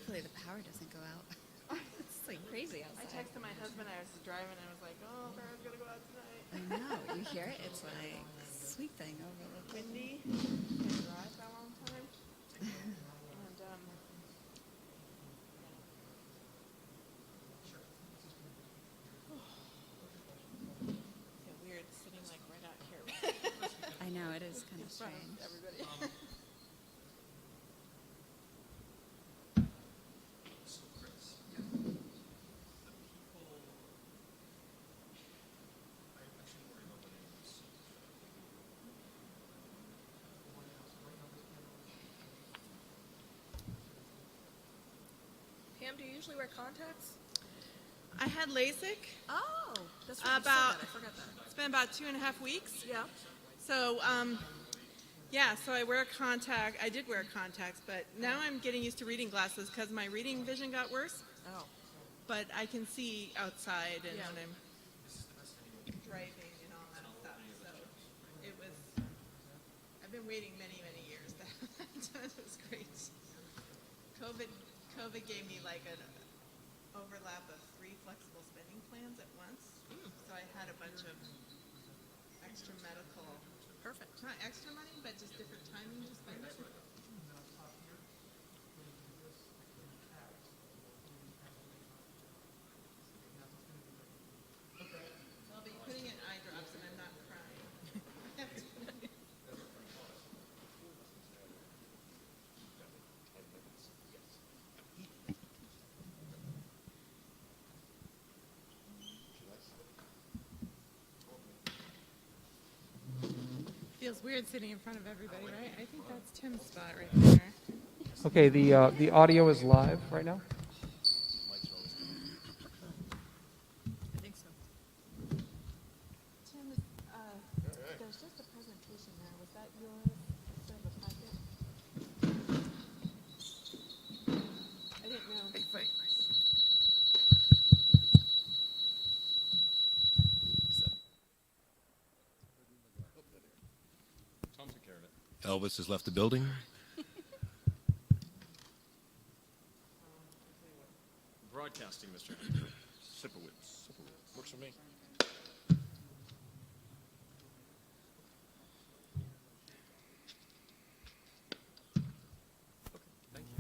Hopefully the power doesn't go out. It's like crazy outside. I texted my husband. I was driving. I was like, "Oh, power's gonna go out tonight." I know. You hear it? It's like sweeping over the Windy. Been dry for a long time. And feel weird sitting like right out here. I know, it is kind of In front strange. of everybody. So Chris, the people, I shouldn't worry about the names. Pam, do you usually wear contacts? I had LASIK. Oh, that's right. About- I forgot that. It's been about 2.5 weeks. Yeah. So, yeah, so I wear contact. I did wear contacts, but now I'm getting used to reading glasses because my reading vision got worse. Oh. But I can see outside and Yeah. when I'm driving and all that stuff. So it was, I've been waiting many, many years to have that done. It was great. COVID gave me like an overlap of 3 flexible spending plans at once. So I had a bunch of extra medical, Perfect. not extra money, but just different timing to spend it. I'll be putting in eye drops and I'm not crying. Feels weird sitting in front of everybody, right? I think that's Tim's spot right there. Okay, the audio is live right now. I think so. Tim, there's just a presentation there. Was that yours instead of a packet? I didn't know. Tom took care of it. Elvis has left the building. Broadcasting, Mr. Sipowicz. Works for me. Okay, thank you.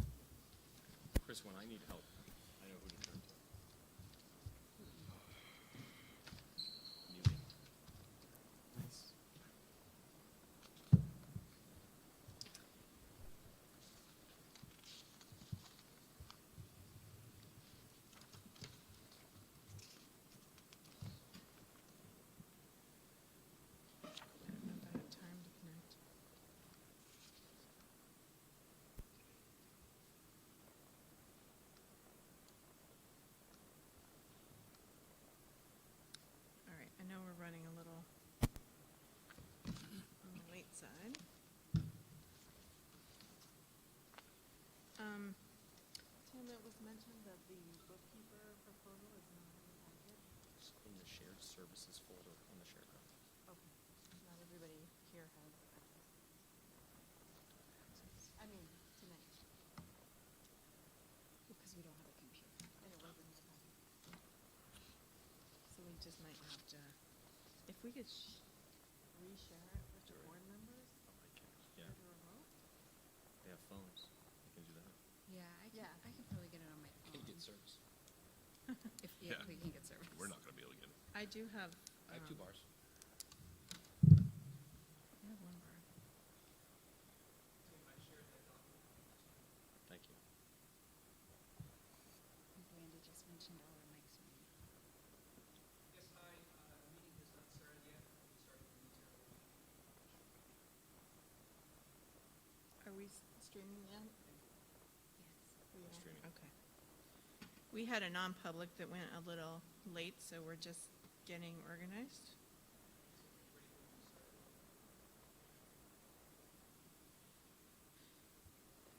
Chris, when I need help, I know who to turn to. Neely. Nice. I don't know if I have time to connect. All right, I know we're running a little on the late side. Tim, it was mentioned that the bookkeeper proposal is not in the packet. Just in the shared services folder on the share drive. Okay, not everybody here has access. I mean, tonight. Because we don't have a computer. And it wasn't in the packet. So we just might have to, if we could reshare it with the board members Yeah, as a remote? they have phones. They can do that. Yeah, I can probably get it on my phone. service. If Yeah. we can get service. We're not going to be able to get it. I do have. I have 2 bars. I have 1 bar. Thank you. I think Randy just mentioned all our mics are on. Yes, hi. The meeting has not started yet. streaming yet? We are? Streaming. Okay. We had a non-public that went a little late, so we're just getting organized.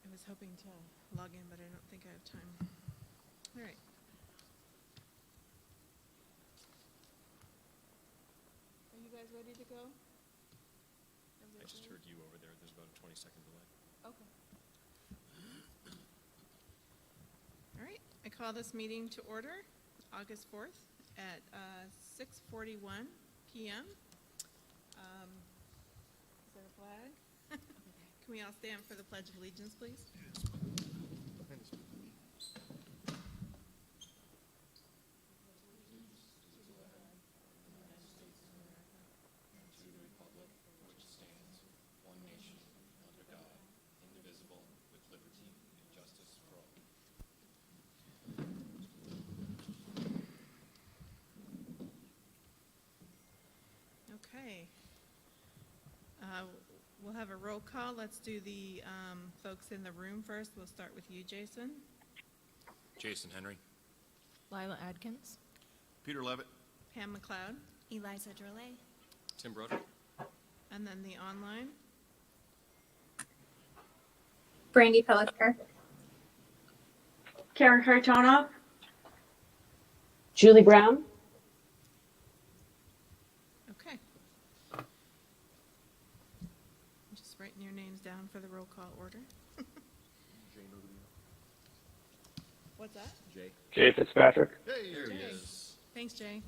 I was hoping to log in, but I don't think I have time. All right. Are you guys ready to go? I just heard you over there. There's about a 20-second delay. Okay. All right, I call this meeting to order, August 4th at 6:41 PM. Is there a flag? Can we all stand for the Pledge of Allegiance, please? Okay. We'll have a roll call. Let's do the folks in the room first. We'll start with you, Jason. Jason Henry. Lila Adkins. Peter Levitt. Pam McLeod. Eliza Drolet. Tim Broder. And then the online. Brandy Pellicker. Karen Hartonov. Julie Brown. Okay. I'm just writing your names down for the roll call order. What's that? Jay. Jay Fitzpatrick. Hey, there he Jay. is. Thanks, Jay.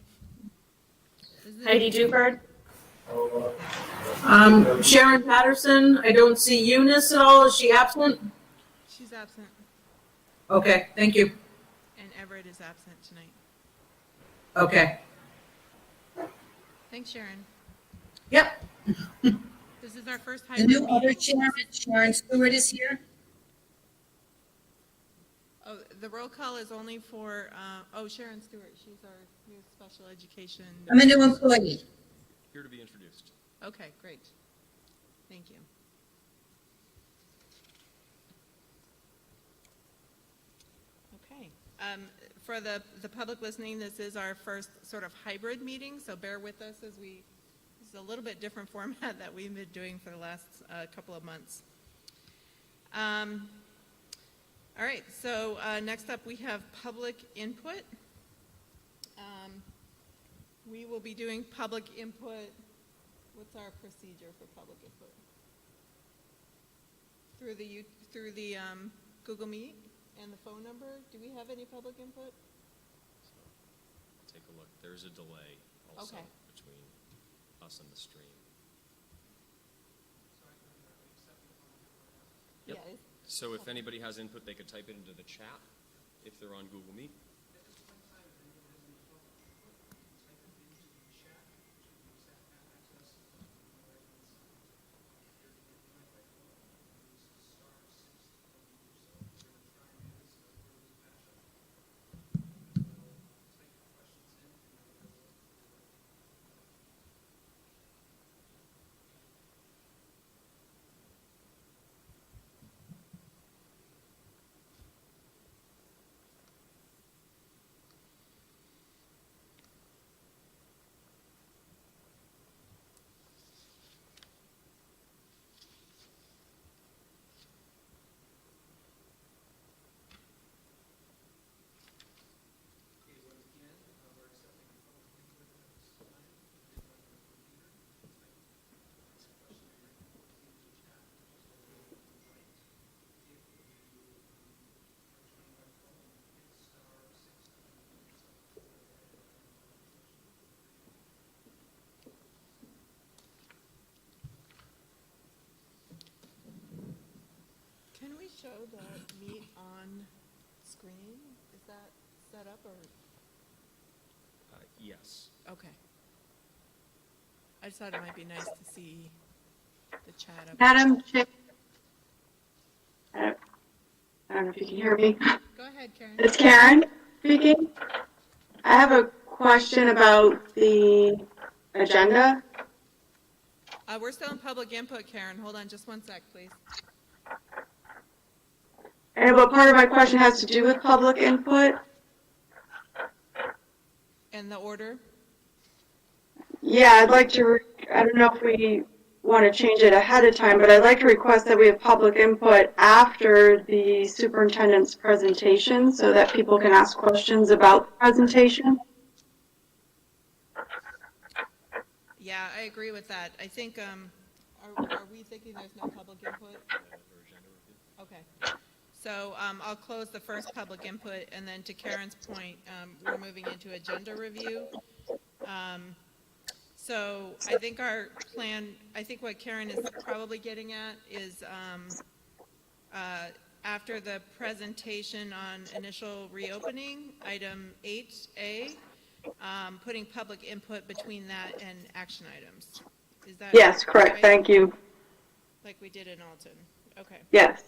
Heidi Dupert. Sharon Patterson. I don't see Eunice at all. Is she absent? She's absent, Okay, thank you. and Everett is absent tonight. Okay. Thanks, Sharon. Yep. This is our first The hybrid new other meeting. Sharon Stewart is here. Oh, the roll call is only for, Sharon Stewart. She's our new special education. I'm a new employee. Here to be introduced. Okay, great. Thank you. Okay. For the public listening, this is our first sort of hybrid meeting, so bear with us as this is a little bit different format that we've been doing for the last couple of months. All right, so next up we have public input. We will be doing public input. What's our procedure for public input? Through the Google Meet and the phone number. Do we have any public input? So take a look. There's a delay also Okay. between us and the stream. Yep. Yeah. So if anybody has input, they could type it into the chat if they're on Google Meet. Can we show the Meet on screen? Is that set up or? Yes. Okay. I just thought it might be nice to see the chat up. Madam Chair. I don't know if you can hear me. Go ahead, Karen. It's Karen speaking. I have a question about the agenda. We're still in public input, Karen. Hold on just one sec, please. But part of my question has to do with public input. And the order? Yeah, I'd like to, I don't know if we want to change it ahead of time, but I'd like to request that we have public input after the superintendent's presentation so that people can ask questions about the presentation. Yeah, I agree with that. I think, are we thinking there's no public input? Okay. So I'll close the first public input, and then to Karen's point, we're moving into agenda review. So I think our plan, I think what Karen is probably getting at is after the presentation on initial reopening, item 8A, putting public input between that and action items. Is that Yes, correct. right? Thank you. Like we did in Alton. Okay. Yes.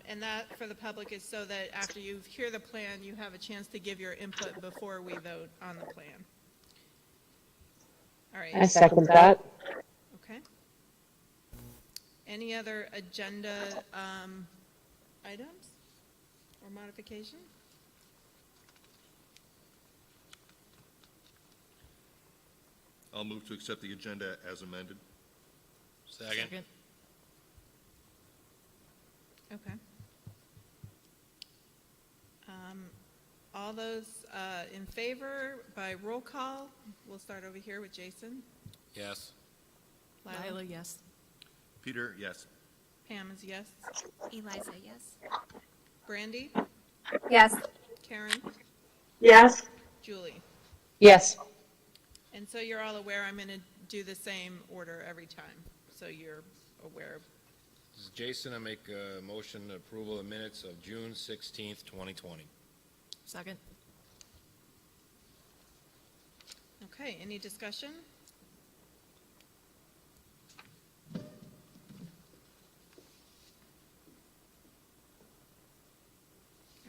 And that for the public is so that after you hear the plan, you have a chance to give your input before we vote on the plan. All right. I second that. Okay. Any other agenda items or modification? I'll move to accept the agenda as amended. Second. Okay. All those in favor by roll call, we'll start over here with Jason. Yes. Lila, yes. Peter, yes. Pam is yes. Eliza, yes. Brandy? Yes. Karen? Yes. Julie? Yes. And so you're all aware, I'm going to do the same order every time, so you're aware of. This is Jason, I make a motion approval of minutes of June 16th, 2020. Second. Okay, any discussion? All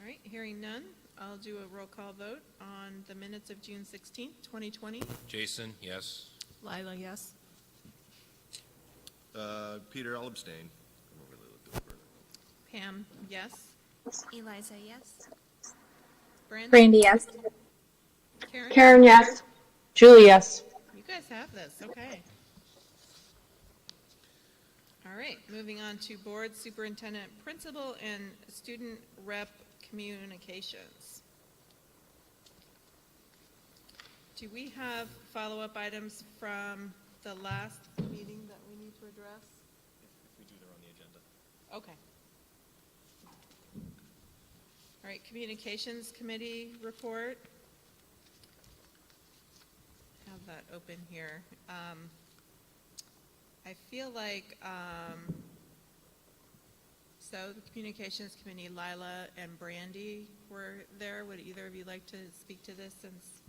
right, hearing none, I'll do a roll call vote on the minutes of June 16th, 2020. Jason, yes. Lila, yes. Peter, I'll abstain. I don't really look at it. Pam, yes. Eliza, yes. Brandy? Brandy, yes. Karen? Karen, yes. Julie, yes. You guys have this, okay. All right, moving on to board superintendent, principal, and student rep communications. Do we have follow-up items from the last meeting that we need to address? If we do, they're on the agenda. Okay. All right, communications committee report. Have that open here. I feel like, so the communications committee, Lila and Brandy were there. Would either of you like to speak to this since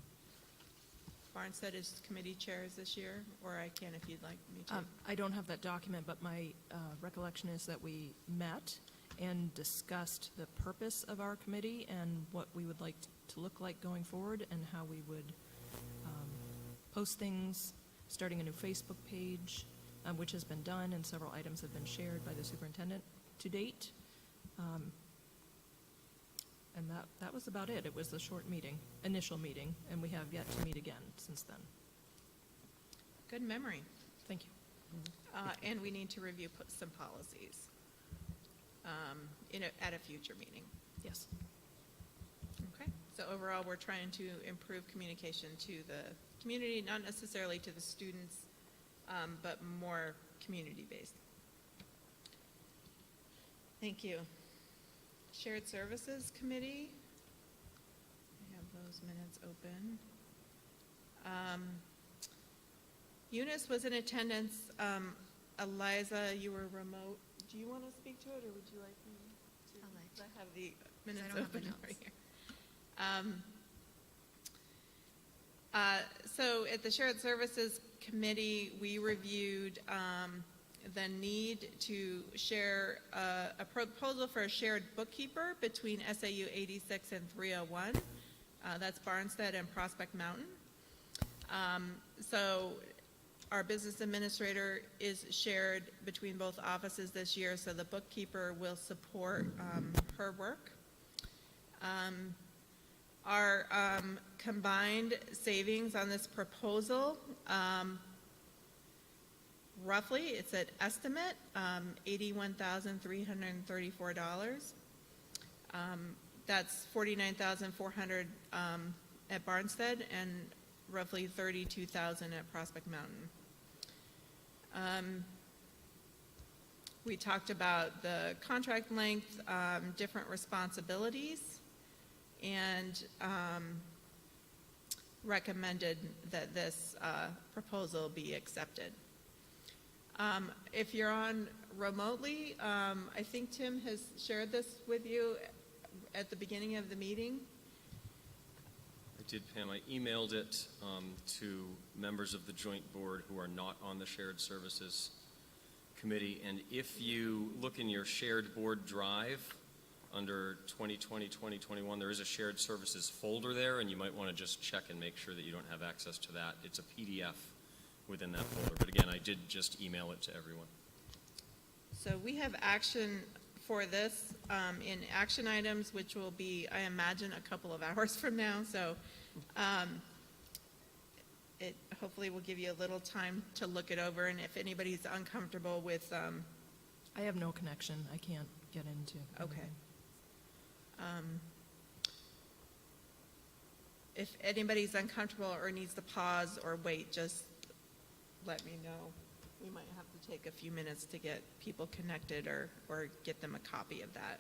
Barnstead is committee chairs this year? Or I can if you'd like me to. I don't have that document, but my recollection is that we met and discussed the purpose of our committee and what we would like to look like going forward and how we would post things, starting a new Facebook page, which has been done, and several items have been shared by the superintendent to date. And that was about it. It was a short meeting, initial meeting, and we have yet to meet again since then. Good memory. Thank you. And we need to review some policies at a future meeting. Yes. Okay, so overall, we're trying to improve communication to the community, not necessarily to the students, but more community-based. Thank you. Shared Services Committee. I have those minutes open. Eunice was in attendance. Eliza, you were remote. Do you want to speak to it, or would you like me to? I'll let you. I have the minutes don't have the open notes. right here. So at the Shared Services Committee, we reviewed the need to share a proposal for a shared bookkeeper between SAU 86 and 301. That's Barnstead and Prospect Mountain. So Our business administrator is shared between both offices this year, so the bookkeeper will support her work. Our combined savings on this proposal, roughly, it's at estimate, $81,334. That's $49,400 at Barnstead and roughly $32,000 at Prospect Mountain. We talked about the contract length, different responsibilities, and recommended that this proposal be accepted. If you're on remotely, I think Tim has shared this with you at the beginning of the meeting. I did, Pam. I emailed it to members of the joint board who are not on the shared services committee. And if you look in your shared board drive under 2020-2021, there is a shared services folder there, and you might want to just check and make sure that you don't have access to that. It's a PDF within that folder. But again, I did just email it to everyone. So we have action for this in action items, which will be, I imagine, a couple of hours from now. So it hopefully will give you a little time to look it over. And if anybody's uncomfortable with, I have no connection. I can't get into. okay. If anybody's uncomfortable or needs to pause or wait, just let me know. We might have to take a few minutes to get people connected or get them a copy of that.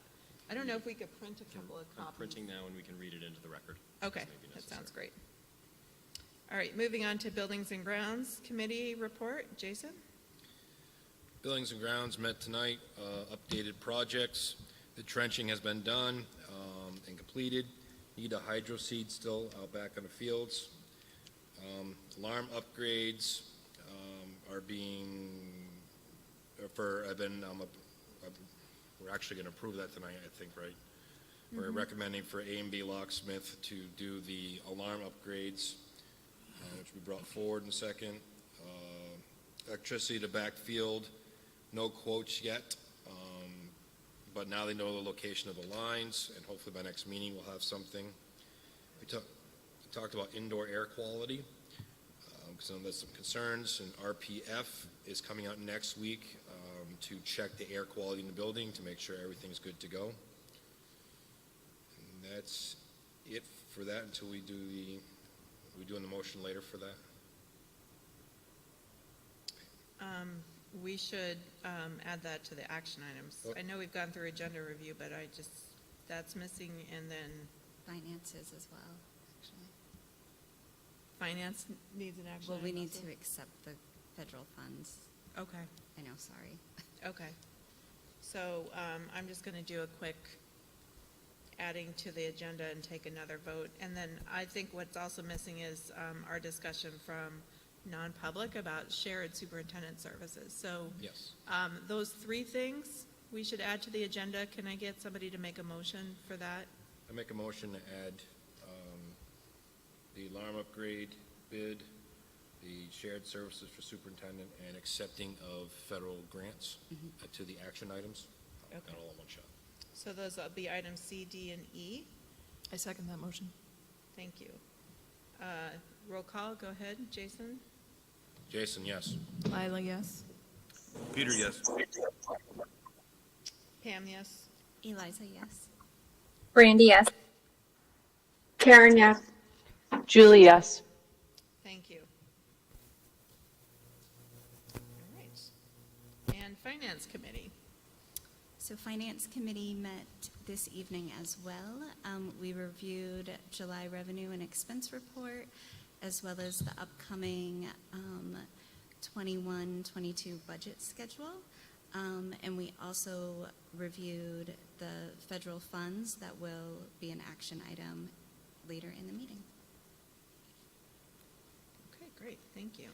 I don't know if we could print a couple of I'm copies. printing now, and we can read it into the record. Okay, If may be that sounds necessary. great. All right, moving on to Buildings and Grounds Committee report. Jason? Buildings and Grounds met tonight, updated projects. The trenching has been done and completed. Need a hydro seed still out back on the fields. Alarm upgrades are being, we're actually going to approve that tonight, I think, right? We're recommending for A and B Locksmith to do the alarm upgrades, which we brought forward in a second. Electricity to backfield, no quotes yet, but now they know the location of the lines, and hopefully by next meeting we'll have something. We talked about indoor air quality, because there's some concerns, and RPF is coming out next week to check the air quality in the building to make sure everything's good to go. And that's it for that until we do the motion later for that. We should add that to the action items. Oh. I know we've gone through agenda review, but that's missing, and then Finances as well, actually. finance needs an action Well, we item need also? to accept the federal funds. Okay, I know, sorry. okay. So I'm just going to do a quick adding to the agenda and take another vote. And then I think what's also missing is our discussion from non-public about shared superintendent services. So Yes. those three things we should add to the agenda. Can I get somebody to make a motion for that? I make a motion to add the alarm upgrade bid, the shared services for superintendent, and accepting of federal grants to the action items. Okay. Not all in one shot. So those will be items C, D, and E. I second that motion. Thank you. Roll call, go ahead, Jason? Jason, yes. Lila, yes. Peter, yes. Pam, yes? Eliza, yes. Brandy, yes. Karen, yes. Julie, yes. Thank you. All right. And Finance Committee. So Finance Committee met this evening as well. We reviewed July revenue and expense report, as well as the upcoming 21-22 budget schedule. And we also reviewed the federal funds that will be an action item later in the meeting. Okay, great, thank you.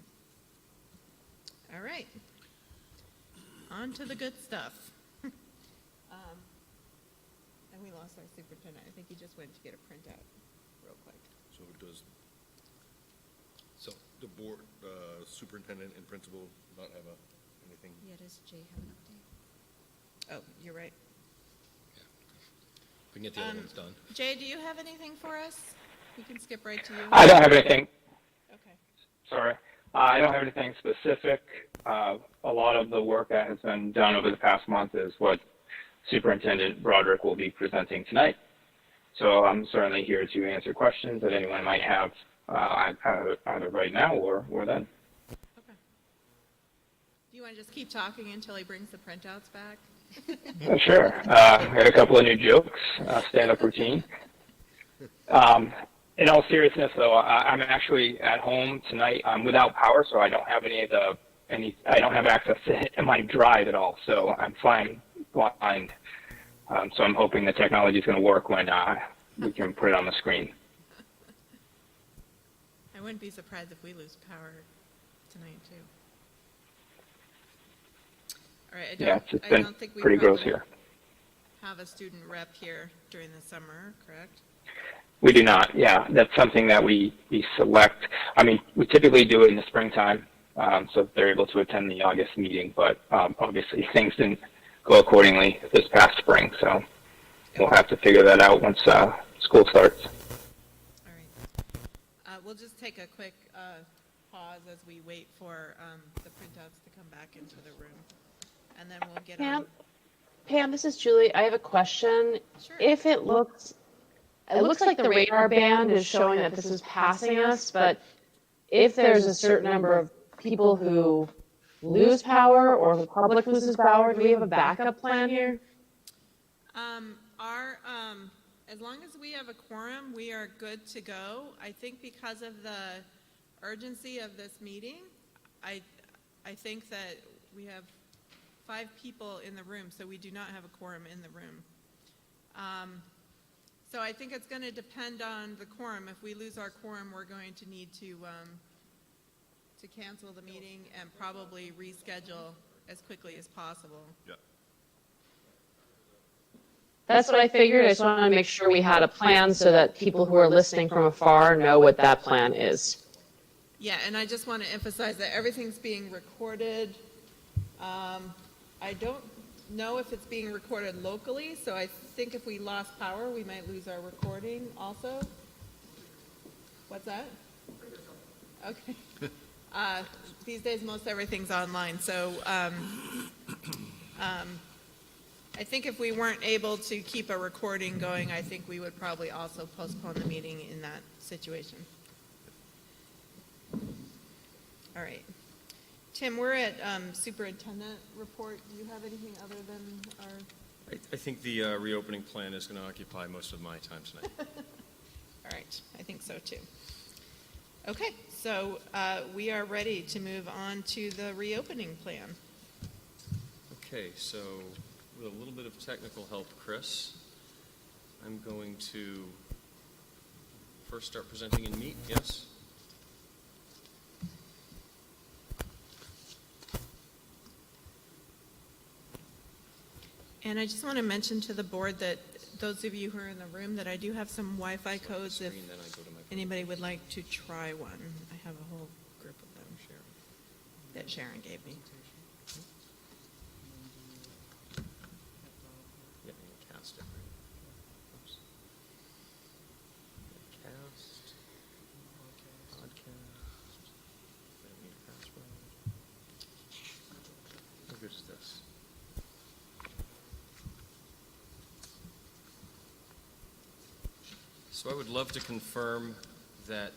All right. On to the good stuff. And we lost our superintendent. I think he just went to get a printout real quick. So it does, So the board, superintendent and principal not have anything? Yeah, does Jay have an update? Oh, you're right. We can get the other ones done. Jay, do you have anything for us? We can skip right to you. I don't have anything. Okay. Sorry. I don't have anything specific. A lot of the work that has been done over the past month is what Superintendent Broderick will be presenting tonight. So I'm certainly here to answer questions that anyone might have either right now or then. Okay. Do you want to just keep talking until he brings the printouts back? Sure. I got a couple of new jokes, stand-up routine. In all seriousness, though, I'm actually at home tonight. I'm without power, so I don't have I don't have access to my drive at all. So I'm flying blind. So I'm hoping the technology is going to work when we can put it on the screen. I wouldn't be surprised if we lose power tonight, too. All right, It's I been don't think we pretty gross probably here. have a student rep here during the summer, correct? We do not. Yeah, that's something that we select. I mean, we typically do it in the springtime, so they're able to attend the August meeting. But obviously, things didn't go accordingly this past spring, so we'll have to figure that out once school starts. All right. We'll just take a quick pause as we wait for the printouts to come back into the room, and then we'll get on. Pam, this is Julie. I have a question. Sure. If it looks like the radar band is showing that this is passing us, but if there's a certain number of people who lose power or the public loses power, do we have a backup plan here? As long as we have a quorum, we are good to go. I think because of the urgency of this meeting, I think that we have 5 people in the room, so we do not have a quorum in the room. So I think it's going to depend on the quorum. If we lose our quorum, we're going to need to cancel the meeting and probably reschedule as quickly as possible. Yeah. That's what I figured. I just wanted to make sure we had a plan so that people who are listening from afar know what that plan is. Yeah, and I just want to emphasize that everything's being recorded. I don't know if it's being recorded locally, so I think if we lost power, we might lose our recording also. What's that? Okay. These days, most everything's online, so I think if we weren't able to keep a recording going, I think we would probably also postpone the meeting in that situation. All right. Tim, we're at superintendent report. Do you have anything other than our... I think the reopening plan is going to occupy most of my time tonight. All right, I think so too. Okay, so we are ready to move on to the reopening plan. Okay, so with a little bit of technical help, Chris, I'm going to first start presenting in Meet. Yes? And I just want to mention to the board that those of you who are in the room that I do have some Wi-Fi codes if anybody would like to try one. I have a whole group of them that Sharon gave me. Yeah, you can cast it, right? Oops. Cast. Podcast. Don't need a password. How good is this? So I would love to confirm that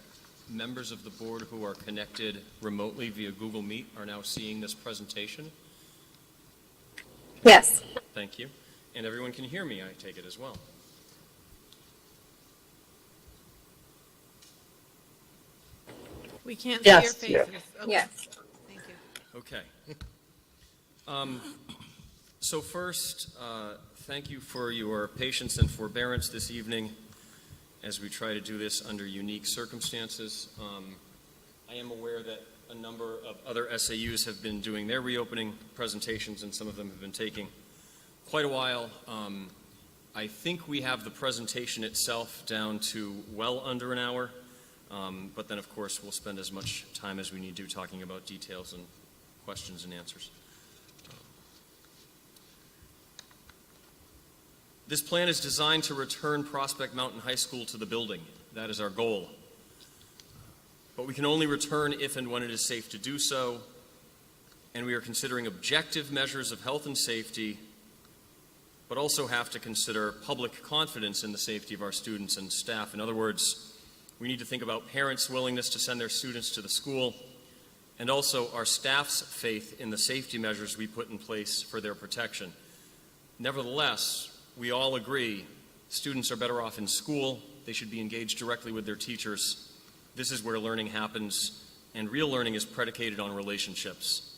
members of the board who are connected remotely via Google Meet are now seeing this presentation. Yes. Thank you. And everyone can hear me, I take it, as well. We can't Yes. see your faces. Okay. Yes. Thank you. Okay. So first, thank you for your patience and forbearance this evening as we try to do this under unique circumstances. I am aware that a number of other SAUs have been doing their reopening presentations, and some of them have been taking quite a while. I think we have the presentation itself down to well under an hour. But then, of course, we'll spend as much time as we need to talking about details and questions and answers. This plan is designed to return Prospect Mountain High School to the building. That is our goal. But we can only return if and when it is safe to do so, and we are considering objective measures of health and safety, but also have to consider public confidence in the safety of our students and staff. In other words, we need to think about parents' willingness to send their students to the school, and also our staff's faith in the safety measures we put in place for their protection. Nevertheless, we all agree students are better off in school. They should be engaged directly with their teachers. This is where learning happens, and real learning is predicated on relationships.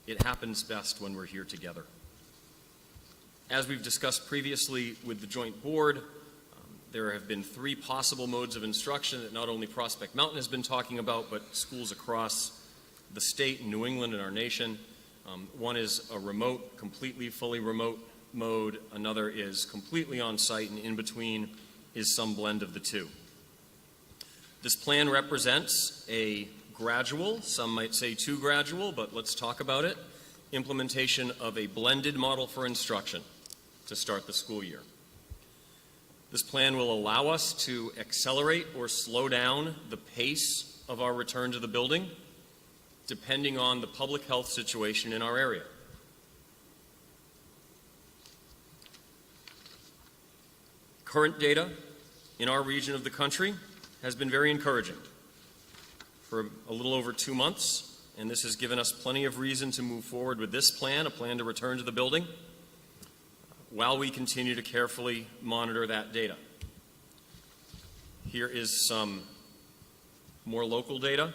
It happens best when we're here together. As we've discussed previously with the Joint Board, there have been 3 possible modes of instruction that not only Prospect Mountain has been talking about, but schools across the state, New England, and our nation. One is a remote, completely, fully remote mode. Another is completely on-site, and in between is some blend of the two. This plan represents a gradual, some might say too gradual, but let's talk about it, implementation of a blended model for instruction to start the school year. This plan will allow us to accelerate or slow down the pace of our return to the building, depending on the public health situation in our area. Current data in our region of the country has been very encouraging for a little over 2 months, and this has given us plenty of reason to move forward with this plan, a plan to return to the building, while we continue to carefully monitor that data. Here is some more local data.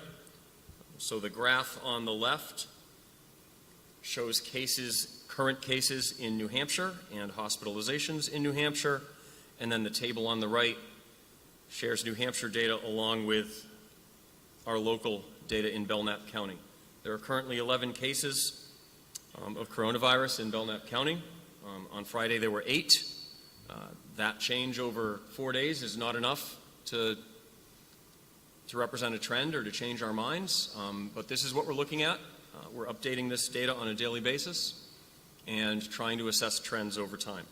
So the graph on the left shows cases, current cases in New Hampshire and hospitalizations in New Hampshire, and then the table on the right shares New Hampshire data along with our local data in Belknap County. There are currently 11 cases of coronavirus in Belknap County. On Friday there were 8. That change over 4 days is not enough to represent a trend or to change our minds, but this is what we're looking at. We're updating this data on a daily basis and trying to assess trends over time.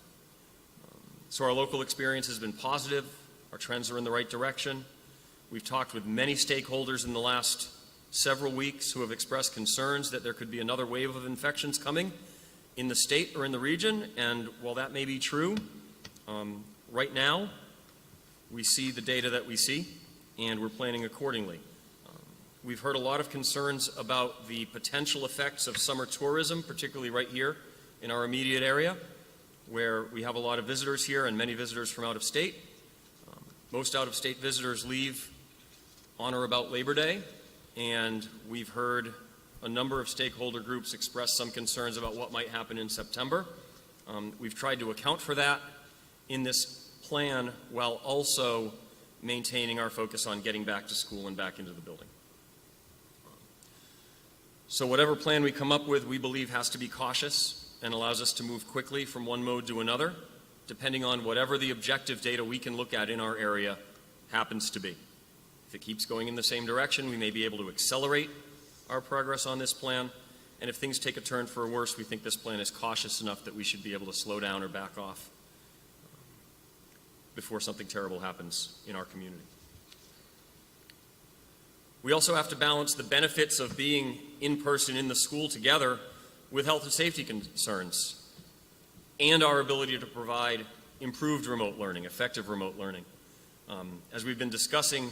So our local experience has been positive. Our trends are in the right direction. We've talked with many stakeholders in the last several weeks who have expressed concerns that there could be another wave of infections coming in the state or in the region, and while that may be true, right now we see the data that we see, and we're planning accordingly. We've heard a lot of concerns about the potential effects of summer tourism, particularly right here in our immediate area, where we have a lot of visitors here and many visitors from out of state. Most out-of-state visitors leave on or about Labor Day, and we've heard a number of stakeholder groups express some concerns about what might happen in September. We've tried to account for that in this plan while also maintaining our focus on getting back to school and back into the building. So whatever plan we come up with, we believe has to be cautious and allows us to move quickly from one mode to another, depending on whatever the objective data we can look at in our area happens to be. If it keeps going in the same direction, we may be able to accelerate our progress on this plan, and if things take a turn for worse, we think this plan is cautious enough that we should be able to slow down or back off before something terrible happens in our community. We also have to balance the benefits of being in person in the school together with health and safety concerns and our ability to provide improved remote learning, effective remote learning. As we've been discussing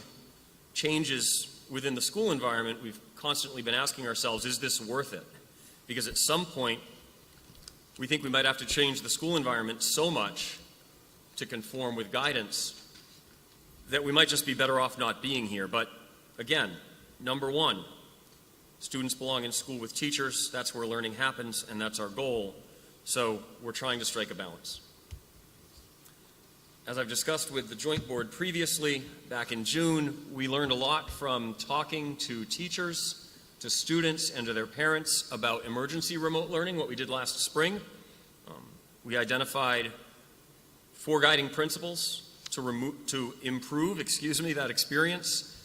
changes within the school environment, we've constantly been asking ourselves, is this worth it? Because at some point, we think we might have to change the school environment so much to conform with guidance that we might just be better off not being here. But again, number one, students belong in school with teachers. That's where learning happens, and that's our goal. So we're trying to strike a balance. As I've discussed with the Joint Board previously, back in June, we learned a lot from talking to teachers, to students, and to their parents about emergency remote learning, what we did last spring. We identified 4 guiding principles to improve that experience.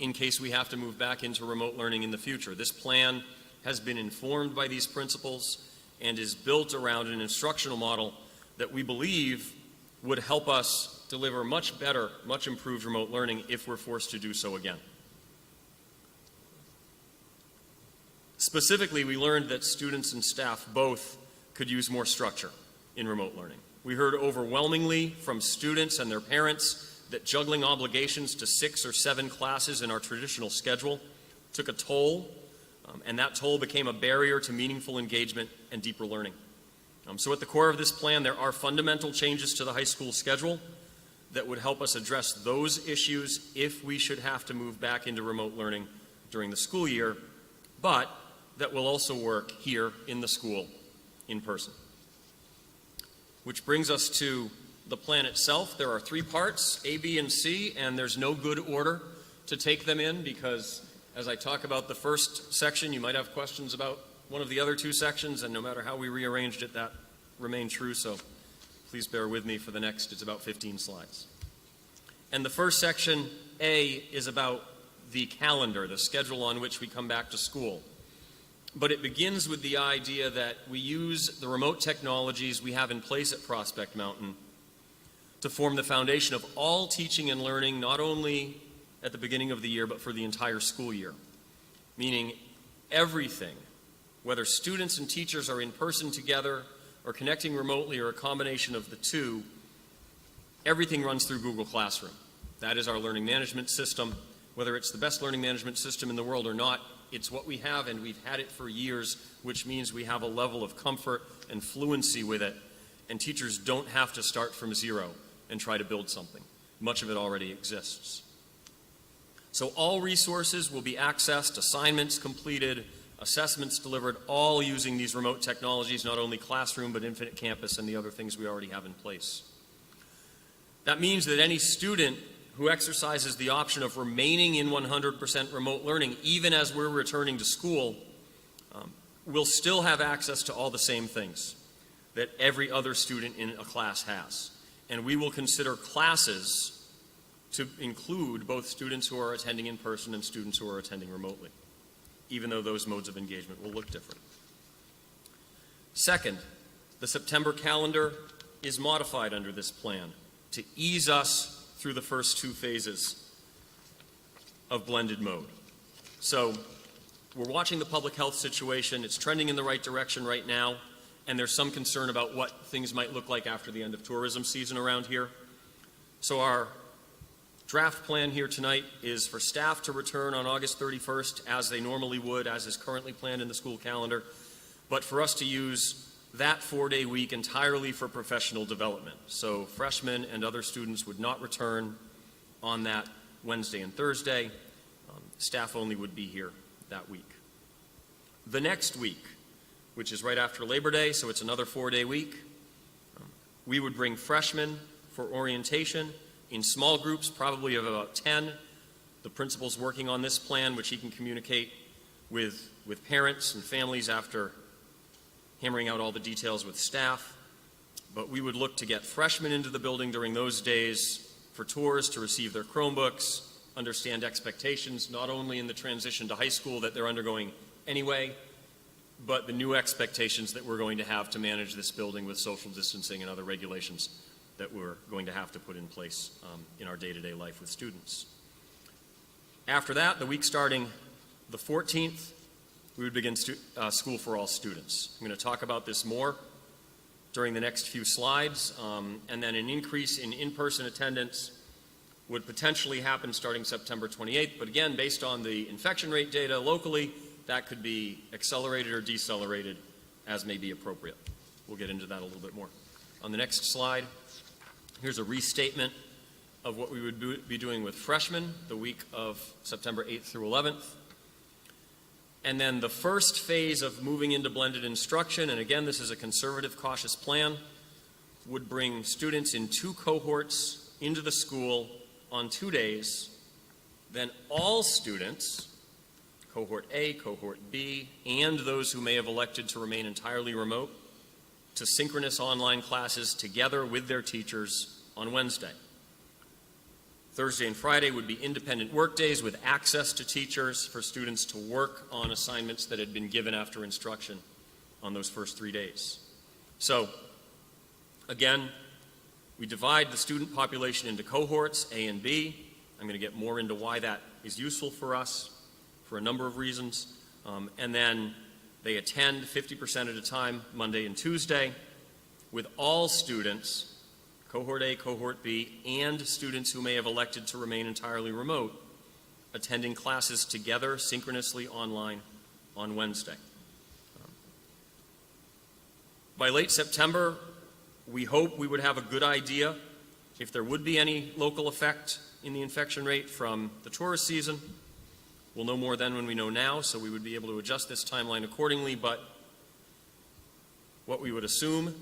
in case we have to move back into remote learning in the future. This plan has been informed by these principles and is built around an instructional model that we believe would help us deliver much better, much improved remote learning if we're forced to do so again. Specifically, we learned that students and staff both could use more structure in remote learning. We heard overwhelmingly from students and their parents that juggling obligations to 6 or 7 classes in our traditional schedule took a toll, and that toll became a barrier to meaningful engagement and deeper learning. So at the core of this plan, there are fundamental changes to the high school schedule that would help us address those issues if we should have to move back into remote learning during the school year, but that will also work here in the school in person. Which brings us to the plan itself. There are 3 parts, A, B, and C, and there's no good order to take them in because as I talk about the first section, you might have questions about one of the other 2 sections, and no matter how we rearranged it, that remained true, so please bear with me for the next, it's about 15 slides. And the first section, A, is about the calendar, the schedule on which we come back to school. But it begins with the idea that we use the remote technologies we have in place at Prospect Mountain to form the foundation of all teaching and learning, not only at the beginning of the year, but for the entire school year. Meaning everything, whether students and teachers are in person together or connecting remotely or a combination of the 2, everything runs through Google Classroom. That is our learning management system. Whether it's the best learning management system in the world or not, it's what we have, and we've had it for years, which means we have a level of comfort and fluency with it, and teachers don't have to start from zero and try to build something. Much of it already exists. So all resources will be accessed, assignments completed, assessments delivered, all using these remote technologies, not only Classroom, but Infinite Campus and the other things we already have in place. That means that any student who exercises the option of remaining in 100% remote learning, even as we're returning to school, will still have access to all the same things that every other student in a class has. And we will consider classes to include both students who are attending in person and students who are attending remotely, even though those modes of engagement will look different. Second, the September calendar is modified under this plan to ease us through the first 2 phases of blended mode. So we're watching the public health situation. It's trending in the right direction right now, and there's some concern about what things might look like after the end of tourism season around here. So our draft plan here tonight is for staff to return on August 31st as they normally would, as is currently planned in the school calendar, but for us to use that 4-day week entirely for professional development. So freshmen and other students would not return on that Wednesday and Thursday. Staff only would be here that week. The next week, which is right after Labor Day, so it's another 4-day week, we would bring freshmen for orientation in small groups, probably of about 10. The principal's working on this plan, which he can communicate with parents and families after hammering out all the details with staff. But we would look to get freshmen into the building during those days for tours to receive their Chromebooks, understand expectations, not only in the transition to high school that they're undergoing anyway, but the new expectations that we're going to have to manage this building with social distancing and other regulations that we're going to have to put in place in our day-to-day life with students. After that, the week starting the 14th, we would begin school for all students. I'm going to talk about this more during the next few slides, and then an increase in in-person attendance would potentially happen starting September 28th, but again, based on the infection rate data locally, that could be accelerated or decelerated as may be appropriate. We'll get into that a little bit more. On the next slide, here's a restatement of what we would be doing with freshmen the week of September 8th through 11th. And then the first phase of moving into blended instruction, and again, this is a conservative, cautious plan, would bring students in 2 cohorts into the school on 2 days. Then all students, cohort A, cohort B, and those who may have elected to remain entirely remote, to synchronous online classes together with their teachers on Wednesday. Thursday and Friday would be independent work days with access to teachers for students to work on assignments that had been given after instruction on those first 3 days. So, again, we divide the student population into cohorts, A and B. I'm going to get more into why that is useful for us for a number of reasons. And then they attend 50% at a time, Monday and Tuesday, with all students, cohort A, cohort B, and students who may have elected to remain entirely remote, attending classes together synchronously online on Wednesday. By late September, we hope we would have a good idea if there would be any local effect in the infection rate from the tourist season. We'll know more then when we know now, so we would be able to adjust this timeline accordingly, but what we would assume,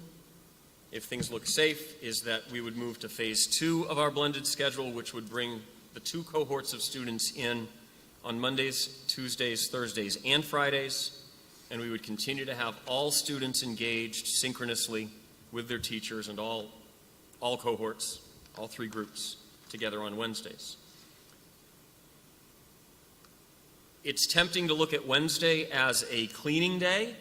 if things look safe, is that we would move to phase 2 of our blended schedule, which would bring the 2 cohorts of students in on Mondays, Tuesdays, Thursdays, and Fridays, and we would continue to have all students engaged synchronously with their teachers and all cohorts, all 3 groups, together on Wednesdays. It's tempting to look at Wednesday as a cleaning day,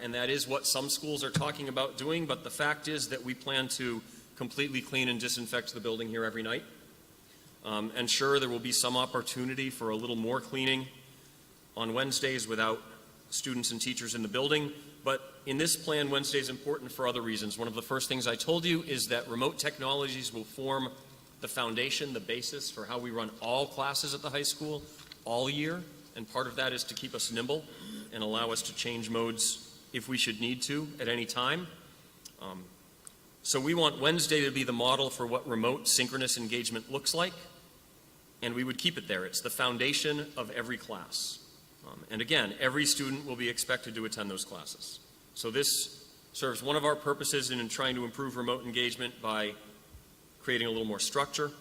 and that is what some schools are talking about doing, but the fact is that we plan to completely clean and disinfect the building here every night. And sure, there will be some opportunity for a little more cleaning on Wednesdays without students and teachers in the building, but in this plan, Wednesday is important for other reasons. One of the first things I told you is that remote technologies will form the foundation, the basis for how we run all classes at the high school all year, and part of that is to keep us nimble and allow us to change modes if we should need to at any time. So we want Wednesday to be the model for what remote synchronous engagement looks like, and we would keep it there. It's the foundation of every class. And again, every student will be expected to attend those classes. So this serves one of our purposes in trying to improve remote engagement by creating a little more structure.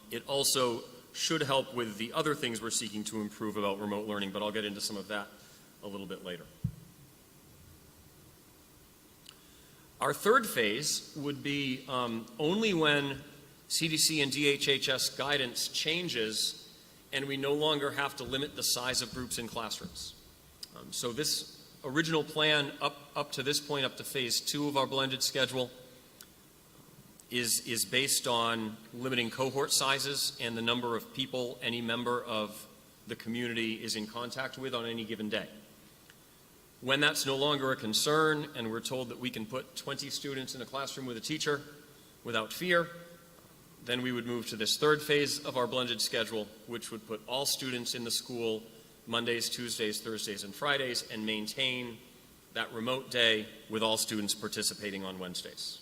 It also should help with the other things we're seeking to improve about remote learning, but I'll get into some of that a little bit later. Our third phase would be only when CDC and DHHS guidance changes and we no longer have to limit the size of groups in classrooms. So this original plan up to this point, up to phase 2 of our blended schedule, is based on limiting cohort sizes and the number of people any member of the community is in contact with on any given day. When that's no longer a concern and we're told that we can put 20 students in a classroom with a teacher without fear, then we would move to this third phase of our blended schedule, which would put all students in the school Mondays, Tuesdays, Thursdays, and Fridays, and maintain that remote day with all students participating on Wednesdays.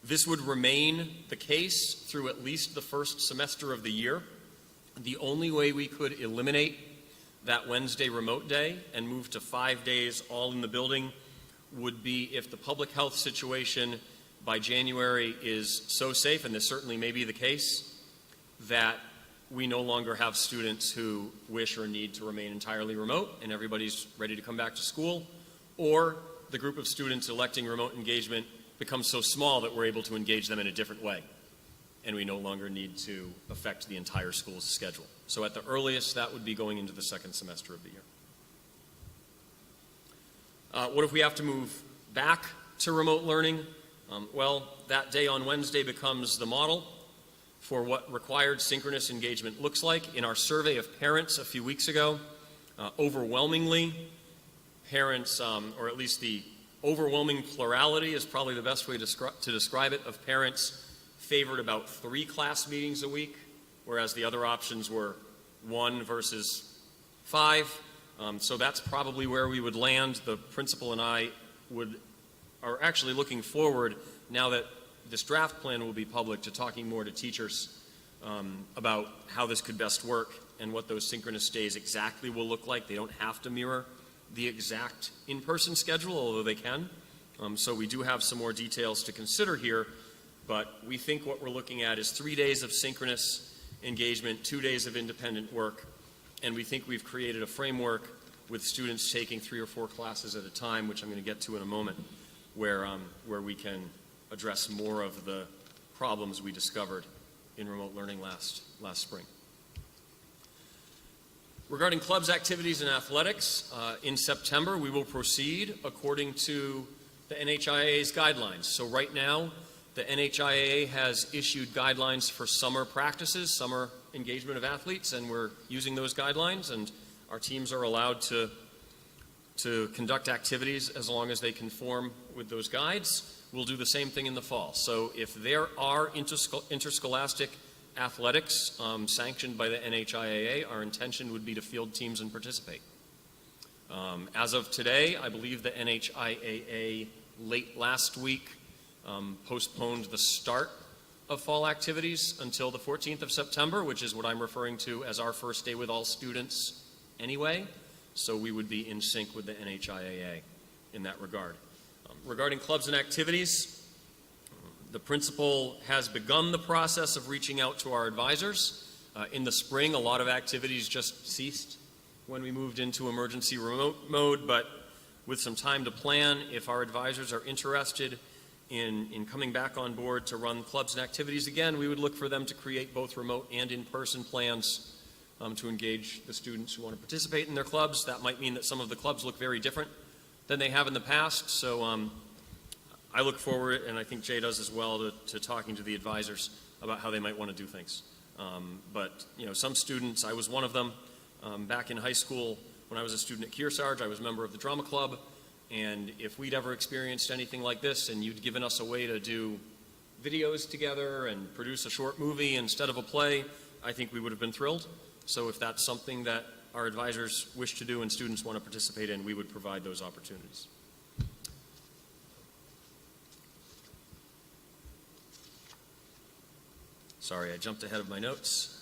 This would remain the case through at least the first semester of the year. The only way we could eliminate that Wednesday remote day and move to 5 days all in the building would be if the public health situation by January is so safe, and this certainly may be the case, that we no longer have students who wish or need to remain entirely remote and everybody's ready to come back to school, or the group of students electing remote engagement becomes so small that we're able to engage them in a different way, and we no longer need to affect the entire school's schedule. So at the earliest, that would be going into the second semester of the year. What if we have to move back to remote learning? Well, that day on Wednesday becomes the model for what required synchronous engagement looks like. In our survey of parents a few weeks ago, overwhelmingly, parents, or at least the overwhelming plurality is probably the best way to describe it, of parents favored about 3 class meetings a week, whereas the other options were 1 versus 5. So that's probably where we would land. The principal and I are actually looking forward, now that this draft plan will be public, to talking more to teachers about how this could best work and what those synchronous days exactly will look like. They don't have to mirror the exact in-person schedule, although they can. So we do have some more details to consider here, but we think what we're looking at is 3 days of synchronous engagement, 2 days of independent work, and we think we've created a framework with students taking 3 or 4 classes at a time, which I'm going to get to in a moment, where we can address more of the problems we discovered in remote learning last spring. Regarding clubs, activities, and athletics, in September we will proceed according to the NHIAA's guidelines. So right now, the NHIAA has issued guidelines for summer practices, summer engagement of athletes, and we're using those guidelines, and our teams are allowed to conduct activities as long as they conform with those guides. We'll do the same thing in the fall. So if there are interscholastic athletics sanctioned by the NHIAA, our intention would be to field teams and participate. As of today, I believe the NHIAA late last week postponed the start of fall activities until the 14th of September, which is what I'm referring to as our first day with all students anyway. So we would be in sync with the NHIAA in that regard. Regarding clubs and activities, the principal has begun the process of reaching out to our advisors. In the spring, a lot of activities just ceased when we moved into emergency remote mode, but with some time to plan, if our advisors are interested in coming back on board to run clubs and activities again, we would look for them to create both remote and in-person plans to engage the students who want to participate in their clubs. That might mean that some of the clubs look very different than they have in the past, so I look forward, and I think Jay does as well, to talking to the advisors about how they might want to do things. But you know, some students, I was one of them, back in high school when I was a student at Kearsarge, I was a member of the drama club, and if we'd ever experienced anything like this and you'd given us a way to do videos together and produce a short movie instead of a play, I think we would have been thrilled. So if that's something that our advisors wish to do and students want to participate in, we would provide those opportunities. Sorry, I jumped ahead of my notes.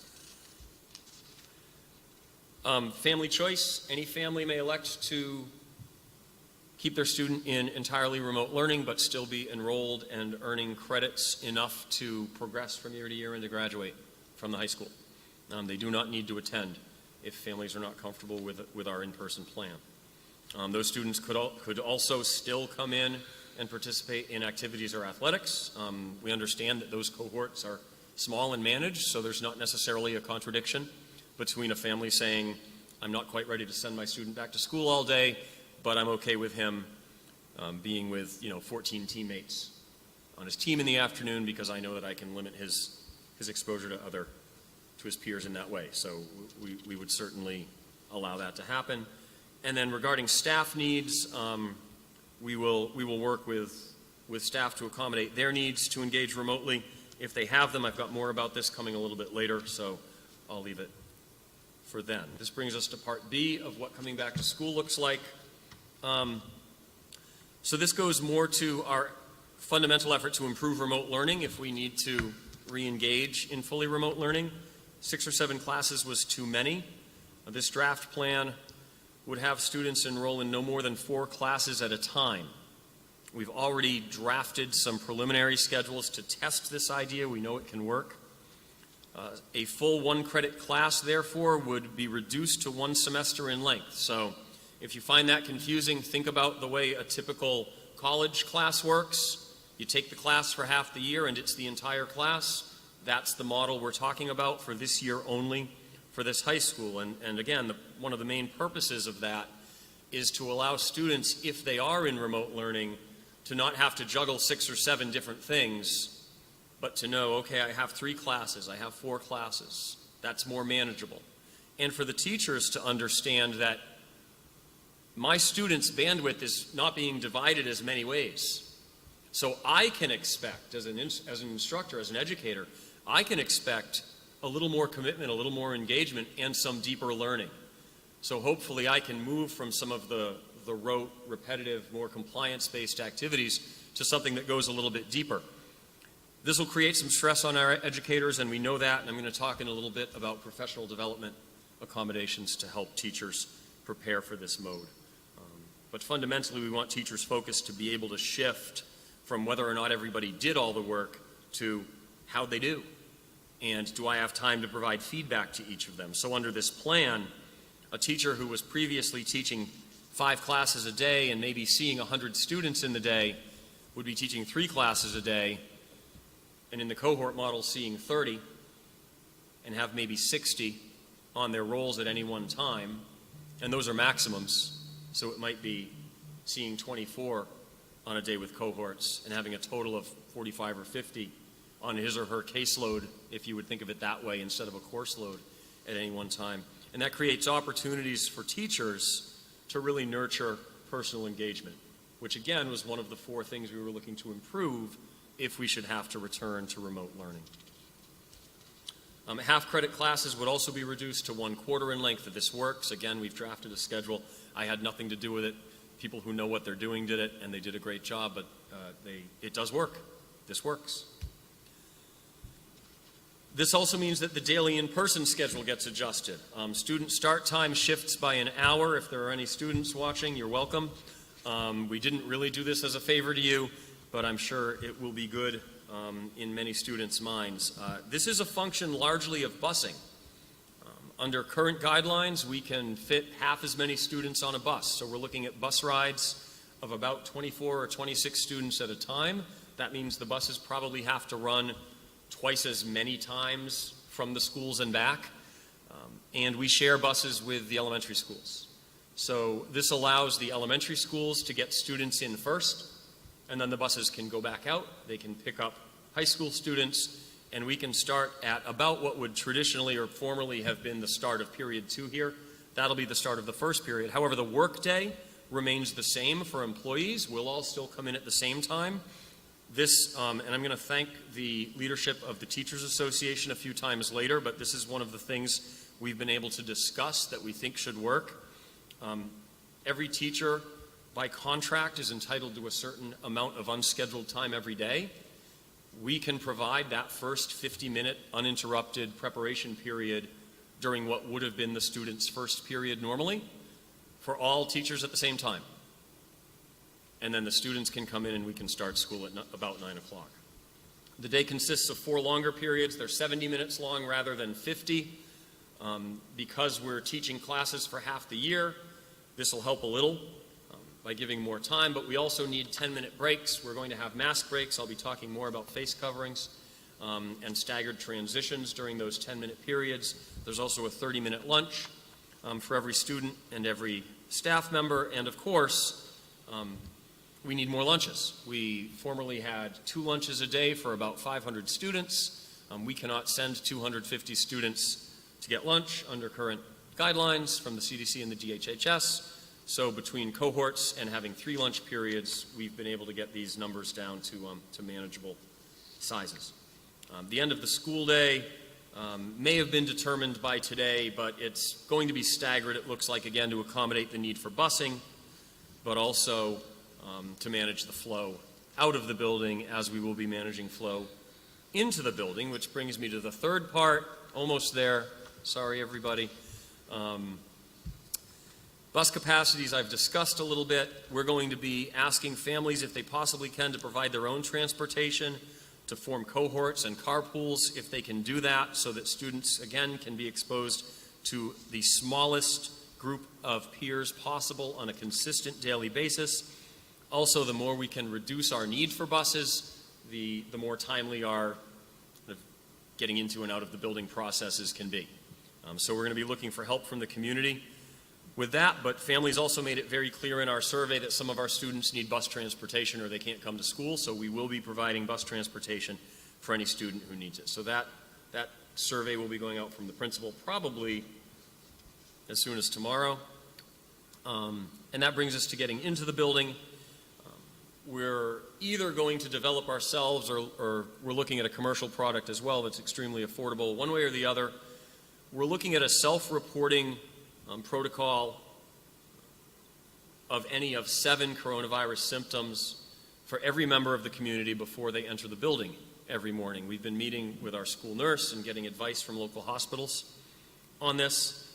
Family choice. Any family may elect to keep their student in entirely remote learning but still be enrolled and earning credits enough to progress from year to year and to graduate from the high school. They do not need to attend if families are not comfortable with our in-person plan. Those students could also still come in and participate in activities or athletics. We understand that those cohorts are small and managed, so there's not necessarily a contradiction between a family saying, I'm not quite ready to send my student back to school all day, but I'm okay with him being with 14 teammates on his team in the afternoon because I know that I can limit his exposure to his peers in that way. So we would certainly allow that to happen. And then regarding staff needs, we will work with staff to accommodate their needs to engage remotely. If they have them, I've got more about this coming a little bit later, so I'll leave it for then. This brings us to part B of what coming back to school looks like. So this goes more to our fundamental effort to improve remote learning if we need to re-engage in fully remote learning. 6 or 7 classes was too many. This draft plan would have students enroll in no more than 4 classes at a time. We've already drafted some preliminary schedules to test this idea. We know it can work. A full 1-credit class, therefore, would be reduced to 1 semester in length. So if you find that confusing, think about the way a typical college class works. You take the class for half the year and it's the entire class. That's the model we're talking about for this year only for this high school. And again, one of the main purposes of that is to allow students, if they are in remote learning, to not have to juggle 6 or 7 different things, but to know, okay, I have 3 classes, I have 4 classes. That's more manageable. And for the teachers to understand that my students' bandwidth is not being divided as many ways. So I can expect, as an instructor, as an educator, I can expect a little more commitment, a little more engagement, and some deeper learning. So hopefully I can move from some of the rote, repetitive, more compliance-based activities to something that goes a little bit deeper. This will create some stress on our educators, and we know that, and I'm going to talk in a little bit about professional development accommodations to help teachers prepare for this mode. But fundamentally, we want teachers' focus to be able to shift from whether or not everybody did all the work to how they do, and do I have time to provide feedback to each of them. So under this plan, a teacher who was previously teaching 5 classes a day and maybe seeing 100 students in the day would be teaching 3 classes a day, and in the cohort model seeing 30 and have maybe 60 on their rolls at any one time, and those are maximums, so it might be seeing 24 on a day with cohorts and having a total of 45 or 50 on his or her caseload, if you would think of it that way, instead of a course load at any one time. And that creates opportunities for teachers to really nurture personal engagement, which again was one of the 4 things we were looking to improve if we should have to return to remote learning. Half-credit classes would also be reduced to 1/4 in length if this works. Again, we've drafted a schedule. I had nothing to do with it. People who know what they're doing did it, and they did a great job, but it does work. This works. This also means that the daily in-person schedule gets adjusted. Student start time shifts by an hour. If there are any students watching, you're welcome. We didn't really do this as a favor to you, but I'm sure it will be good in many students' minds. This is a function largely of busing. Under current guidelines, we can fit half as many students on a bus. So we're looking at bus rides of about 24 or 26 students at a time. That means the buses probably have to run twice as many times from the schools and back. And we share buses with the elementary schools. So this allows the elementary schools to get students in first, and then the buses can go back out. They can pick up high school students, and we can start at about what would traditionally or formerly have been the start of period 2 here. That'll be the start of the first period. However, the work day remains the same for employees. We'll all still come in at the same time. This, and I'm going to thank the leadership of the Teachers Association a few times later, but this is one of the things we've been able to discuss that we think should work. Every teacher, by contract, is entitled to a certain amount of unscheduled time every day. We can provide that first 50-minute uninterrupted preparation period during what would have been the student's first period normally for all teachers at the same time. And then the students can come in and we can start school at about 9 o'clock. The day consists of 4 longer periods. They're 70 minutes long rather than 50. Because we're teaching classes for half the year, this will help a little by giving more time, but we also need 10-minute breaks. We're going to have mask breaks. I'll be talking more about face coverings and staggered transitions during those 10-minute periods. There's also a 30-minute lunch for every student and every staff member, and of course, we need more lunches. We formerly had 2 lunches a day for about 500 students. We cannot send 250 students to get lunch under current guidelines from the CDC and the DHHS. So between cohorts and having 3 lunch periods, we've been able to get these numbers down to manageable sizes. The end of the school day may have been determined by today, but it's going to be staggered, it looks like, again, to accommodate the need for busing, but also to manage the flow out of the building as we will be managing flow into the building, which brings me to the third part, almost there. Sorry, everybody. Bus capacities I've discussed a little bit. We're going to be asking families, if they possibly can, to provide their own transportation, to form cohorts and carpools if they can do that, so that students, again, can be exposed to the smallest group of peers possible on a consistent daily basis. Also, the more we can reduce our need for buses, the more timely our getting into and out of the building processes can be. So we're going to be looking for help from the community with that, but families also made it very clear in our survey that some of our students need bus transportation or they can't come to school, so we will be providing bus transportation for any student who needs it. So that survey will be going out from the principal probably as soon as tomorrow. And that brings us to getting into the building. We're either going to develop ourselves or we're looking at a commercial product as well that's extremely affordable. One way or the other, we're looking at a self-reporting protocol of any of 7 coronavirus symptoms for every member of the community before they enter the building every morning. We've been meeting with our school nurse and getting advice from local hospitals on this.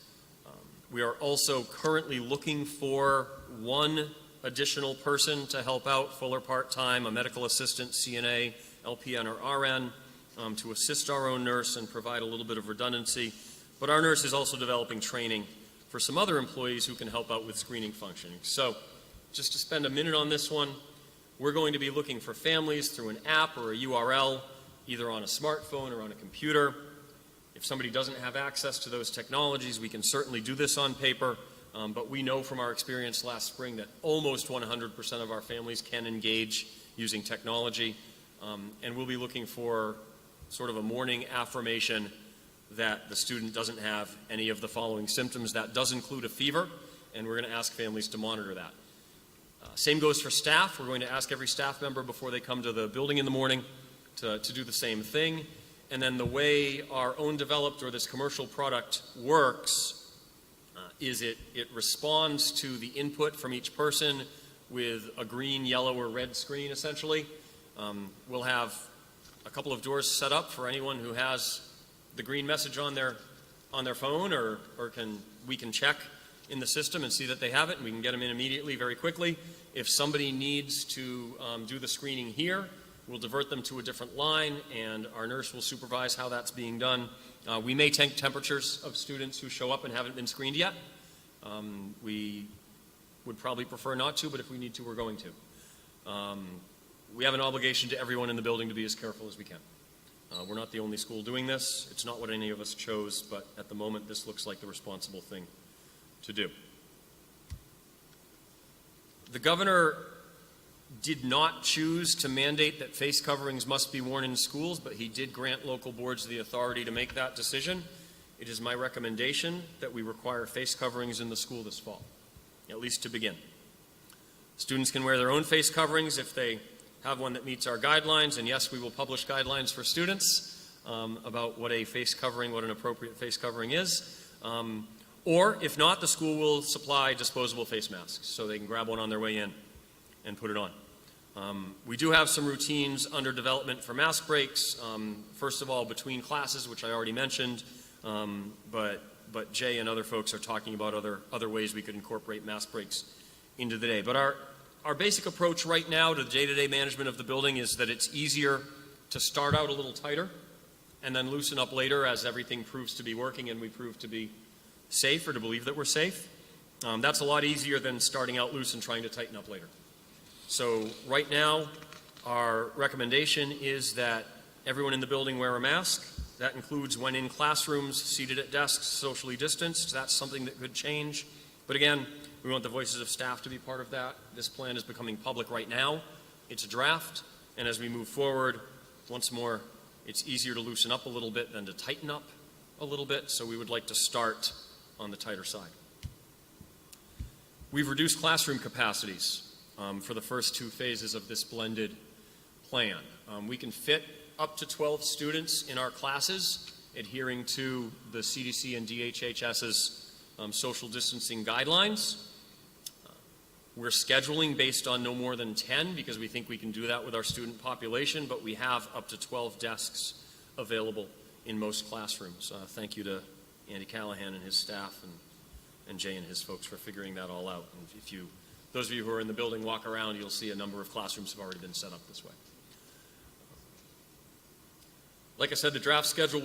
We are also currently looking for 1 additional person to help out, full or part-time, a medical assistant, CNA, LPN, or RN, to assist our own nurse and provide a little bit of redundancy. But our nurse is also developing training for some other employees who can help out with screening functioning. So just to spend a minute on this one, we're going to be looking for families through an app or a URL, either on a smartphone or on a computer. If somebody doesn't have access to those technologies, we can certainly do this on paper, but we know from our experience last spring that almost 100% of our families can engage using technology, and we'll be looking for sort of a morning affirmation that the student doesn't have any of the following symptoms. That does include a fever, and we're going to ask families to monitor that. Same goes for staff. We're going to ask every staff member before they come to the building in the morning to do the same thing. And then the way our own developed or this commercial product works is it responds to the input from each person with a green, yellow, or red screen, essentially. We'll have a couple of doors set up for anyone who has the green message on their phone, or we can check in the system and see that they have it, and we can get them in immediately, very quickly. If somebody needs to do the screening here, we'll divert them to a different line, and our nurse will supervise how that's being done. We may take temperatures of students who show up and haven't been screened yet. We would probably prefer not to, but if we need to, we're going to. We have an obligation to everyone in the building to be as careful as we can. We're not the only school doing this. It's not what any of us chose, but at the moment, this looks like the responsible thing to do. The governor did not choose to mandate that face coverings must be worn in schools, but he did grant local boards the authority to make that decision. It is my recommendation that we require face coverings in the school this fall, at least to begin. Students can wear their own face coverings if they have one that meets our guidelines, and yes, we will publish guidelines for students about what a face covering, what an appropriate face covering is. Or, if not, the school will supply disposable face masks so they can grab one on their way in and put it on. We do have some routines under development for mask breaks. First of all, between classes, which I already mentioned, but Jay and other folks are talking about other ways we could incorporate mask breaks into the day. But our basic approach right now to the day-to-day management of the building is that it's easier to start out a little tighter and then loosen up later as everything proves to be working and we prove to be safe, or to believe that we're safe. That's a lot easier than starting out loose and trying to tighten up later. So right now, our recommendation is that everyone in the building wear a mask. That includes when in classrooms, seated at desks, socially distanced. That's something that could change. But again, we want the voices of staff to be part of that. This plan is becoming public right now. It's a draft, and as we move forward, once more, it's easier to loosen up a little bit than to tighten up a little bit, so we would like to start on the tighter side. We've reduced classroom capacities for the first two phases of this blended plan. We can fit up to 12 students in our classes, adhering to the CDC and DHHS's social distancing guidelines. We're scheduling based on no more than 10 because we think we can do that with our student population, but we have up to 12 desks available in most classrooms. Thank you to Andy Callahan and his staff and Jay and his folks for figuring that all out. And if those of you who are in the building walk around, you'll see a number of classrooms have already been set up this way. Like I said, the draft schedule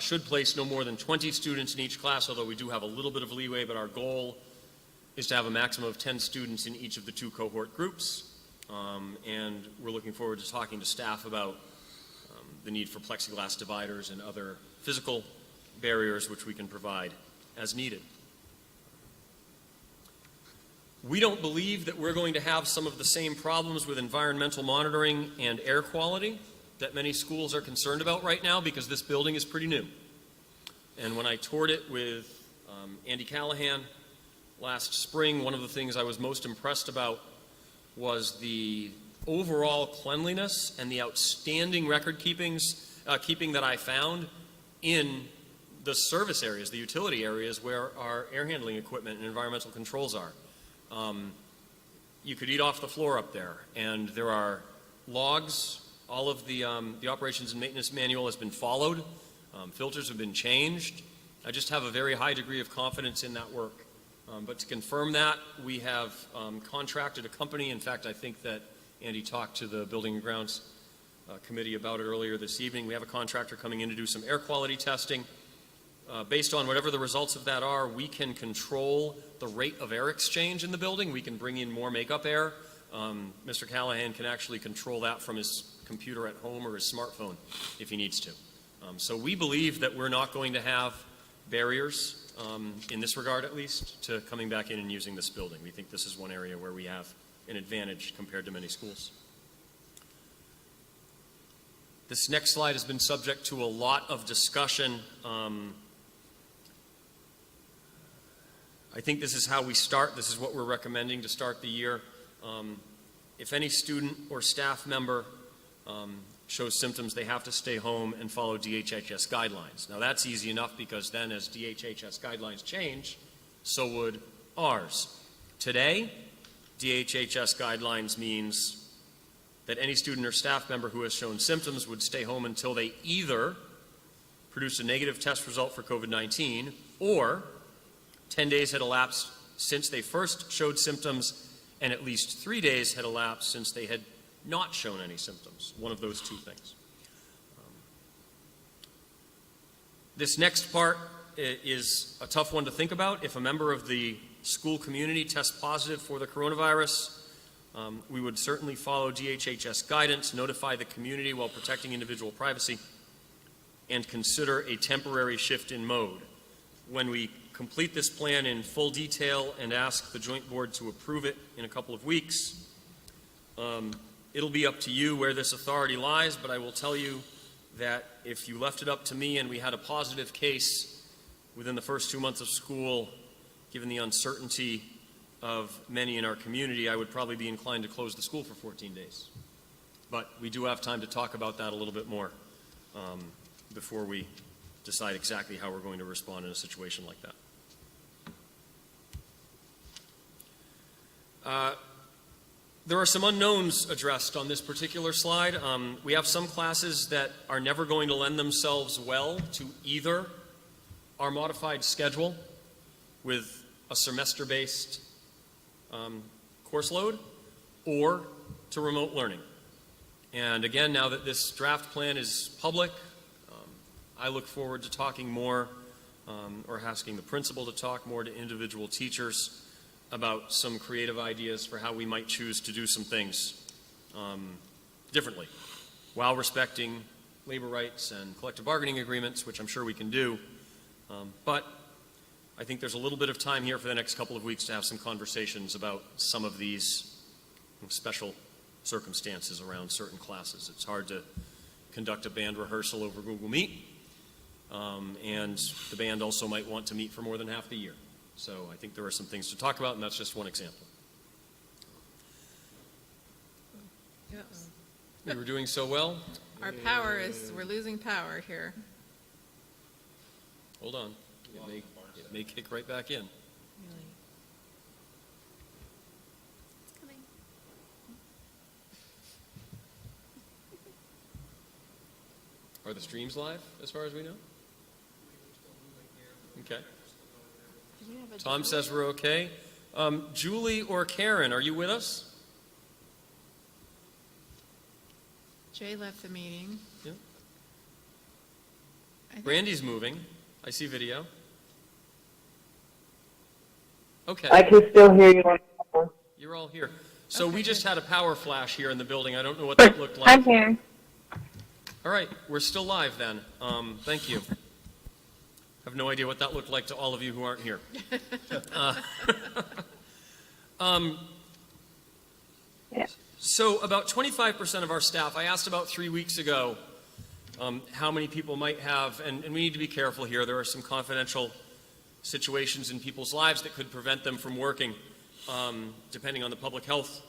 should place no more than 20 students in each class, although we do have a little bit of leeway, but our goal is to have a maximum of 10 students in each of the two cohort groups. And we're looking forward to talking to staff about the need for plexiglass dividers and other physical barriers which we can provide as needed. We don't believe that we're going to have some of the same problems with environmental monitoring and air quality that many schools are concerned about right now, because this building is pretty new. And when I toured it with Andy Callahan last spring, one of the things I was most impressed about was the overall cleanliness and the outstanding record keeping that I found in the service areas, the utility areas where our air handling equipment and environmental controls are. You could eat off the floor up there, and there are logs. All of the operations and maintenance manual has been followed. Filters have been changed. I just have a very high degree of confidence in that work. But to confirm that, we have contracted a company. In fact, I think that Andy talked to the Building and Grounds Committee about it earlier this evening. We have a contractor coming in to do some air quality testing. Based on whatever the results of that are, we can control the rate of air exchange in the building. We can bring in more makeup air. Mr. Callahan can actually control that from his computer at home or his smartphone if he needs to. So we believe that we're not going to have barriers, in this regard at least, to coming back in and using this building. We think this is one area where we have an advantage compared to many schools. This next slide has been subject to a lot of discussion. I think this is how we start. This is what we're recommending to start the year. If any student or staff member shows symptoms, they have to stay home and follow DHHS guidelines. Now that's easy enough because then as DHHS guidelines change, so would ours. Today, DHHS guidelines means that any student or staff member who has shown symptoms would stay home until they either produce a negative test result for COVID-19 or 10 days had elapsed since they first showed symptoms and at least 3 days had elapsed since they had not shown any symptoms, one of those two things. This next part is a tough one to think about. If a member of the school community tests positive for the coronavirus, we would certainly follow DHHS guidance, notify the community while protecting individual privacy, and consider a temporary shift in mode. When we complete this plan in full detail and ask the joint board to approve it in a couple of weeks, it'll be up to you where this authority lies, but I will tell you that if you left it up to me and we had a positive case within the first 2 months of school, given the uncertainty of many in our community, I would probably be inclined to close the school for 14 days. But we do have time to talk about that a little bit more before we decide exactly how we're going to respond in a situation like that. There are some unknowns addressed on this particular slide. We have some classes that are never going to lend themselves well to either our modified schedule with a semester-based course load or to remote learning. And again, now that this draft plan is public, I look forward to talking more or asking the principal to talk more to individual teachers about some creative ideas for how we might choose to do some things differently while respecting labor rights and collective bargaining agreements, which I'm sure we can do. But I think there's a little bit of time here for the next couple of weeks to have some conversations about some of these special circumstances around certain classes. It's hard to conduct a band rehearsal over Google Meet, and the band also might want to meet for more than half the year. So I think there are some things to talk about, and that's just one example. We were doing so well. Our power is, we're losing power here. Hold on. It may kick right back in. Really. It's coming. Are the streams live, as far as we know? Okay. Tom says we're okay. Julie or Karen, are you with us? Jay left the meeting. Yeah. I think- Brandy's moving. I see video. Okay. I can still hear you. You're all here. So Okay, we just good. had a power flash here in the building. I don't know what that looked like. I'm here. All right, we're still live then. Thank you. I have no idea what that looked like to all of you who aren't here. Yeah. So about 25% of our staff, I asked about 3 weeks ago how many people might have, and we need to be careful here, there are some confidential situations in people's lives that could prevent them from working, depending on the public health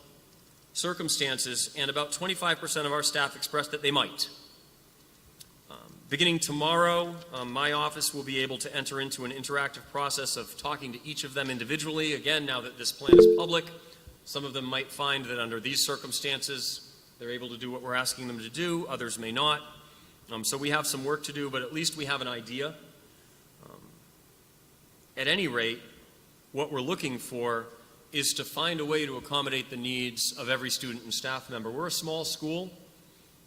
circumstances, and about 25% of our staff expressed that they might. Beginning tomorrow, my office will be able to enter into an interactive process of talking to each of them individually. Again, now that this plan is public, some of them might find that under these circumstances, they're able to do what we're asking them to do, others may not. So we have some work to do, but at least we have an idea. At any rate, what we're looking for is to find a way to accommodate the needs of every student and staff member. We're a small school.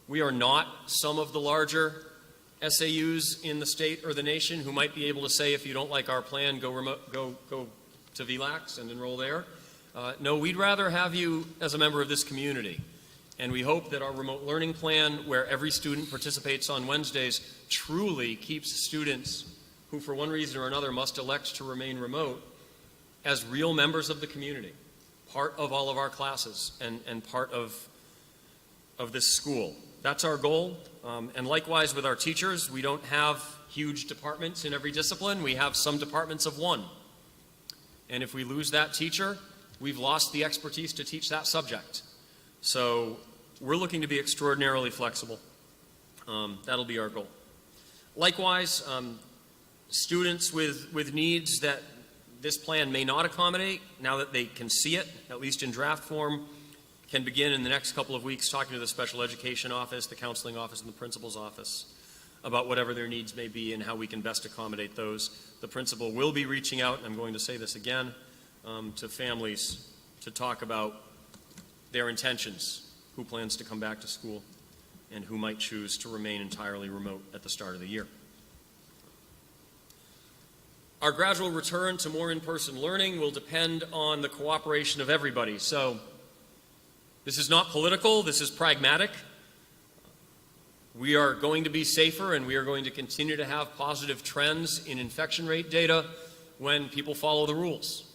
We are not some of the larger SAUs in the state or the nation who might be able to say, if you don't like our plan, go to VLAX and enroll there. No, we'd rather have you as a member of this community. And we hope that our remote learning plan, where every student participates on Wednesdays, truly keeps students who for one reason or another must elect to remain remote as real members of the community, part of all of our classes and part of this school. That's our goal. And likewise with our teachers, we don't have huge departments in every discipline. We have some departments of one. And if we lose that teacher, we've lost the expertise to teach that subject. So we're looking to be extraordinarily flexible. That'll be our goal. Likewise, students with needs that this plan may not accommodate, now that they can see it, at least in draft form, can begin in the next couple of weeks talking to the special education office, the counseling office, and the principal's office about whatever their needs may be and how we can best accommodate those. The principal will be reaching out, and I'm going to say this again, to families to talk about their intentions, who plans to come back to school, and who might choose to remain entirely remote at the start of the year. Our gradual return to more in-person learning will depend on the cooperation of everybody. So this is not political, this is pragmatic. We are going to be safer, and we are going to continue to have positive trends in infection rate data when people follow the rules.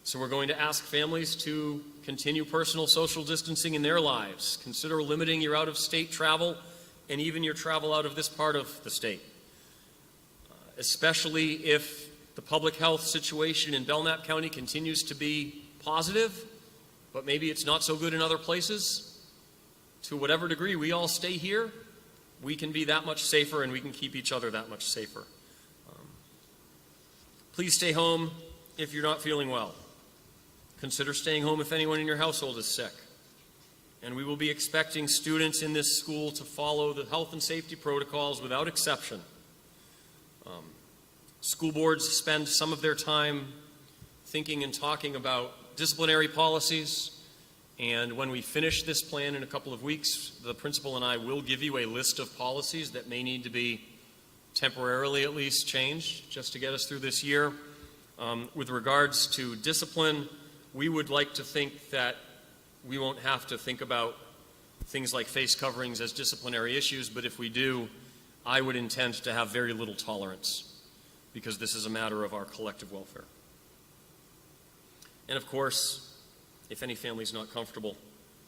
So we're going to ask families to continue personal social distancing in their lives, consider limiting your out-of-state travel and even your travel out of this part of the state, especially if the public health situation in Belknap County continues to be positive, but maybe it's not so good in other places. To whatever degree we all stay here, we can be that much safer and we can keep each other that much safer. Please stay home if you're not feeling well. Consider staying home if anyone in your household is sick. And we will be expecting students in this school to follow the health and safety protocols without exception. School boards spend some of their time thinking and talking about disciplinary policies, and when we finish this plan in a couple of weeks, the principal and I will give you a list of policies that may need to be temporarily at least changed just to get us through this year. With regards to discipline, we would like to think that we won't have to think about things like face coverings as disciplinary issues, but if we do, I would intend to have very little tolerance, because this is a matter of our collective welfare. And of course, if any family is not comfortable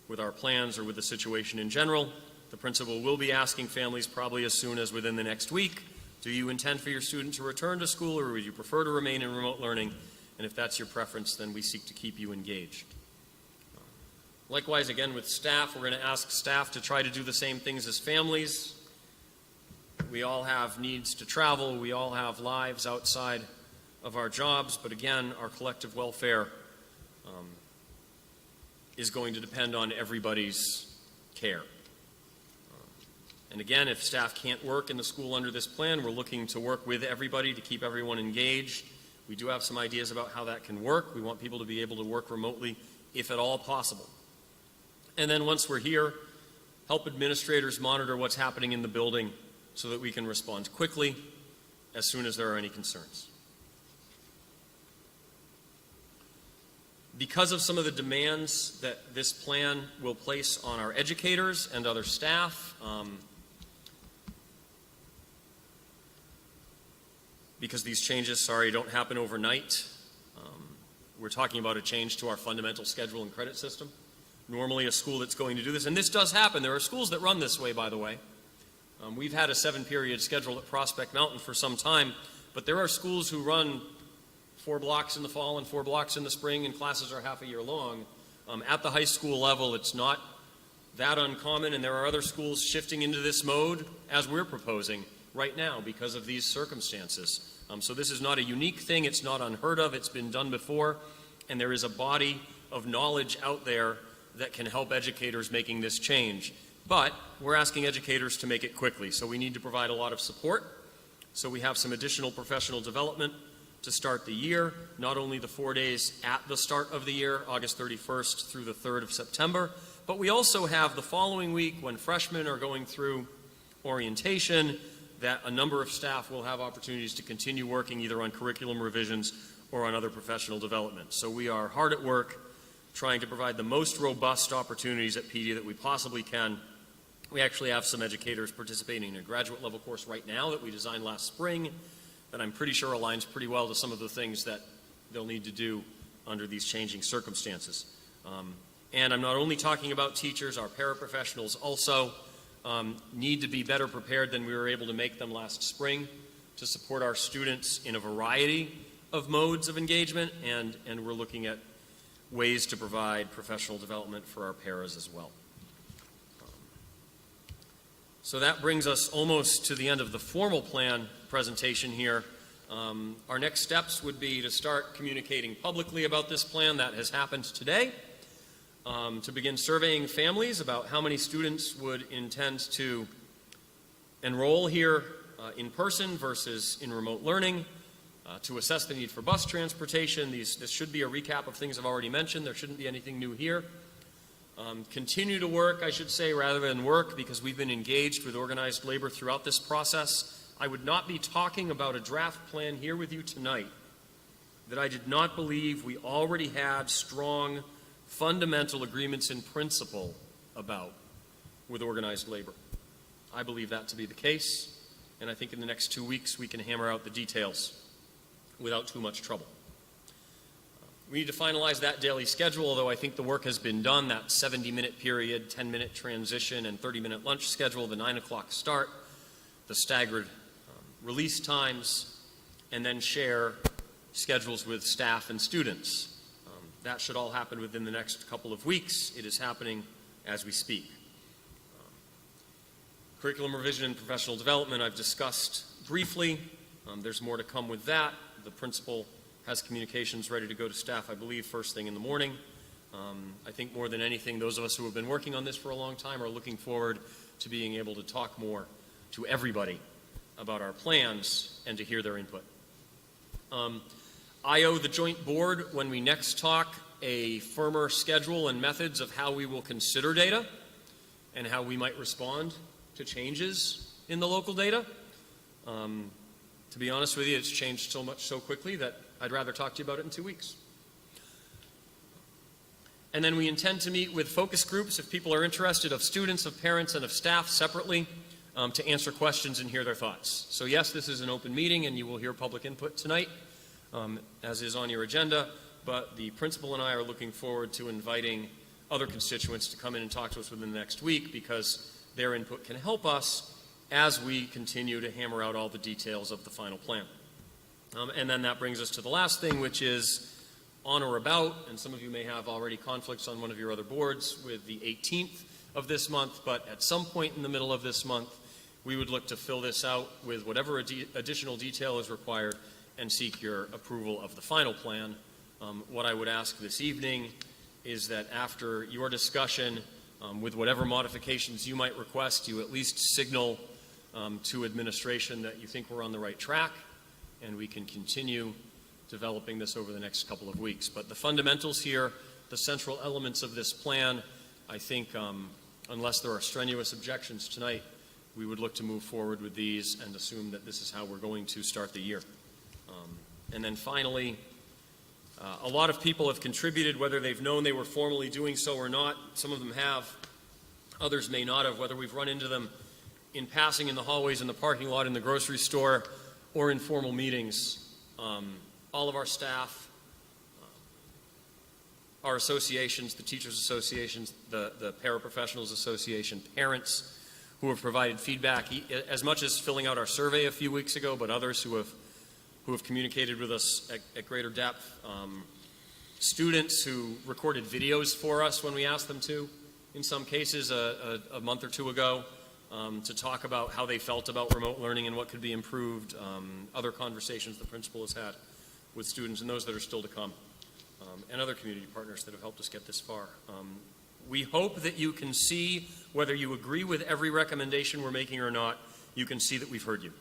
with our plans or with the situation in general, the principal will be asking families probably as soon as within the next week, do you intend for your student to return to school, or would you prefer to remain in remote learning? And if that's your preference, then we seek to keep you engaged. Likewise, again, with staff, we're going to ask staff to try to do the same things as families. We all have needs to travel. We all have lives outside of our jobs. But again, our collective welfare is going to depend on everybody's care. And again, if staff can't work in the school under this plan, we're looking to work with everybody to keep everyone engaged. We do have some ideas about how that can work. We want people to be able to work remotely if at all possible. And then once we're here, help administrators monitor what's happening in the building so that we can respond quickly as soon as there are any concerns. Because of some of the demands that this plan will place on our educators and other staff, because these changes, don't happen overnight, we're talking about a change to our fundamental schedule and credit system. Normally a school that's going to do this, and this does happen. There are schools that run this way, by the way. We've had a 7-period schedule at Prospect Mountain for some time, but there are schools who run 4 blocks in the fall and 4 blocks in the spring, and classes are half a year long. At the high school level, it's not that uncommon, and there are other schools shifting into this mode, as we're proposing right now, because of these circumstances. So this is not a unique thing. It's not unheard of. It's been done before, and there is a body of knowledge out there that can help educators making this change. But we're asking educators to make it quickly, so we need to provide a lot of support. So we have some additional professional development to start the year, not only the 4 days at the start of the year, August 31st through the 3rd of September, but we also have the following week when freshmen are going through orientation, that a number of staff will have opportunities to continue working either on curriculum revisions or on other professional development. So we are hard at work trying to provide the most robust opportunities at PD that we possibly can. We actually have some educators participating in a graduate level course right now that we designed last spring that I'm pretty sure aligns pretty well to some of the things that they'll need to do under these changing circumstances. And I'm not only talking about teachers, our paraprofessionals also need to be better prepared than we were able to make them last spring to support our students in a variety of modes of engagement, and we're looking at ways to provide professional development for our paras as well. So that brings us almost to the end of the formal plan presentation here. Our next steps would be to start communicating publicly about this plan. That has happened today. To begin surveying families about how many students would intend to enroll here in person versus in remote learning, to assess the need for bus transportation. This should be a recap of things I've already mentioned. There shouldn't be anything new here. Continue to work, I should say, rather than work, because we've been engaged with organized labor throughout this process. I would not be talking about a draft plan here with you tonight that I did not believe we already had strong, fundamental agreements in principle about with organized labor. I believe that to be the case, and I think in the next 2 weeks we can hammer out the details without too much trouble. We need to finalize that daily schedule, although I think the work has been done, that 70-minute period, 10-minute transition, and 30-minute lunch schedule, the 9 o'clock start, the staggered release times, and then share schedules with staff and students. That should all happen within the next couple of weeks. It is happening as we speak. Curriculum revision and professional development I've discussed briefly. There's more to come with that. The principal has communications ready to go to staff, I believe, first thing in the morning. I think more than anything, those of us who have been working on this for a long time are looking forward to being able to talk more to everybody about our plans and to hear their input. I owe the joint board, when we next talk, a firmer schedule and methods of how we will consider data and how we might respond to changes in the local data. To be honest with you, it's changed so much so quickly that I'd rather talk to you about it in 2 weeks. And then we intend to meet with focus groups, if people are interested, of students, of parents, and of staff separately to answer questions and hear their thoughts. So yes, this is an open meeting and you will hear public input tonight, as is on your agenda, but the principal and I are looking forward to inviting other constituents to come in and talk to us within the next week, because their input can help us as we continue to hammer out all the details of the final plan. And then that brings us to the last thing, which is on or about, and some of you may have already conflicts on one of your other boards with the 18th of this month, but at some point in the middle of this month, we would look to fill this out with whatever additional detail is required and seek your approval of the final plan. What I would ask this evening is that after your discussion, with whatever modifications you might request, you at least signal to administration that you think we're on the right track, and we can continue developing this over the next couple of weeks. But the fundamentals here, the central elements of this plan, I think, unless there are strenuous objections tonight, we would look to move forward with these and assume that this is how we're going to start the year. And then finally, a lot of people have contributed, whether they've known they were formally doing so or not. Some of them have, others may not have, whether we've run into them in passing in the hallways, in the parking lot, in the grocery store, or in formal meetings. All of our staff, our associations, the teachers associations, the paraprofessionals association, parents who have provided feedback, as much as filling out our survey a few weeks ago, but others who have communicated with us at greater depth. Students who recorded videos for us when we asked them to, in some cases a month or two ago, to talk about how they felt about remote learning and what could be improved. Other conversations the principal has had with students, and those that are still to come, and other community partners that have helped us get this far. We hope that you can see, whether you agree with every recommendation we're making or not, you can see that we've heard you.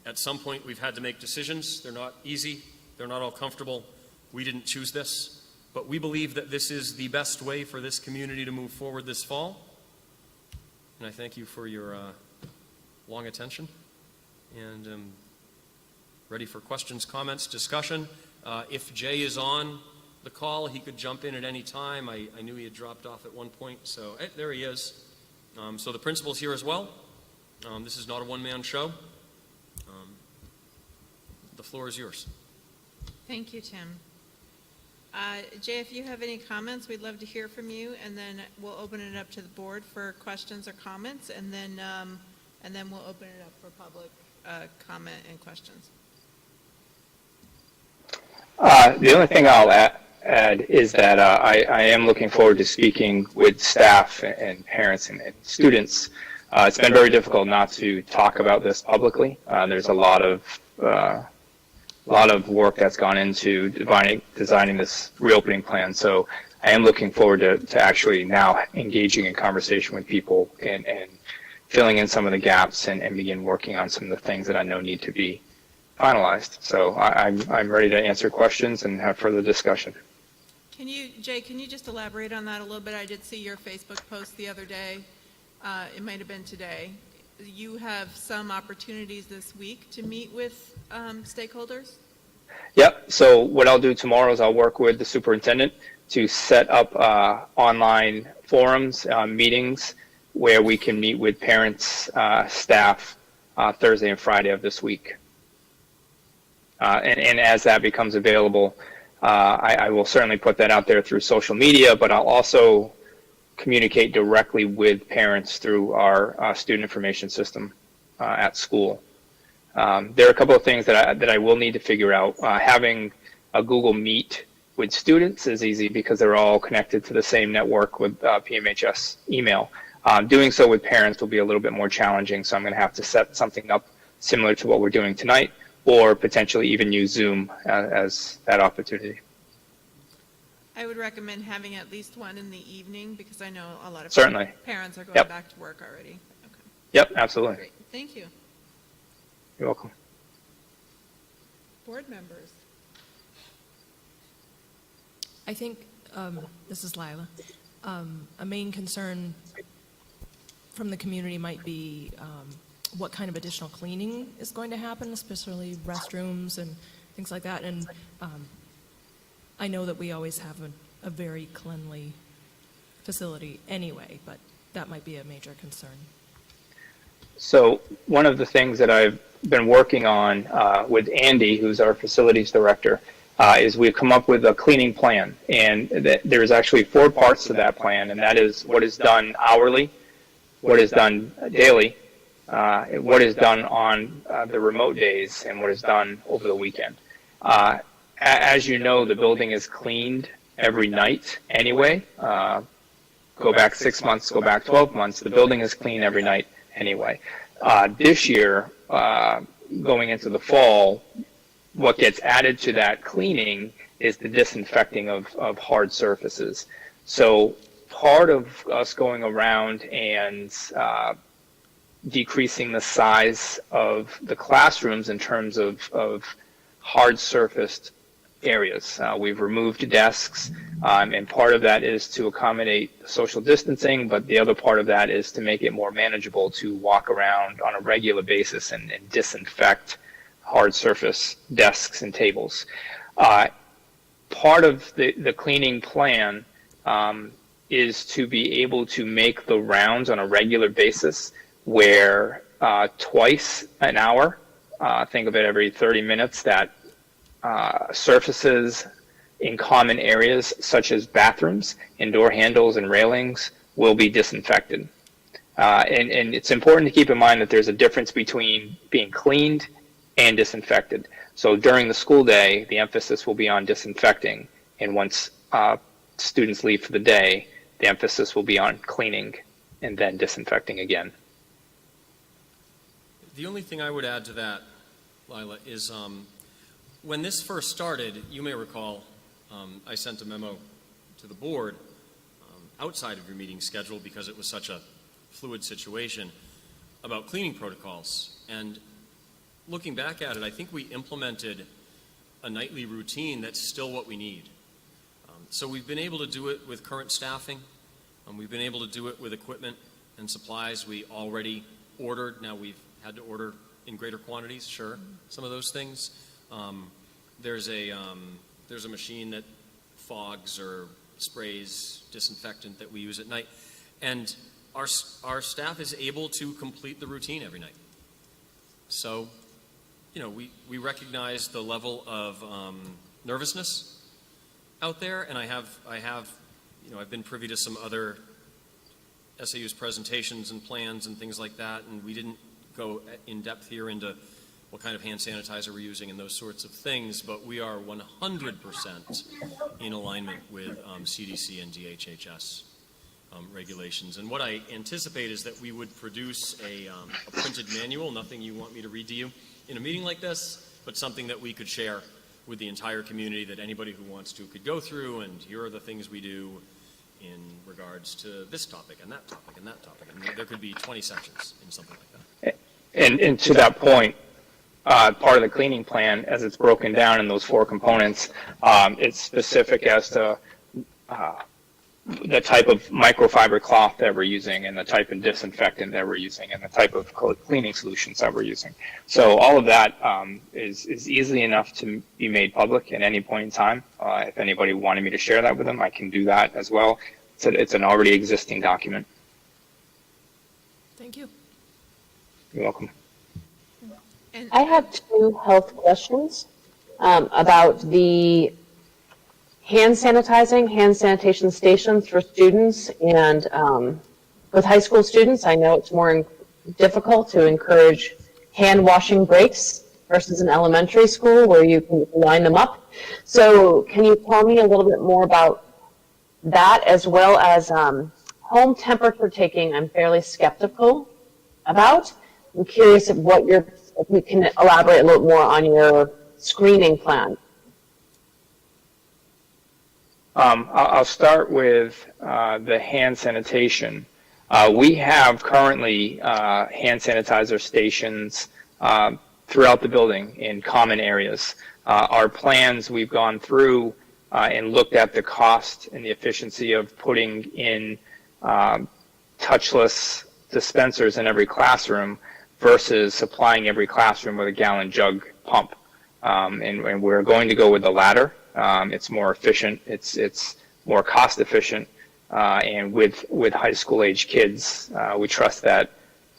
At some point, we've had to make decisions. They're not easy. They're not all comfortable. We didn't choose this, but we believe that this is the best way for this community to move forward this fall. And I thank you for your long attention, and ready for questions, comments, discussion. If Jay is on, the call. He could jump in at any time. I knew he had dropped off at one point, so there he is. So the principal's here as well. This is not a one-man show. The floor is yours. Thank you, Tim. Jay, if you have any comments, we'd love to hear from you, and then we'll open it up to the board for questions or comments, and then we'll open it up for public comment and questions. The only thing I'll add is that I am looking forward to speaking with staff and parents and students. It's been very difficult not to talk about this publicly. There's a lot of work that's gone into designing this reopening plan. So I am looking forward to actually now engaging in conversation with people and filling in some of the gaps and begin working on some of the things that I know need to be finalized. So I'm ready to answer questions and have further discussion. Jay, can you just elaborate on that a little bit? I did see your Facebook post the other day. It might have been today. You have some opportunities this week to meet with stakeholders? Yep. So what I'll do tomorrow is I'll work with the superintendent to set up online forums, meetings, where we can meet with parents, staff, Thursday and Friday of this week. And as that becomes available, I will certainly put that out there through social media, but I'll also communicate directly with parents through our student information system at school. There are a couple of things that I will need to figure out. Having a Google Meet with students is easy because they're all connected to the same network with PMHS email. Doing so with parents will be a little bit more challenging, so I'm going to have to set something up similar to what we're doing tonight, or potentially even use Zoom as that opportunity. I would recommend having at least one in the evening because I know a lot of Certainly. Parents are going Yep. back to work already. Okay. Yep, absolutely. Great. Thank you. You're welcome. Board members. I think, this is Lila, a main concern from the community might be what kind of additional cleaning is going to happen, especially restrooms and things like that. And I know that we always have a very cleanly facility anyway, but that might be a major concern. So one of the things that I've been working on with Andy, who's our facilities director, is we've come up with a cleaning plan. And there's actually 4 parts to that plan, and that is what is done hourly, what is done daily, what is done on the remote days, and what is done over the weekend. As you know, the building is cleaned every night anyway. Go back 6 months, go back 12 months, the building is clean every night anyway. This year, going into the fall, what gets added to that cleaning is the disinfecting of hard surfaces. So part of us going around and decreasing the size of the classrooms in terms of hard surfaced areas. We've removed desks, and part of that is to accommodate social distancing, but the other part of that is to make it more manageable to walk around on a regular basis and disinfect hard surface desks and tables. Part of the cleaning plan is to be able to make the rounds on a regular basis where twice an hour, think of it every 30 minutes, that surfaces in common areas such as bathrooms, indoor handles and railings will be disinfected. And it's important to keep in mind that there's a difference between being cleaned and disinfected. So during the school day, the emphasis will be on disinfecting, and once students leave for the day, the emphasis will be on cleaning and then disinfecting again. The only thing I would add to that, Lila, is when this first started, you may recall, I sent a memo to the board outside of your meeting schedule because it was such a fluid situation about cleaning protocols. And looking back at it, I think we implemented a nightly routine that's still what we need. So we've been able to do it with current staffing. We've been able to do it with equipment and supplies we already ordered. Now we've had to order in greater quantities, sure, some of those things. There's a machine that fogs or sprays, disinfectant that we use at night. And our staff is able to complete the routine every night. So, we recognize the level of nervousness out there, and I've been privy to some other SAU's presentations and plans and things like that, and we didn't go in depth here into what kind of hand sanitizer we're using and those sorts of things, but we are 100% in alignment with CDC and DHHS regulations. And what I anticipate is that we would produce a printed manual, nothing you want me to read to you in a meeting like this, but something that we could share with the entire community that anybody who wants to could go through, and here are the things we do in regards to this topic and that topic and that topic. And there could be 20 sections in something like that. And to that point, part of the cleaning plan, as it's broken down in those 4 components, it's specific as to the type of microfiber cloth that we're using and the type of disinfectant that we're using and the type of cleaning solutions that we're using. So all of that is easily enough to be made public at any point in time. If anybody wanted me to share that with them, I can do that as well. It's an already existing document. Thank you. You're welcome. I have 2 health questions about the hand sanitation stations for students, and with high school students, I know it's more difficult to encourage hand washing breaks versus an elementary school where you can line them up. So can you tell me a little bit more about that, as well as home temperature taking? I'm fairly skeptical about. I'm curious if you can elaborate a little more on your screening plan. I'll start with the hand sanitation. We have currently hand sanitizer stations throughout the building in common areas. Our plans, we've gone through and looked at the cost and the efficiency of putting in touchless dispensers in every classroom versus supplying every classroom with a gallon jug pump. And we're going to go with the latter. It's more efficient, it's more cost efficient, and with high school age kids, we trust that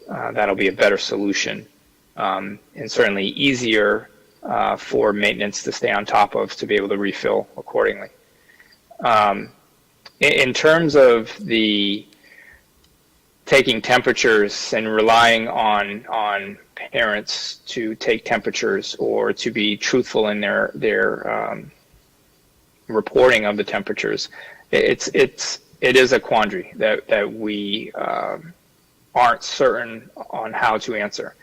that'll be a better solution, and certainly easier for maintenance to stay on top of, to be able to refill accordingly. In terms of the taking temperatures and relying on parents to take temperatures or to be truthful in their reporting of the temperatures, it is a quandary that we aren't certain on how to answer.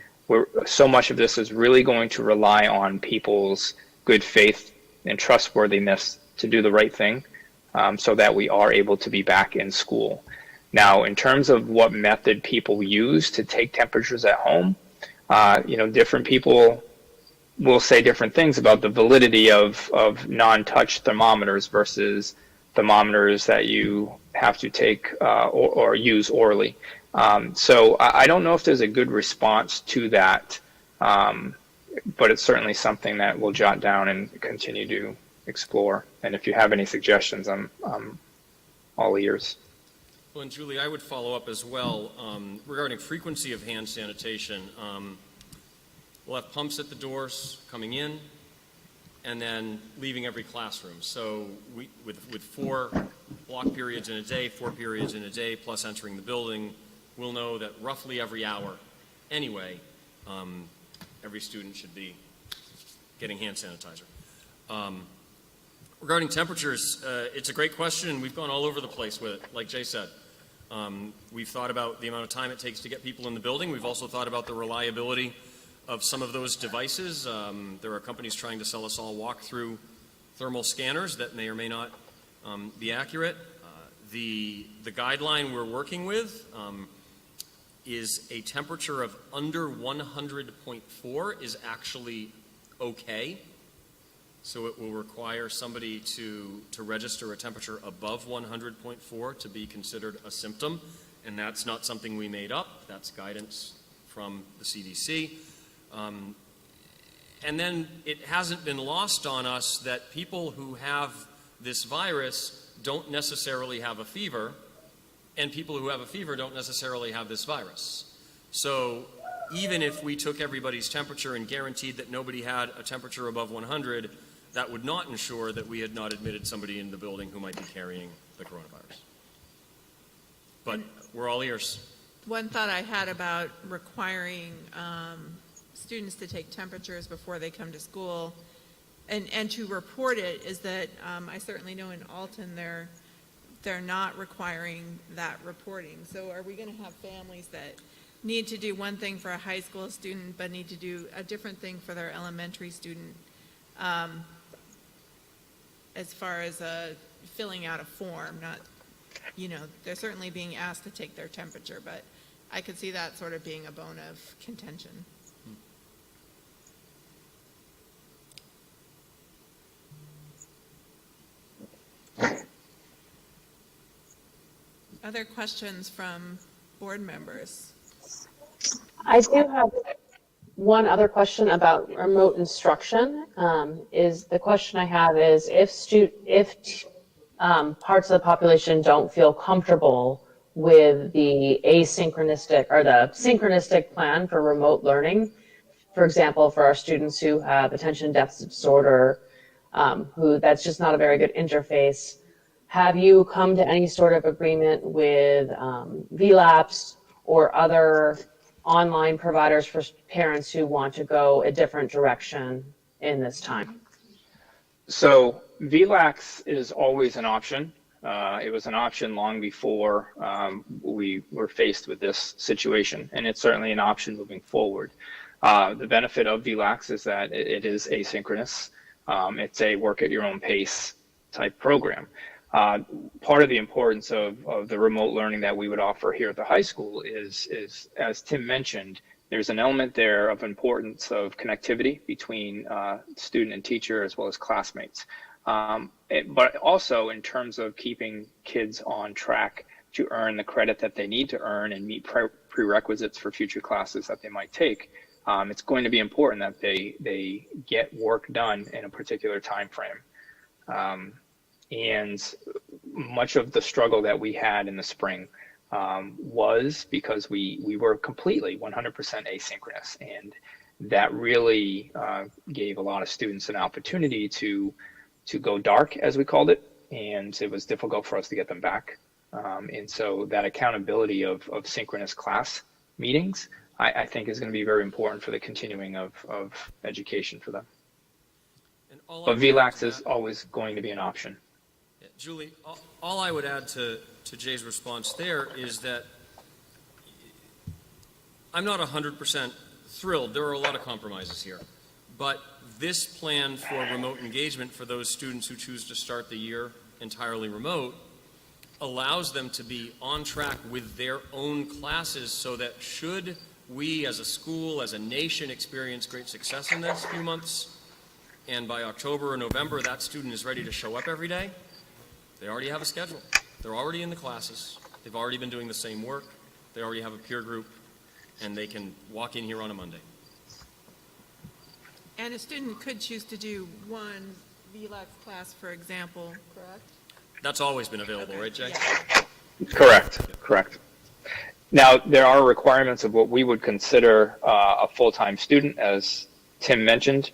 So much of this is really going to rely on people's good faith and trustworthiness to do the right thing, so that we are able to be back in school. Now, in terms of what method people use to take temperatures at home, different people will say different things about the validity of non-touch thermometers versus thermometers that you have to take or use orally. So I don't know if there's a good response to that, but it's certainly something that we'll jot down and continue to explore. And if you have any suggestions, I'm all ears. Well, and Julie, I would follow up as well regarding frequency of hand sanitation. We'll have pumps at the doors coming in and then leaving every classroom. So with 4 block periods in a day, 4 periods in a day, plus entering the building, we'll know that roughly every hour anyway, every student should be getting hand sanitizer. Regarding temperatures, it's a great question, and we've gone all over the place with it, like Jay said. We've thought about the amount of time it takes to get people in the building. We've also thought about the reliability of some of those devices. There are companies trying to sell us all walk-through thermal scanners that may or may not be accurate. The guideline we're working with is a temperature of under 100.4 is actually okay. So it will require somebody to register a temperature above 100.4 to be considered a symptom, and that's not something we made up. That's guidance from the CDC. And then it hasn't been lost on us that people who have this virus don't necessarily have a fever, and people who have a fever don't necessarily have this virus. So even if we took everybody's temperature and guaranteed that nobody had a temperature above 100, that would not ensure that we had not admitted somebody in the building who might be carrying the coronavirus. But we're all ears. One thought I had about requiring students to take temperatures before they come to school and to report it is that I certainly know in Alton they're not requiring that reporting. So are we going to have families that need to do one thing for a high school student but need to do a different thing for their elementary student as far as filling out a form? Not, they're certainly being asked to take their temperature, but I could see that sort of being a bone of contention. Other questions from board members? I do have one other question about remote instruction. Is the question I have is if parts of the population don't feel comfortable with the asynchronistic or the synchronistic plan for remote learning, for example, for our students who have attention deficit disorder, who that's just not a very good interface, have you come to any sort of agreement with VLAPs or other online providers for parents who want to go a different direction in this time? So VLAX is always an option. It was an option long before we were faced with this situation, and it's certainly an option moving forward. The benefit of VLAX is that it is asynchronous. It's a work at your own pace type program. Part of the importance of the remote learning that we would offer here at the high school is, as Tim mentioned, there's an element there of importance of connectivity between student and teacher as well as classmates. But also in terms of keeping kids on track to earn the credit that they need to earn and meet prerequisites for future classes that they might take, it's going to be important that they get work done in a particular time frame. And much of the struggle that we had in the spring was because we were completely 100% asynchronous, and that really gave a lot of students an opportunity to go dark, as we called it, and it was difficult for us to get them back. And so that accountability of synchronous class meetings, I think, is going to be very important for the continuing of education for them. But VLAX is always going to be an option. Yeah, Julie, all I would add to Jay's response there is that I'm not 100% thrilled. There are a lot of compromises here. But this plan for remote engagement for those students who choose to start the year entirely remote allows them to be on track with their own classes, so that should we as a school, as a nation, experience great success in the next few months, and by October or November that student is ready to show up every day, they already have a schedule. They're already in the classes. They've already been doing the same work. They already have a peer group, and they can walk in here on a Monday. And a student could choose to do one VLAX class, for example, correct? That's always been available, right, Jay? Yeah. Correct. Now, there are requirements of what we would consider a full-time student, as Tim mentioned.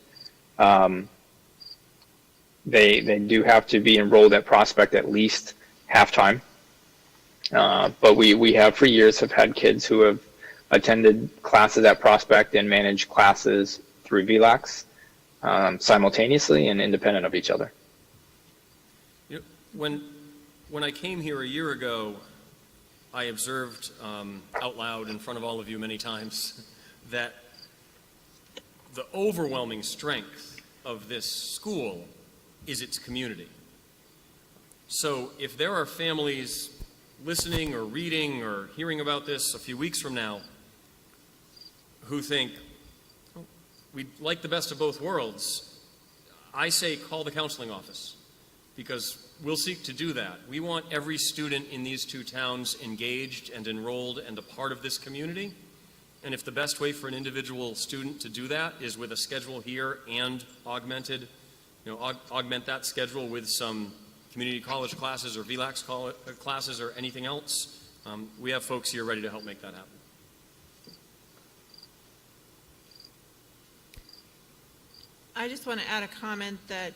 They do have to be enrolled at Prospect at least half-time. But we have for years have had kids who have attended classes at Prospect and managed classes through VLAX simultaneously and independent of each other. You know, when I came here a year ago, I observed out loud in front of all of you many times that the overwhelming strength of this school is its community. So if there are families listening or reading or hearing about this a few weeks from now who think, oh, we'd like the best of both worlds, I say call the counseling office, because we'll seek to do that. We want every student in these two towns engaged and enrolled and a part of this community. And if the best way for an individual student to do that is with a schedule here and augment that schedule with some community college classes or VLAX classes or anything else, we have folks here ready to help make that happen. I just want to add a comment that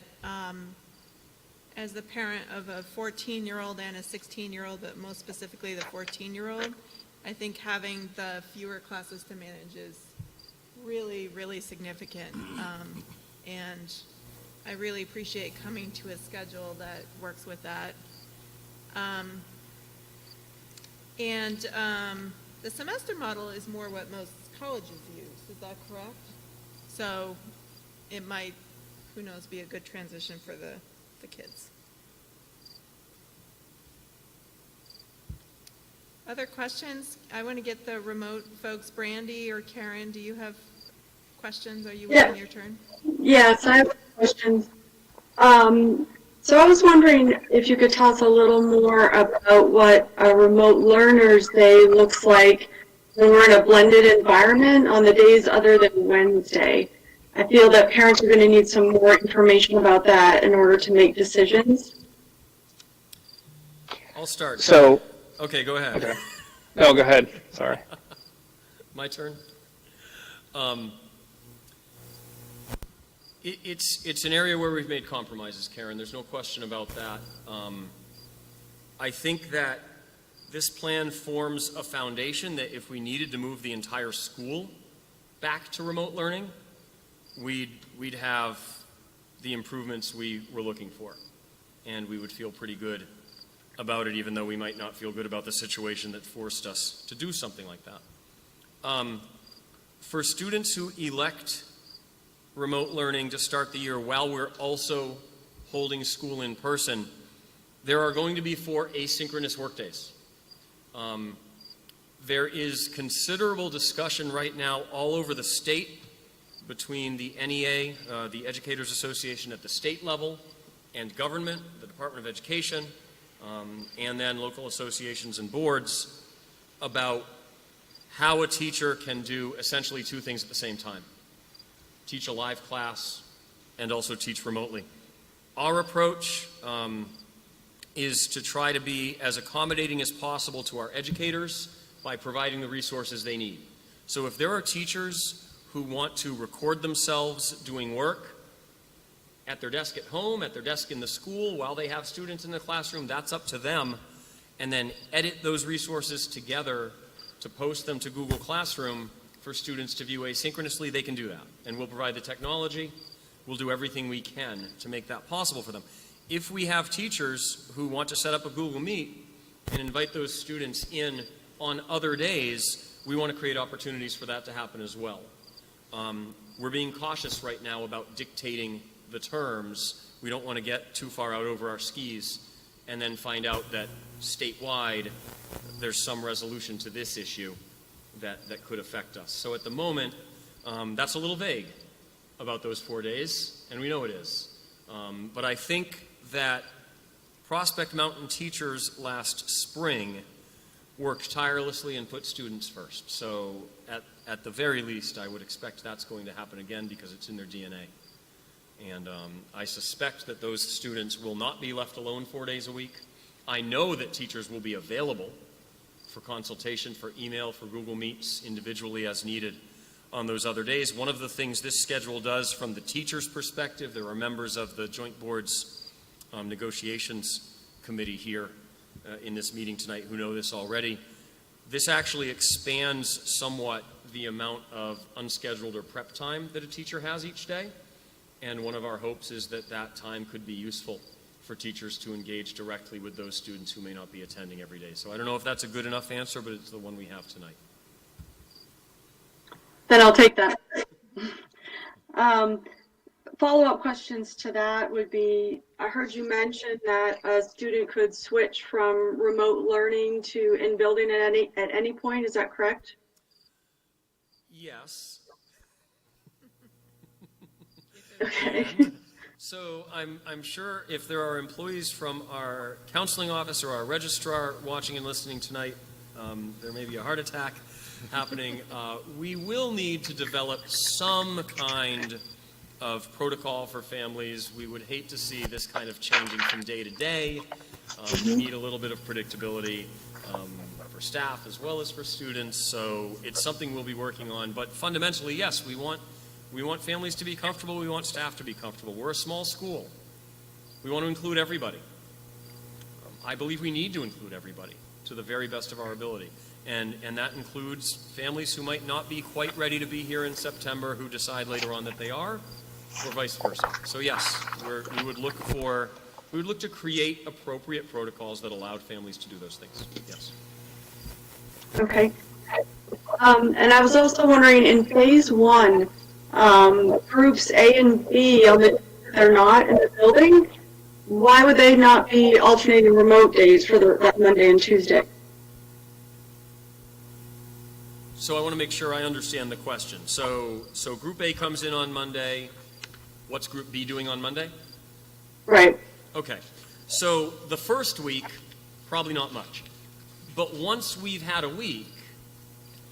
as the parent of a 14-year-old and a 16-year-old, but most specifically the 14-year-old, I think having the fewer classes to manage is really, really significant. And I really appreciate coming to a schedule that works with that. The semester model is more what most colleges use. Is that correct? So it might, who knows, be a good transition for the kids. Other questions? I want to get the remote folks. Brandy or Karen, do you have questions? Are you waiting your turn? Yes, I have questions. So I was wondering if you could tell us a little more about what a remote learner's day looks like when we're in a blended environment on the days other than Wednesday. I feel that parents are going to need some more information about that in order to make decisions. I'll start. So, okay, go ahead. okay. No, go ahead. Sorry. My turn. It's an area where we've made compromises, Karen. There's no question about that. I think that this plan forms a foundation that if we needed to move the entire school back to remote learning, we'd have the improvements we were looking for, and we would feel pretty good about it, even though we might not feel good about the situation that forced us to do something like that. For students who elect remote learning to start the year while we're also holding school in person, there are going to be 4 asynchronous workdays. There is considerable discussion right now all over the state between the NEA, the Educators Association at the state level, and government, the Department of Education, and then local associations and boards about how a teacher can do essentially 2 things at the same time: teach a live class and also teach remotely. Our approach is to try to be as accommodating as possible to our educators by providing the resources they need. So if there are teachers who want to record themselves doing work at their desk at home, at their desk in the school, while they have students in the classroom, that's up to them. And then edit those resources together to post them to Google Classroom for students to view asynchronously, they can do that. And we'll provide the technology. We'll do everything we can to make that possible for them. If we have teachers who want to set up a Google Meet and invite those students in on other days, we want to create opportunities for that to happen as well. We're being cautious right now about dictating the terms. We don't want to get too far out over our skis and then find out that statewide there's some resolution to this issue that could affect us. So at the moment, that's a little vague about those 4 days, and we know it is. But I think that Prospect Mountain teachers last spring worked tirelessly and put students first. So at the very least, I would expect that's going to happen again because it's in their DNA. And I suspect that those students will not be left alone 4 days a week. I know that teachers will be available for consultation, for email, for Google Meets individually as needed on those other days. One of the things this schedule does from the teacher's perspective, there are members of the Joint Board's negotiations committee here in this meeting tonight who know this already. This actually expands somewhat the amount of unscheduled or prep time that a teacher has each day. And one of our hopes is that that time could be useful for teachers to engage directly with those students who may not be attending every day. So I don't know if that's a good enough answer, but it's the one we have tonight. Then I'll take that. Follow-up questions to that would be, I heard you mention that a student could switch from remote learning to in-building at any point. Is that correct? Yes. Okay. So I'm sure if there are employees from our counseling office or our registrar watching and listening tonight, there may be a heart attack happening. We will need to develop some kind of protocol for families. We would hate to see this kind of changing from day to day. We need a little bit of predictability for staff as well as for students, so it's something we'll be working on. But fundamentally, yes, we want families to be comfortable, we want staff to be comfortable. We're a small school. We want to include everybody. I believe we need to include everybody to the very best of our ability. And that includes families who might not be quite ready to be here in September, who decide later on that they are, or vice versa. So yes, we would look to create appropriate protocols that allowed families to do those things. Yes. Okay. And I was also wondering, in phase one, groups A and B, they're not in the building. Why would they not be alternating remote days for that Monday and Tuesday? So I want to make sure I understand the question. So Group A comes in on Monday. What's Group B doing on Monday? Right. Okay. So the first week, probably not much. But once we've had a week,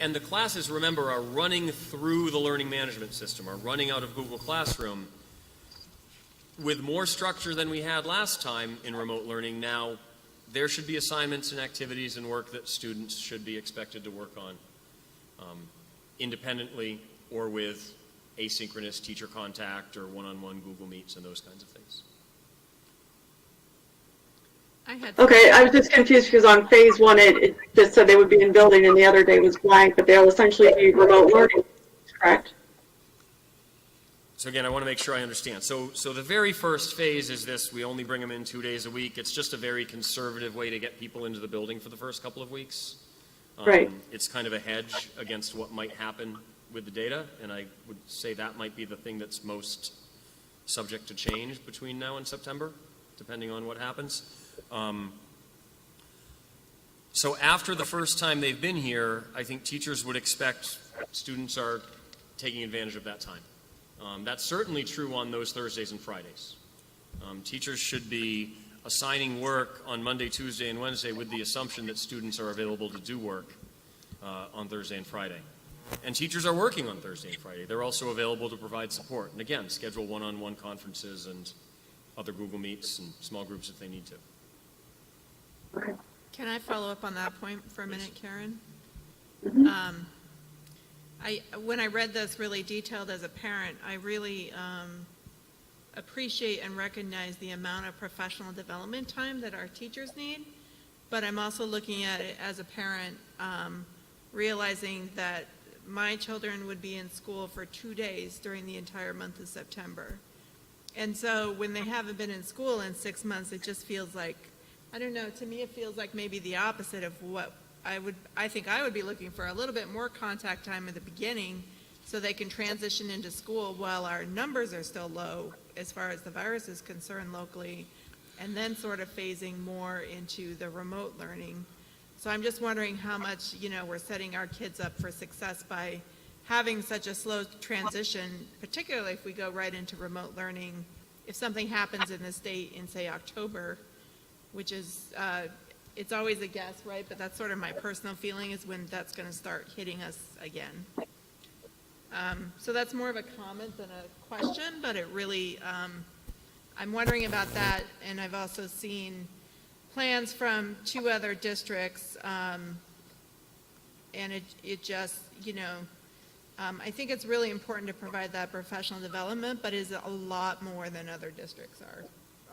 and the classes, remember, are running through the learning management system, are running out of Google Classroom, with more structure than we had last time in remote learning, now there should be assignments and activities and work that students should be expected to work on independently or with asynchronous teacher contact or one-on-one Google Meets and those kinds of things. Okay, I was just confused because on phase one it just said they would be in building and the other day was blank, but they'll essentially be remote learning, correct? So again, I want to make sure I understand. So the very first phase is this: we only bring them in 2 days a week. It's just a very conservative way to get people into the building for the first couple of weeks. Right. It's kind of a hedge against what might happen with the data, and I would say that might be the thing that's most subject to change between now and September, depending on what happens. So after the first time they've been here, I think teachers would expect students are taking advantage of that time. That's certainly true on those Thursdays and Fridays. Teachers should be assigning work on Monday, Tuesday, and Wednesday with the assumption that students are available to do work on Thursday and Friday. And teachers are working on Thursday and Friday. They're also available to provide support. And again, schedule one-on-one conferences and other Google Meets and small groups if they need to. Okay. Can I follow up on that point for a minute, Karen? Mm-hmm. When I read this really detailed as a parent, I really appreciate and recognize the amount of professional development time that our teachers need, but I'm also looking at it as a parent, realizing that my children would be in school for 2 days during the entire month of September. And so when they haven't been in school in 6 months, it just feels like, I don't know, to me it feels like maybe the opposite of what I think I would be looking for, a little bit more contact time at the beginning so they can transition into school while our numbers are still low as far as the virus is concerned locally, and then sort of phasing more into the remote learning. So I'm just wondering how much, we're setting our kids up for success by having such a slow transition, particularly if we go right into remote learning. If something happens in the state in, say, October, which is, it's always a guess, right? But that's sort of my personal feeling is when that's going to start hitting us again. So that's more of a comment than a question, but it really, I'm wondering about that. And I've also seen plans from 2 other districts, and it just, I think it's really important to provide that professional development, but is a lot more than other districts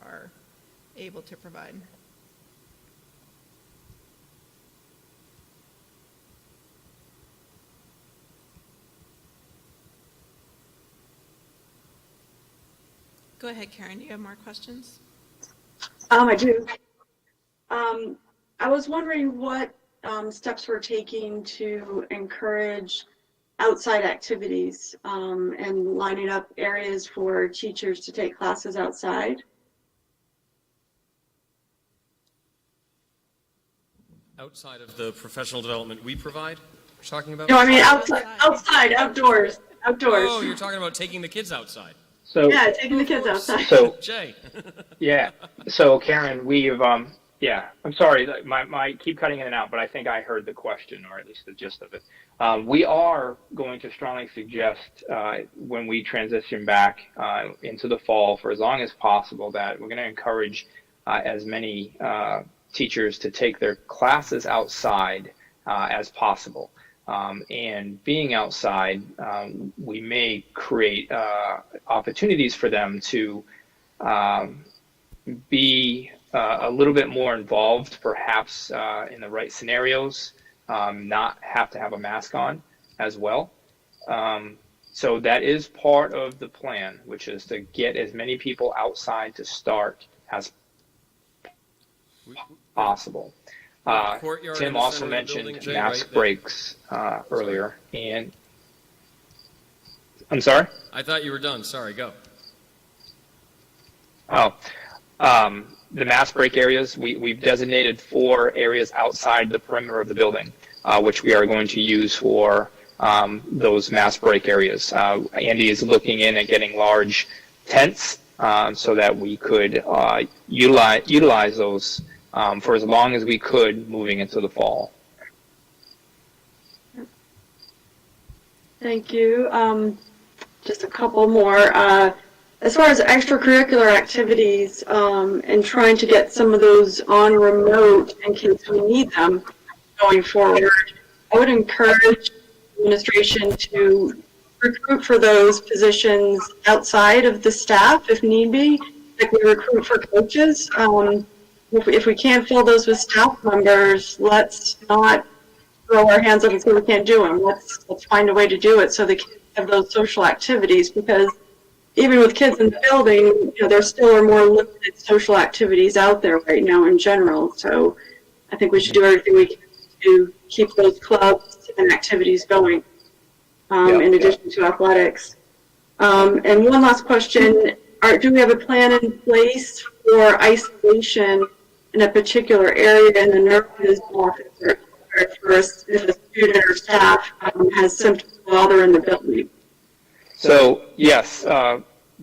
are able to provide. Go ahead, Karen. Do you have more questions? I do. I was wondering what steps we're taking to encourage outside activities and lining up areas for teachers to take classes outside. Outside of the professional development we provide, you're talking about? No, I mean outside, outdoors. Oh, you're talking about taking the kids outside. So yeah, taking the kids outside. So Jay. yeah. So Karen, we've Yeah, I'm sorry. My keep cutting in and out, but I think I heard the question, or at least the gist of it. We are going to strongly suggest when we transition back into the fall, for as long as possible, that we're going to encourage as many teachers to take their classes outside as possible. And being outside, we may create opportunities for them to be a little bit more involved, perhaps in the right scenarios, not have to have a mask on as well. So that is part of the plan, which is to get as many people outside to start as possible. Courtyard in Tim the also center of the mentioned building, Jay, mask right? breaks earlier, and I'm sorry? I thought you were done. Sorry, go. Oh, the mask break areas, we've designated 4 areas outside the perimeter of the building, which we are going to use for those mask break areas. Andy is looking in at getting large tents so that we could utilize those for as long as we could moving into the fall. Thank you. Just a couple more. As far as extracurricular activities and trying to get some of those on remote in case we need them going forward, I would encourage administration to recruit for those positions outside of the staff if need be, like we recruit for coaches. If we can't fill those with staff members, let's not throw our hands up and say we can't do them. Let's find a way to do it so the kids have those social activities, because even with kids in the building, you know, there still are more limited social activities out there right now in general. So I think we should do everything we can to keep those clubs and activities going, in addition to athletics. And one last question, do we have a plan in place for isolation in a particular area in the nurse's office or if a student or staff has symptoms while they're in the building? So yes,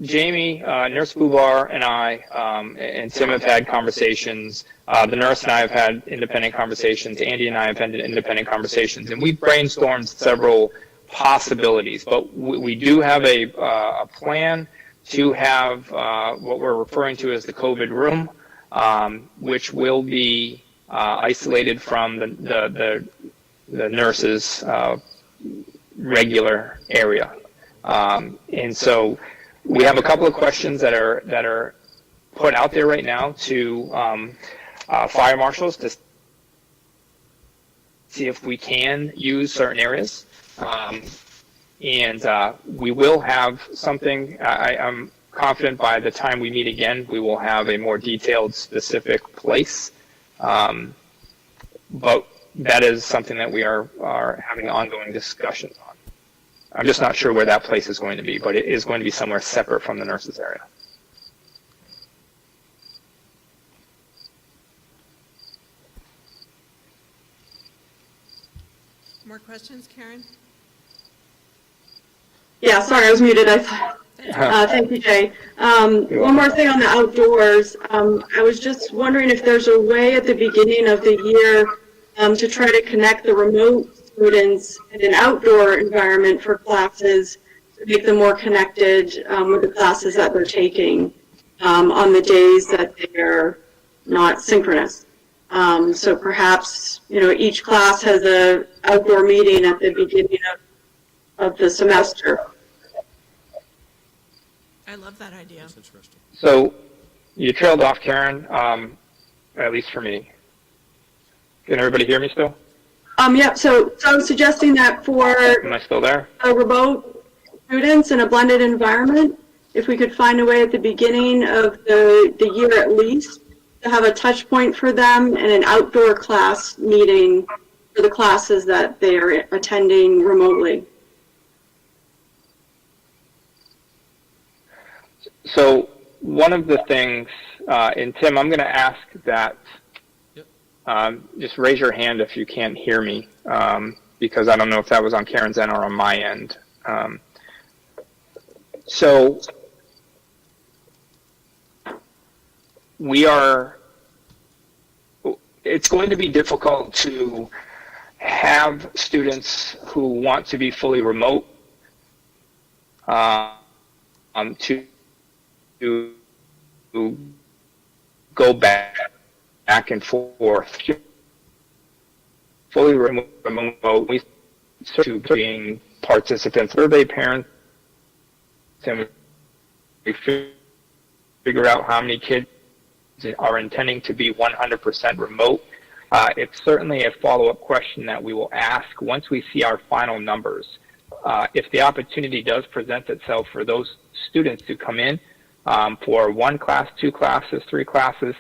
Jamie, Nurse Bubar, and I, and Tim have had conversations. The nurse and I have had independent conversations. Andy and I have had independent conversations, and we've brainstormed several possibilities. But we do have a plan to have what we're referring to as the COVID room, which will be isolated from the nurse's regular area. And so we have a couple of questions that are put out there right now to fire marshals to see if we can use certain areas. And we will have something, I'm confident by the time we meet again, we will have a more detailed, specific place. But that is something that we are having ongoing discussions on. I'm just not sure where that place is going to be, but it is going to be somewhere separate from the nurses area. More questions, Karen? Yeah, sorry, I was muted. Thank you, Jay. One more thing on the outdoors. I was just wondering if there's a way at the beginning of the year to try to connect the remote students in an outdoor environment for classes to make them more connected with the classes that they're taking on the days that they're not synchronous. So perhaps, you know, each class has an outdoor meeting at the beginning of the semester. I love that idea. That's interesting. So you trailed off, Karen, at least for me. Can everybody hear me still? Yeah, so I was suggesting that for Am I still there? remote students in a blended environment, if we could find a way at the beginning of the year at least to have a touch point for them and an outdoor class meeting for the classes that they are attending remotely. So one of the things, and Tim, I'm going to ask that just raise your hand if you can't hear me, because I don't know if that was on Karen's end or on my end. So we are it's going to be difficult to have students who want to be fully remote to go back and forth. Fully remote, we start to being participants, survey parents, and we figure out how many kids are intending to be 100% remote. It's certainly a follow-up question that we will ask once we see our final numbers. If the opportunity does present itself for those students to come in for 1 class, 2 classes, 3 classes,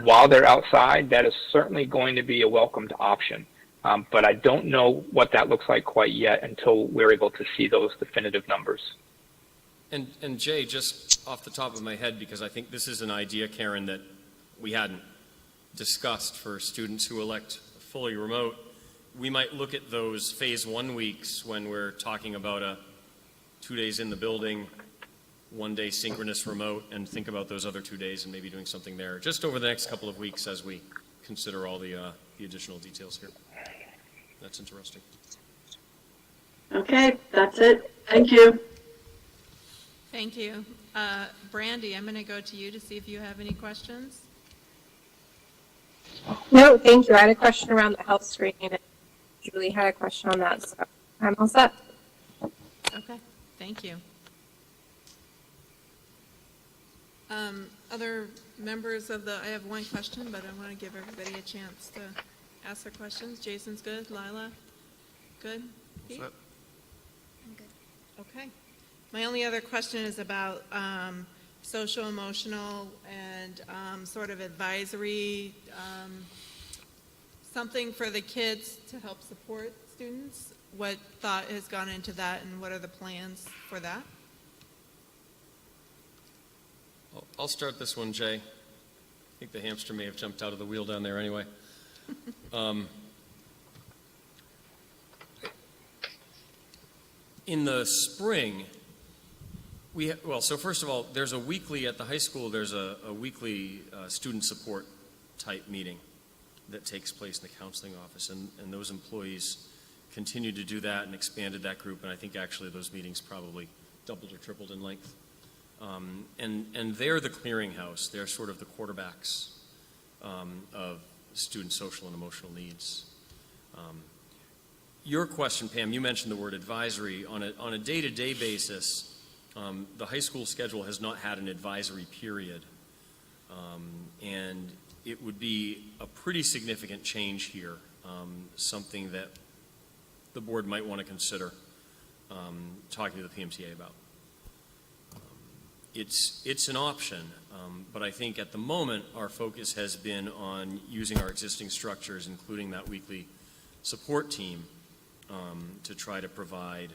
while they're outside, that is certainly going to be a welcomed option. But I don't know what that looks like quite yet until we're able to see those definitive numbers. And Jay, just off the top of my head, because I think this is an idea, Karen, that we hadn't discussed for students who elect fully remote, we might look at those phase 1 weeks when we're talking about 2 days in the building, 1 day synchronous remote, and think about those other 2 days and maybe doing something there just over the next couple of weeks as we consider all the additional details here. That's interesting. Okay, that's it. Thank you. Thank you. Brandy, I'm going to go to you to see if you have any questions. No, thank you. I had a question around the health screening, and Julie had a question on that, so I'm all set. Okay, thank you. Other members of I have one question, but I want to give everybody a chance to ask their questions. Jason's good. Lila? Good? Pete? Set. I'm good. Okay. My only other question is about social, emotional, and sort of advisory, something for the kids to help support students. What thought has gone into that, and what are the plans for that? I'll start this one, Jay. I think the hamster may have jumped out of the wheel down there anyway. In the spring, so first of all, there's a weekly, at the high school, there's a weekly student support type meeting that takes place in the counseling office, and those employees continued to do that and expanded that group, and I think actually those meetings probably doubled or tripled in length. And they're the clearinghouse. They're sort of the quarterbacks of student social and emotional needs. Your question, Pam, you mentioned the word advisory. On a day-to-day basis, the high school schedule has not had an advisory period. And it would be a pretty significant change here, something that the board might want to consider talking to the PMTA about. It's an option, but I think at the moment our focus has been on using our existing structures, including that weekly support team, to try to provide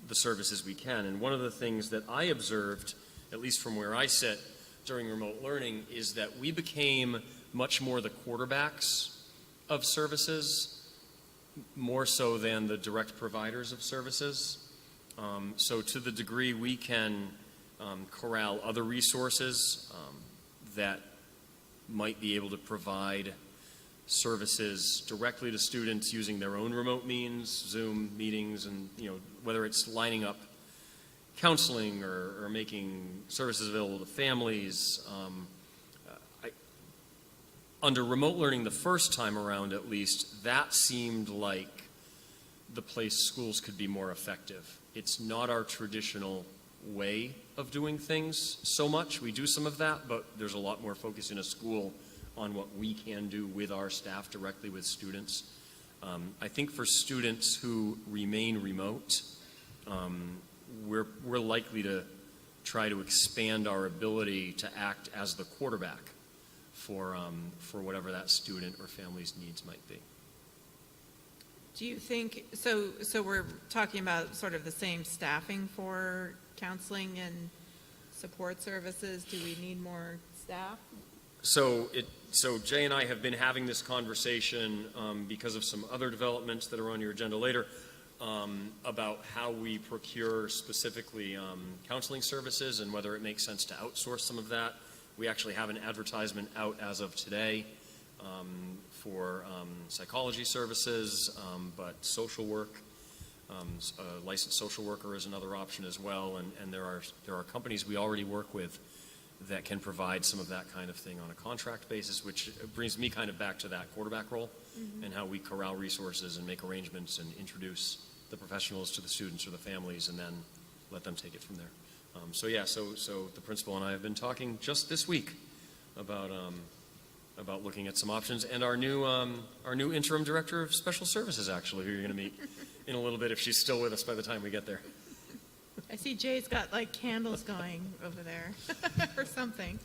the services we can. And one of the things that I observed, at least from where I sit during remote learning, is that we became much more the quarterbacks of services, more so than the direct providers of services. So to the degree we can corral other resources that might be able to provide services directly to students using their own remote means, Zoom meetings, and whether it's lining up counseling or making services available to families. Under remote learning the first time around, at least, that seemed like the place schools could be more effective. It's not our traditional way of doing things so much. We do some of that, but there's a lot more focus in a school on what we can do with our staff directly with students. I think for students who remain remote, we're likely to try to expand our ability to act as the quarterback for whatever that student or family's needs might be. Do you think, so we're talking about sort of the same staffing for counseling and support services? Do we need more staff? So Jay and I have been having this conversation because of some other developments that are on your agenda later about how we procure specifically counseling services and whether it makes sense to outsource some of that. We actually have an advertisement out as of today for psychology services, but social work, a licensed social worker is another option as well, and there are companies we already work with that can provide some of that kind of thing on a contract basis, which brings me kind of back to that quarterback role and how we corral resources and make arrangements and introduce the professionals to the students or the families and then let them take it from there. So the principal and I have been talking just this week about looking at some options, and our new interim director of special services, actually, who you're going to meet in a little bit if she's still with us by the time we get there. I see Jay's got like candles going over there or something.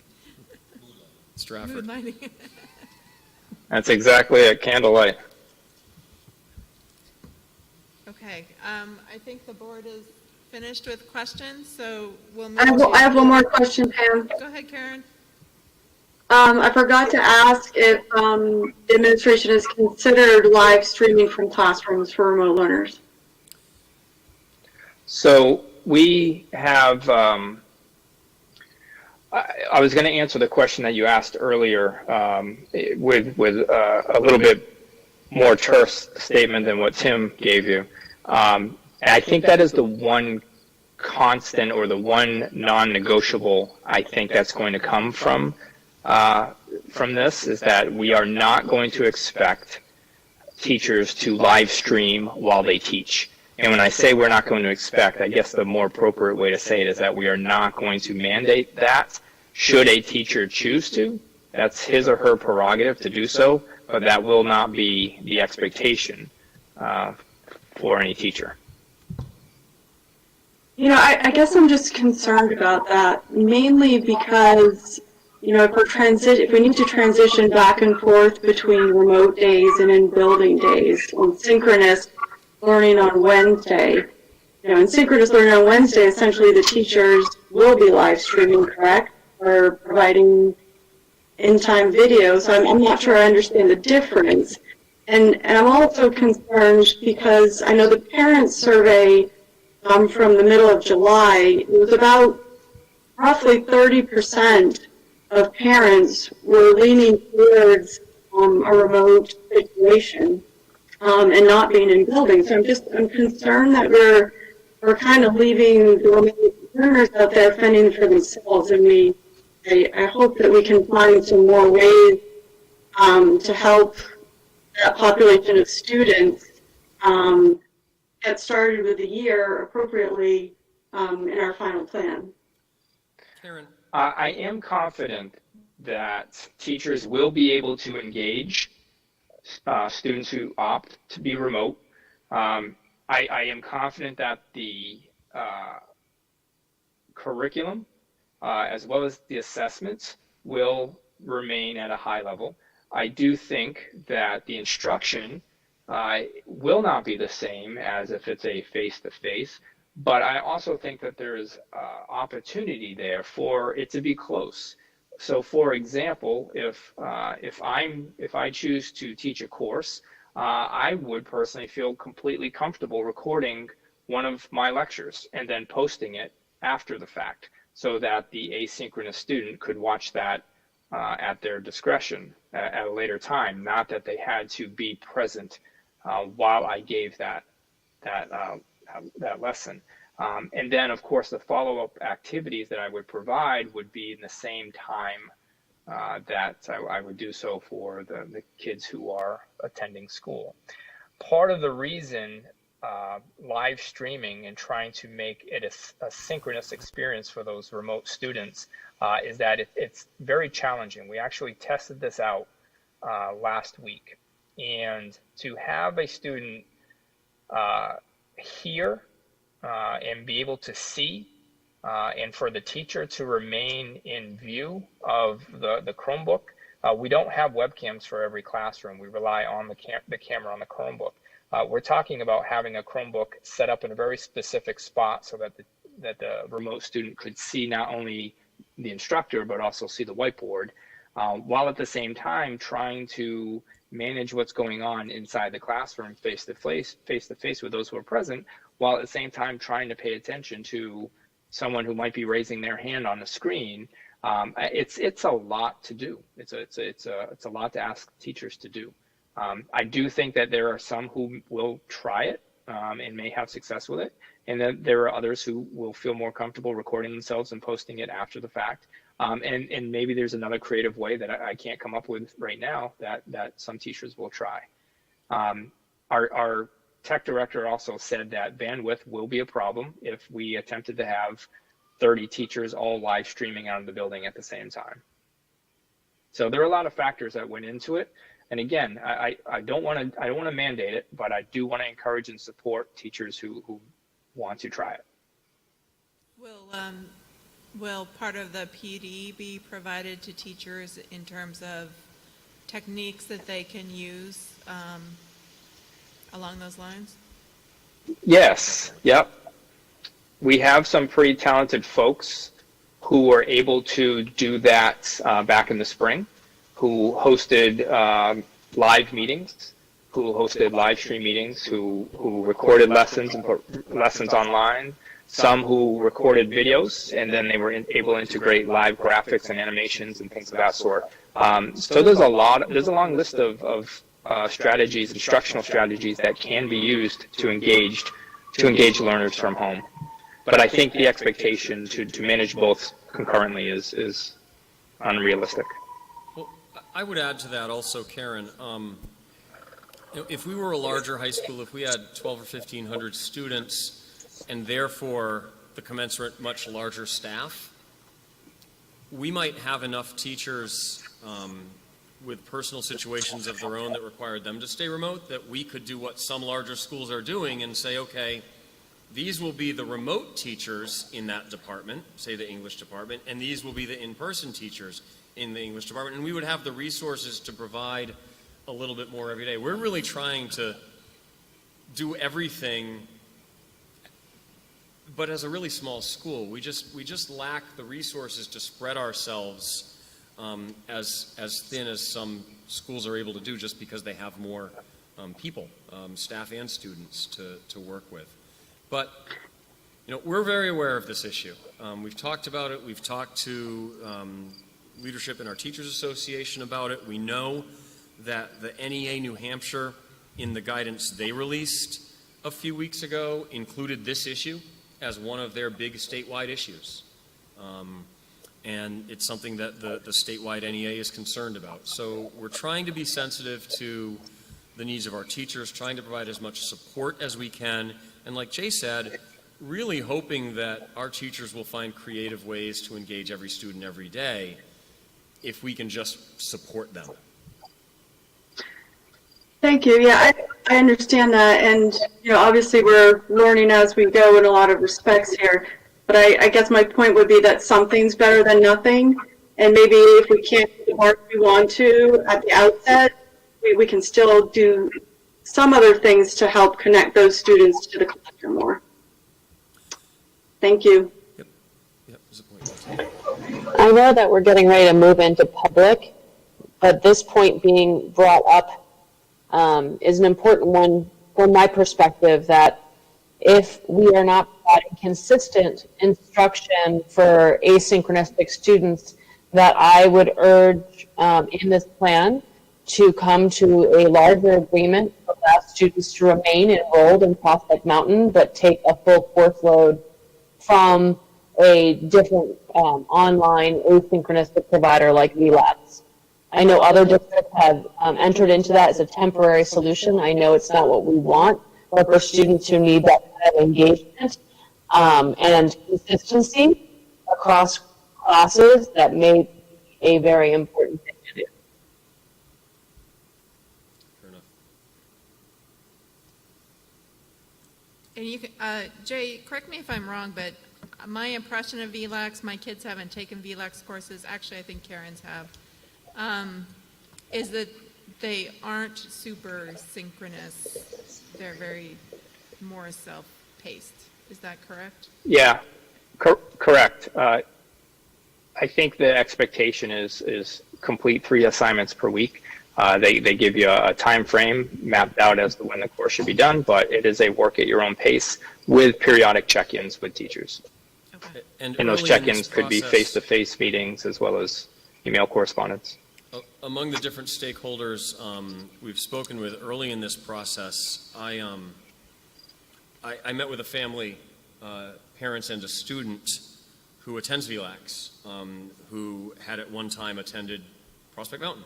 Stratford. Mood lighting. That's exactly it, candlelight. Okay, I think the board is finished with questions, so we'll move I have one more question, Pam. Go ahead, Karen. I forgot to ask if the administration has considered live streaming from classrooms for remote learners. So we have, I was going to answer the question that you asked earlier with a little bit more terse statement than what Tim gave you. And I think that is the one constant or the one non-negotiable I think that's going to come from this, is that we are not going to expect teachers to live stream while they teach. And when I say we're not going to expect, I guess the more appropriate way to say it is that we are not going to mandate that. Should a teacher choose to, that's his or her prerogative to do so, but that will not be the expectation for any teacher. You know, I guess I'm just concerned about that, mainly because, you know, if we need to transition back and forth between remote days and in-building days, on synchronous learning on Wednesday, you know, in synchronous learning on Wednesday, essentially the teachers will be live streaming, correct? Or providing in-time video, so I'm not sure I understand the difference. And I'm also concerned because I know the parents' survey from the middle of July, it was about roughly 30% of parents were leaning towards a remote situation and not being in buildings. So I'm concerned that we're kind of leaving the remote learners out there fending for themselves, and I hope that we can find some more ways to help that population of students get started with the year appropriately in our final plan. Karen. I am confident that teachers will be able to engage students who opt to be remote. I am confident that the curriculum as well as the assessments will remain at a high level. I do think that the instruction will not be the same as if it's a face-to-face, but I also think that there's opportunity there for it to be close. So, for example, if I choose to teach a course, I would personally feel completely comfortable recording one of my lectures and then posting it after the fact, so that the asynchronous student could watch that at their discretion at a later time, not that they had to be present while I gave that lesson. And then, of course, the follow-up activities that I would provide would be in the same time that I would do so for the kids who are attending school. Part of the reason live streaming and trying to make it a synchronous experience for those remote students is that it's very challenging. We actually tested this out last week, and to have a student hear and be able to see, and for the teacher to remain in view of the Chromebook. We don't have webcams for every classroom. We rely on the camera on the Chromebook. We're talking about having a Chromebook set up in a very specific spot so that the remote student could see not only the instructor, but also see the whiteboard, while at the same time trying to manage what's going on inside the classroom face-to-face with those who are present, while at the same time trying to pay attention to someone who might be raising their hand on the screen It's a lot to do. It's a lot to ask teachers to do. I do think that there are some who will try it and may have success with it, and then there are others who will feel more comfortable recording themselves and posting it after the fact. And maybe there's another creative way that I can't come up with right now that some teachers will try. Our tech director also said that bandwidth will be a problem if we attempted to have 30 teachers all live streaming out of the building at the same time. So there are a lot of factors that went into it. And again, I don't want to mandate it, but I do want to encourage and support teachers who want to try it. Will part of the PD be provided to teachers in terms of techniques that they can use along those lines? Yes. Yep. We have some pretty talented folks who were able to do that back in the spring, who hosted live meetings, who hosted live stream meetings, who recorded lessons and put lessons online, some who recorded videos, and then they were able to integrate live graphics and animations and things of that sort. So there's a long list of strategies, instructional strategies that can be used to engage learners from home. But I think the expectation to manage both concurrently is unrealistic. Well, I would add to that also, Karen. If we were a larger high school, if we had 12 or 1,500 students, and therefore the commensurate much larger staff, we might have enough teachers with personal situations of their own that required them to stay remote that we could do what some larger schools are doing and say, okay, these will be the remote teachers in that department, say the English department, and these will be the in-person teachers in the English department, and we would have the resources to provide a little bit more every day. We're really trying to do everything, but as a really small school, we just lack the resources to spread ourselves as thin as some schools are able to do, just because they have more people, staff and students to work with. But we're very aware of this issue. We've talked about it. We've talked to leadership in our Teachers Association about it. We know that the NEA New Hampshire, in the guidance they released a few weeks ago, included this issue as one of their big statewide issues. And it's something that the statewide NEA is concerned about. So we're trying to be sensitive to the needs of our teachers, trying to provide as much support as we can, and like Jay said, really hoping that our teachers will find creative ways to engage every student every day if we can just support them. Thank you. Yeah, I understand that. And, obviously we're learning as we go in a lot of respects here. But I guess my point would be that something's better than nothing. And maybe if we can't do the work we want to at the outset, we can still do some other things to help connect those students to the classroom more. Thank you. Yep. There's a point. I know that we're getting ready to move into public, but this point being brought up is an important one from my perspective, that if we are not providing consistent instruction for asynchronistic students, that I would urge in this plan to come to a larger agreement for students to remain enrolled in Prospect Mountain, but take a full course load from a different online asynchronistic provider like VLabs. I know other districts have entered into that as a temporary solution. I know it's not what we want, but for students who need that kind of engagement and consistency across classes, that may be a very important thing to do. Fair enough. And you can, Jay, correct me if I'm wrong, but my impression of VLAX, my kids haven't taken VLAX courses, actually I think Karen's have, is that they aren't super synchronous. They're very more self-paced. Is that correct? Yeah, correct. I think the expectation is complete 3 assignments per week. They give you a time frame mapped out as to when the course should be done, but it is a work at your own pace with periodic check-ins with teachers. Okay. And And those early in this check-ins could be process, face-to-face meetings as well as email correspondence. among the different stakeholders we've spoken with early in this process, I met with a family, parents and a student who attends VLAX, who had at one time attended Prospect Mountain,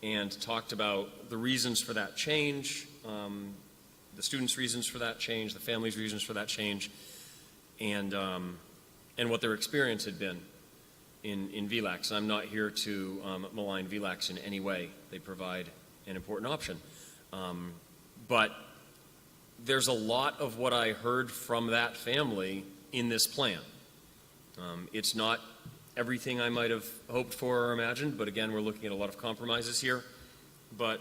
and talked about the reasons for that change, the students' reasons for that change, the family's reasons for that change, and what their experience had been in VLAX. I'm not here to malign VLAX in any way. They provide an important option. But there's a lot of what I heard from that family in this plan. It's not everything I might have hoped for or imagined, but again, we're looking at a lot of compromises here. But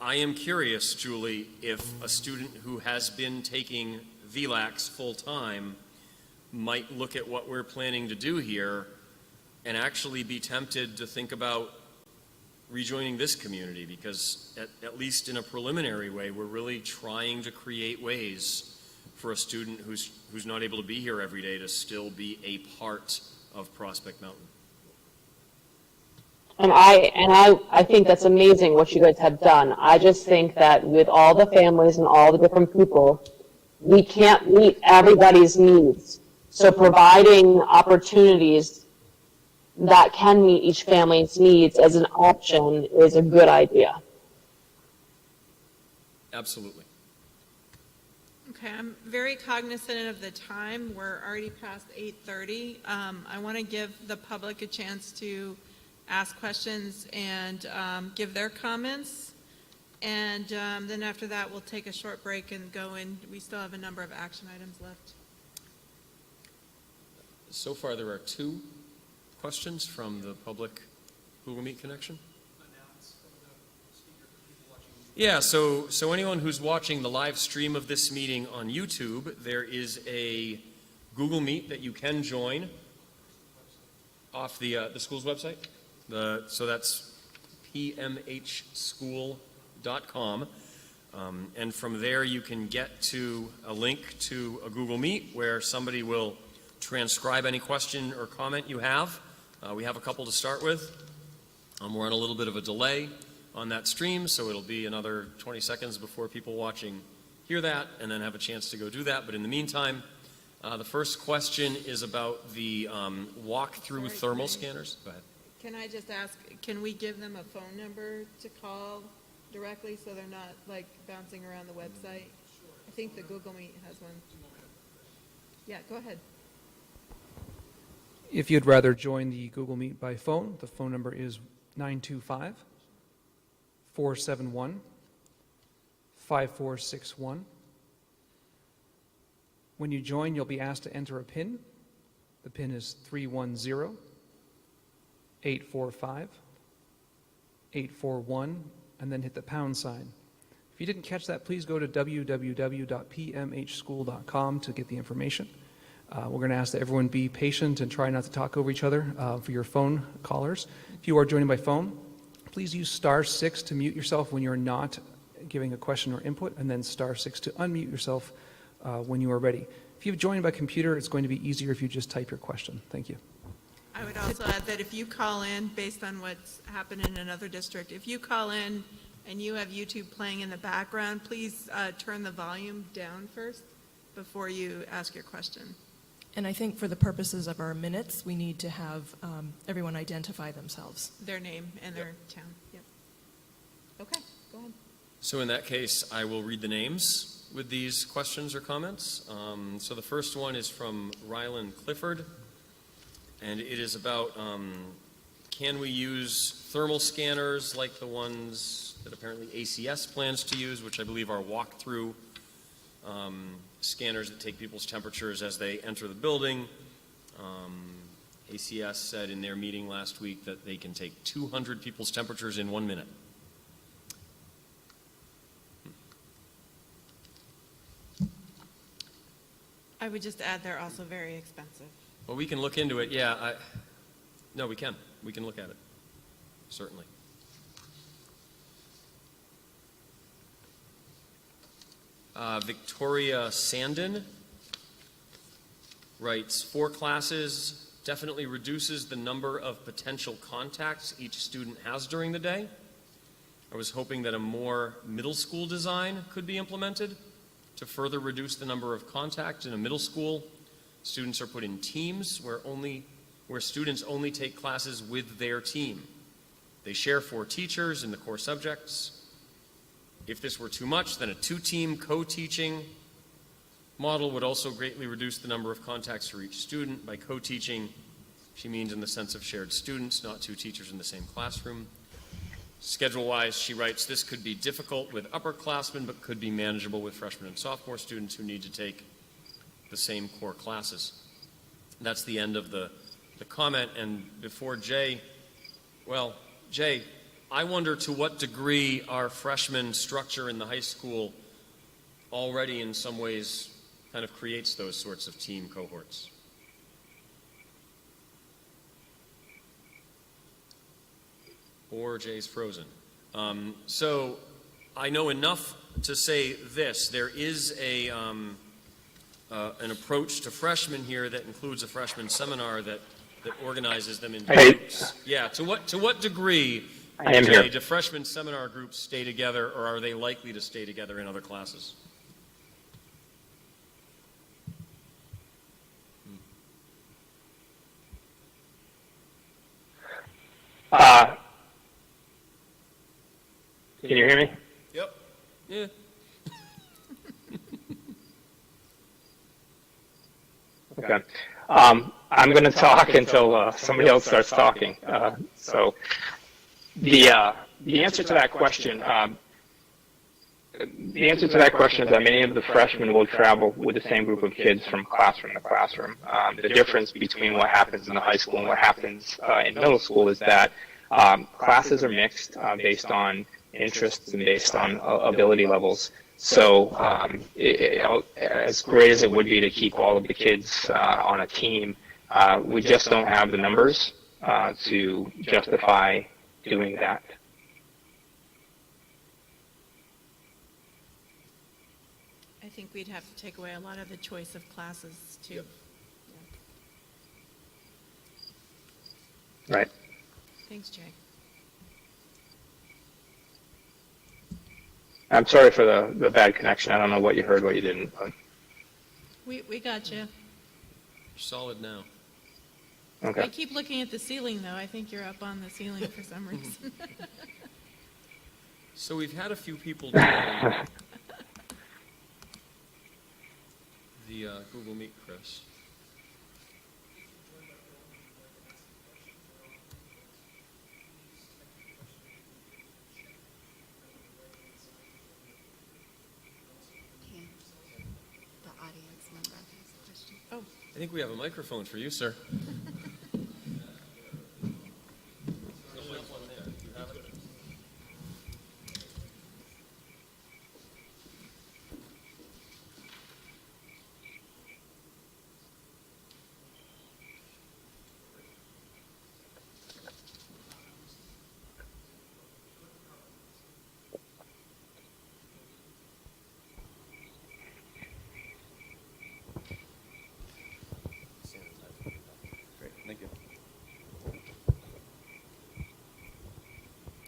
I am curious, Julie, if a student who has been taking VLAX full-time might look at what we're planning to do here and actually be tempted to think about rejoining this community, because at least in a preliminary way, we're really trying to create ways for a student who's not able to be here every day to still be a part of Prospect Mountain. And I think that's amazing what you guys have done. I just think that with all the families and all the different people, we can't meet everybody's needs. So providing opportunities that can meet each family's needs as an option is a good idea. Absolutely. Okay, I'm very cognizant of the time. We're already past 8:30. I want to give the public a chance to ask questions and give their comments. And then after that, we'll take a short break and go in. We still have a number of action items left. So far, there are 2 questions from the public Google Meet connection. Yeah, so anyone who's watching the live stream of this meeting on YouTube, there is a Google Meet that you can join off the school's website. So that's pmhschool.com. And from there you can get to a link to a Google Meet where somebody will transcribe any question or comment you have. We have a couple to start with. We're on a little bit of a delay on that stream, so it'll be another 20 seconds before people watching hear that and then have a chance to go do that. But in the meantime, the first question is about the walk-through thermal scanners. Go ahead. Can I just ask, can we give them a phone number to call directly so they're not like bouncing around the website? I think the Google Meet has one. Yeah, go ahead. If you'd rather join the Google Meet by phone, the phone number is 925-471-5461. When you join, you'll be asked to enter a PIN. The PIN is 310-845-841, and then hit the pound sign. If you didn't catch that, please go to www.pmhschool.com to get the information. We're going to ask that everyone be patient and try not to talk over each other for your phone callers. If you are joining by phone, please use *6 to mute yourself when you're not giving a question or input, and then *6 to unmute yourself when you are ready. If you've joined by computer, it's going to be easier if you just type your question. Thank you. I would also add that if you call in, based on what's happened in another district, if you call in and you have YouTube playing in the background, please turn the volume down first before you ask your question. And I think for the purposes of our minutes, we need to have everyone identify themselves. Their name and their town. Yep. Okay, go ahead. So in that case, I will read the names with these questions or comments. So the first one is from Rylan Clifford, and it is about can we use thermal scanners like the ones that apparently ACS plans to use, which I believe are walk-through scanners that take people's temperatures as they enter the building. ACS said in their meeting last week that they can take 200 people's temperatures in 1 minute. I would just add they're also very expensive. Well, we can look into it. Yeah, no, we can. We can look at it, certainly. Victoria Sandin writes, 4 classes definitely reduces the number of potential contacts each student has during the day. I was hoping that a more middle school design could be implemented to further reduce the number of contacts in a middle school. Students are put in teams where students only take classes with their team. They share 4 teachers in the core subjects. If this were too much, then a 2-team co-teaching model would also greatly reduce the number of contacts for each student. By co-teaching, she means in the sense of shared students, not 2 teachers in the same classroom. Schedule-wise, she writes, this could be difficult with upperclassmen, but could be manageable with freshman and sophomore students who need to take the same core classes. That's the end of the comment. And before Jay, I wonder to what degree our freshman structure in the high school already in some ways kind of creates those sorts of team cohorts. Or Jay's frozen. So I know enough to say this. There is an approach to freshmen here that includes a freshman seminar that organizes them into groups. Yeah, to what degree, Jay, do freshman seminar groups stay together, or are they likely to stay together in other classes? Can you hear me? Yep. Yeah. Okay. I'm going to talk until somebody else starts talking. So the answer to that question, is that many of the freshmen will travel with the same group of kids from classroom to classroom. The difference between what happens in the high school and what happens in middle school is that classes are mixed based on interests and based on ability levels. So as great as it would be to keep all of the kids on a team, we just don't have the numbers to justify doing that. I think we'd have to take away a lot of the choice of classes too. Yep. Right. Thanks, Jay. I'm sorry for the bad connection. I don't know what you heard, what you didn't. But... We got you. You're solid now. Okay. I keep looking at the ceiling, though. I think you're up on the ceiling for some reason. So we've had a few people do the Google Meet, Chris. The audience member has a question. Oh. I think we have a microphone for you, sir. Great, thank you.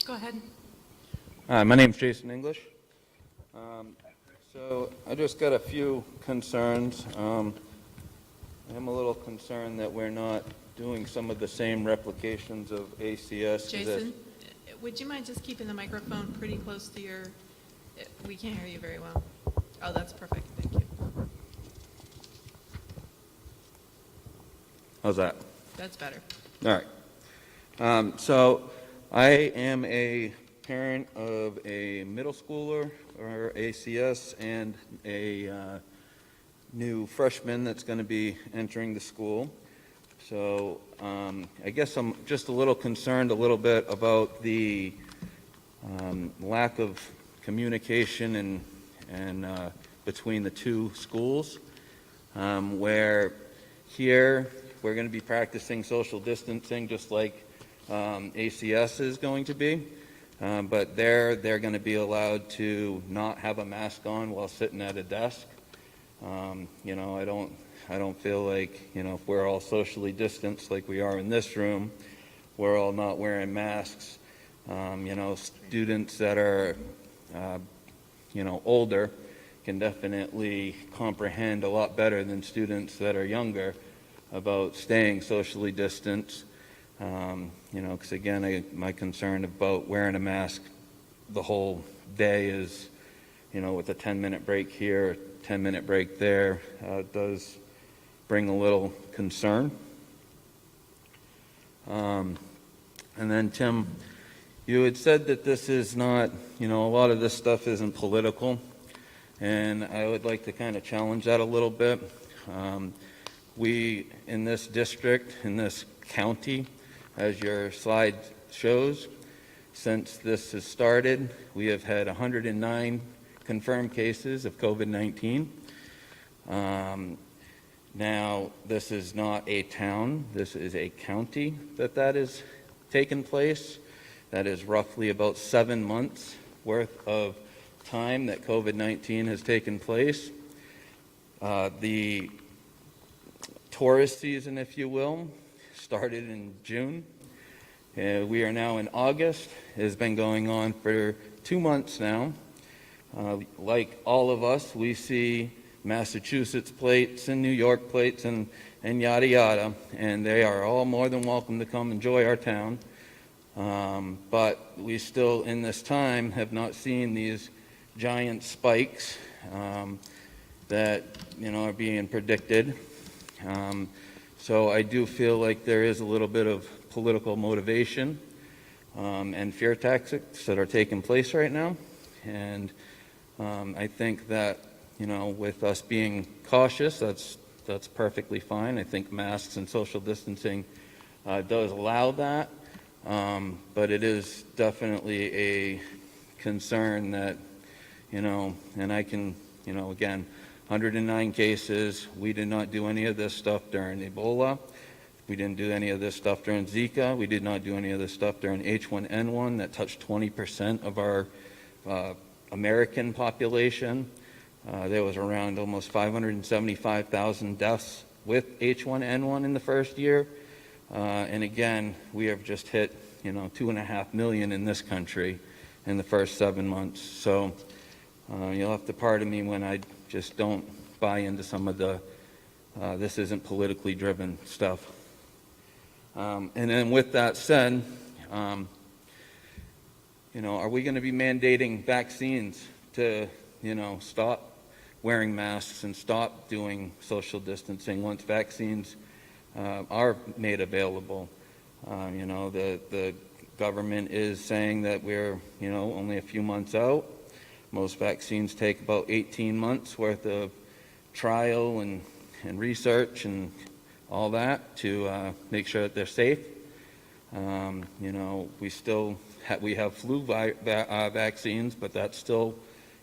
Go ahead. Hi, my name's Jason English. So I just got a few concerns. I am a little concerned that we're not doing some of the same replications of ACS. Jason, would you mind just keeping the microphone pretty close to your, we can't hear you very well. Oh, that's perfect. Thank you. How's that? That's better. All right. So I am a parent of a middle schooler or ACS and a new freshman that's going to be entering the school. So I guess I'm just a little concerned a little bit about the lack of communication and between the two schools, where here we're going to be practicing social distancing just like ACS is going to be, but they're going to be allowed to not have a mask on while sitting at a desk. You know, I don't feel like, you know, if we're all socially distanced like we are in this room, we're all not wearing masks. You know, students that are, you know, older can definitely comprehend a lot better than students that are younger about staying socially distanced. You know, because again, my concern about wearing a mask the whole day is, you know, with a 10-minute break here, 10-minute break there, does bring a little concern. And then, Tim, you had said that this is not, you know, a lot of this stuff isn't political, and I would like to kind of challenge that a little bit. We, in this district, in this county, as your slide shows, since this has started, we have had 109 confirmed cases of COVID-19. Now, this is not a town, this is a county that is taken place. That is roughly about 7 months worth of time that COVID-19 has taken place. The tourist season, if you will, started in June. We are now in August. It has been going on for 2 months now. Like all of us, we see Massachusetts plates and New York plates and yada yada, and they are all more than welcome to come enjoy our town. But we still, in this time, have not seen these giant spikes that, you know, are being predicted. So I do feel like there is a little bit of political motivation and fear tactics that are taking place right now. And I think that, you know, with us being cautious, that's perfectly fine. I think masks and social distancing does allow that. But it is definitely a concern that, you know, and I can, you know, again, 109 cases. We did not do any of this stuff during Ebola. We didn't do any of this stuff during Zika. We did not do any of this stuff during H1N1 that touched 20% of our American population. There was around almost 575,000 deaths with H1N1 in the first year. And again, we have just hit, you know, 2.5 million in this country in the first 7 months. So you'll have to pardon me when I just don't buy into some of the this isn't politically driven stuff. And then with that said, you know, are we going to be mandating vaccines to, you know, stop wearing masks and stop doing social distancing once vaccines are made available? You know, the government is saying that we're, you know, only a few months out. Most vaccines take about 18 months worth of trial and research and all that to make sure that they're safe. You know, we have flu vaccines, but that still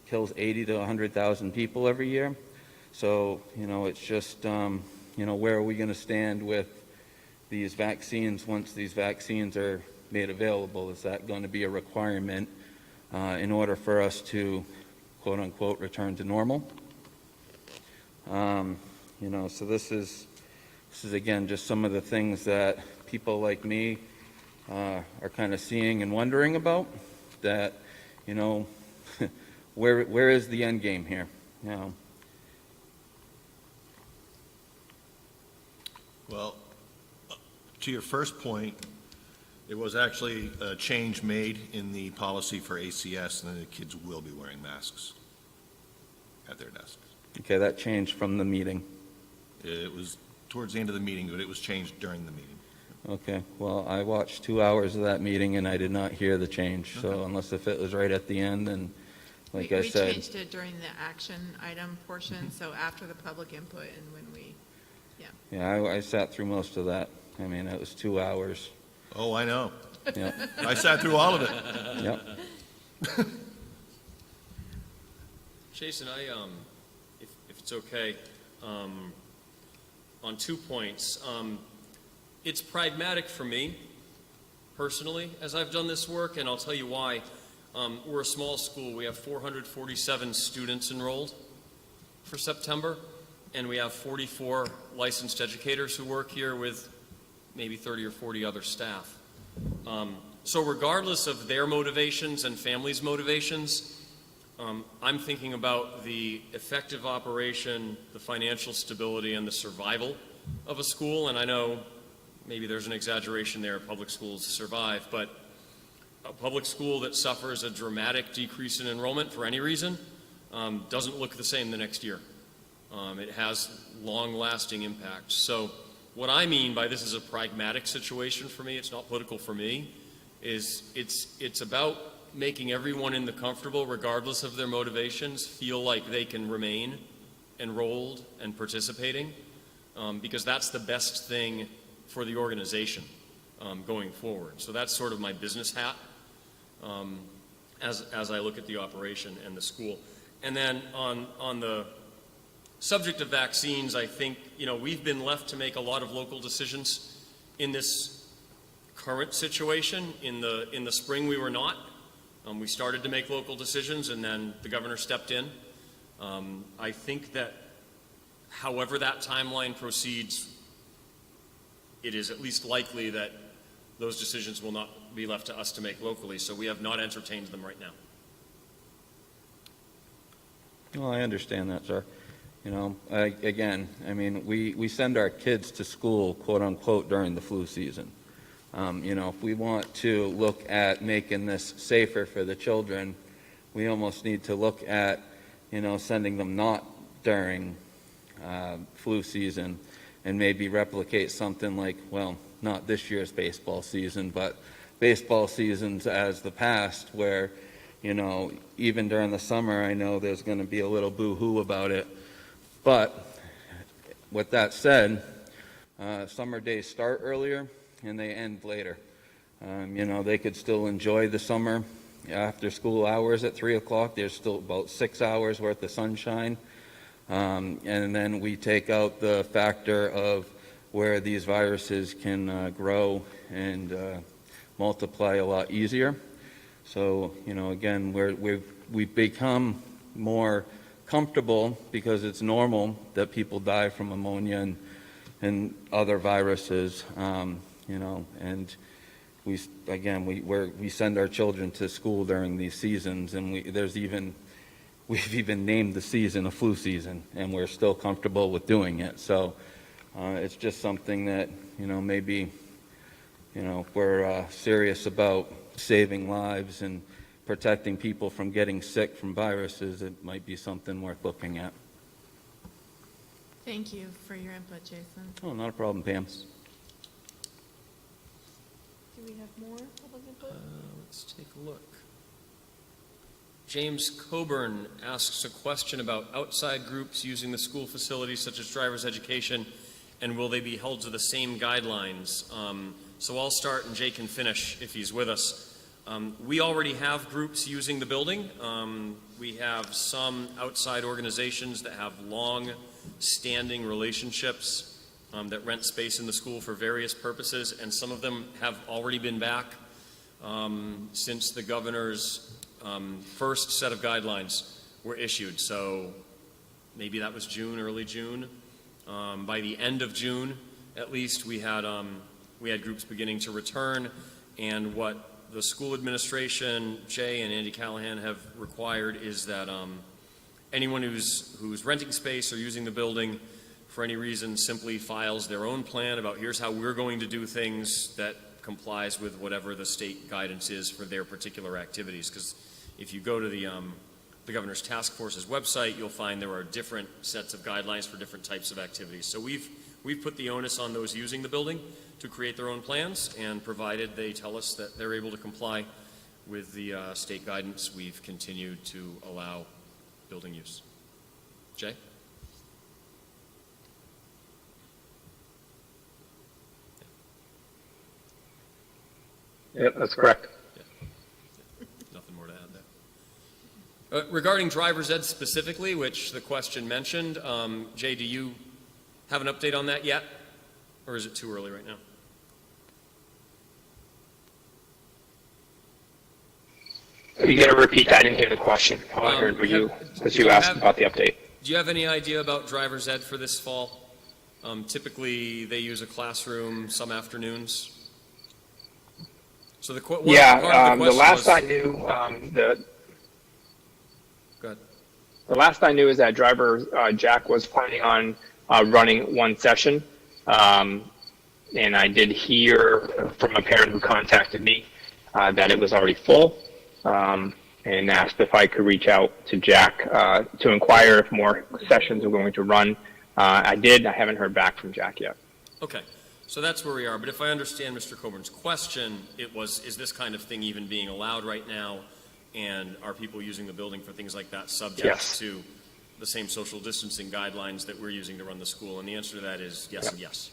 kills 80 to 100,000 people every year. So, you know, it's just, you know, where are we going to stand with these vaccines once these vaccines are made available? Is that going to be a requirement in order for us to, quote unquote, return to normal? You know, so this is again just some of the things that people like me are kind of seeing and wondering about. That, you know, where is the end game here? You know. Well, to your first point, there was actually a change made in the policy for ACS, and the kids will be wearing masks at their desks. Okay, that changed from the meeting. It was towards the end of the meeting, but it was changed during the meeting. Okay, well, I watched 2 hours of that meeting and I did not hear the change. So unless if it was right at the end, then like I said. We changed it during the action item portion, so after the public input and when we, yeah. Yeah, I sat through most of that. I mean, it was 2 hours. Oh, I know. Yeah. I sat through all of it. Yep. Jason, if it's okay, on 2 points. It's pragmatic for me, personally, as I've done this work, and I'll tell you why. We're a small school. We have 447 students enrolled. for September, and we have 44 licensed educators who work here with maybe 30 or 40 other staff. So regardless of their motivations and families' motivations, I'm thinking about the effective operation, the financial stability, and the survival of a school. And I know maybe there's an exaggeration there, public schools survive, but a public school that suffers a dramatic decrease in enrollment for any reason doesn't look the same the next year. It has long-lasting impacts. So what I mean by this is a pragmatic situation for me, it's not political for me, is it's about making everyone in the comfortable, regardless of their motivations, feel like they can remain enrolled and participating, because that's the best thing for the organization going forward. So that's sort of my business hat as I look at the operation and the school. And then on the subject of vaccines, I think, we've been left to make a lot of local decisions in this current situation. In the spring, we were not. We started to make local decisions, and then the governor stepped in. I think that however that timeline proceeds, it is at least likely that those decisions will not be left to us to make locally, so we have not entertained them right now. Well, I understand that, sir. We send our kids to school, quote unquote, during the flu season. If we want to look at making this safer for the children, we almost need to look at, sending them not during flu season and maybe replicate something like, well, not this year's baseball season, but baseball seasons as the past where, even during the summer, I know there's going to be a little boo-hoo about it. But with that said, summer days start earlier and they end later. They could still enjoy the summer after school hours at 3 o'clock. There's still about 6 hours worth of sunshine. And then we take out the factor of where these viruses can grow and multiply a lot easier. So, again, we've become more comfortable because it's normal that people die from pneumonia and other viruses, and we send our children to school during these seasons, and we've even named the season a flu season, and we're still comfortable with doing it. So it's just something that, maybe, we're serious about saving lives and protecting people from getting sick from viruses. It might be something worth looking at. Thank you for your input, Jason. Oh, not a problem, Pam. Do we have more public input? Let's take a look. James Coburn asks a question about outside groups using the school facilities such as driver's education, and will they be held to the same guidelines? So I'll start and Jay can finish if he's with us. We already have groups using the building. We have some outside organizations that have long-standing relationships that rent space in the school for various purposes, and some of them have already been back since the governor's first set of guidelines were issued. So maybe that was June, early June. By the end of June, at least, we had groups beginning to return, and what the school administration, Jay and Andy Callahan, have required is that anyone who's renting space or using the building for any reason simply files their own plan about here's how we're going to do things that complies with whatever the state guidance is for their particular activities. Because if you go to the governor's task force's website, you'll find there are different sets of guidelines for different types of activities. So we've put the onus on those using the building to create their own plans, and provided they tell us that they're able to comply with the state guidance, we've continued to allow building use. Jay? Yeah, that's correct. Yeah. Nothing more to add there. Regarding driver's ed specifically, which the question mentioned, Jay, do you have an update on that yet? Or is it too early right now? You got to repeat that. I didn't hear the question. All I heard were you asked about the update. Do you have any idea about driver's ed for this fall? Typically, they use a classroom some afternoons. So the part of the question last was, I knew, go ahead. the last I knew is that driver Jack was planning on running one session, and I did hear from a parent who contacted me that it was already full, and asked if I could reach out to Jack to inquire if more sessions are going to run. I did. I haven't heard back from Jack yet. Okay, so that's where we are. But if I understand Mr. Coburn's question, it was, is this kind of thing even being allowed right now? And are people using the building for things like that subject to the same social distancing guidelines that we're using to run the school? And the answer to that is yes and yes.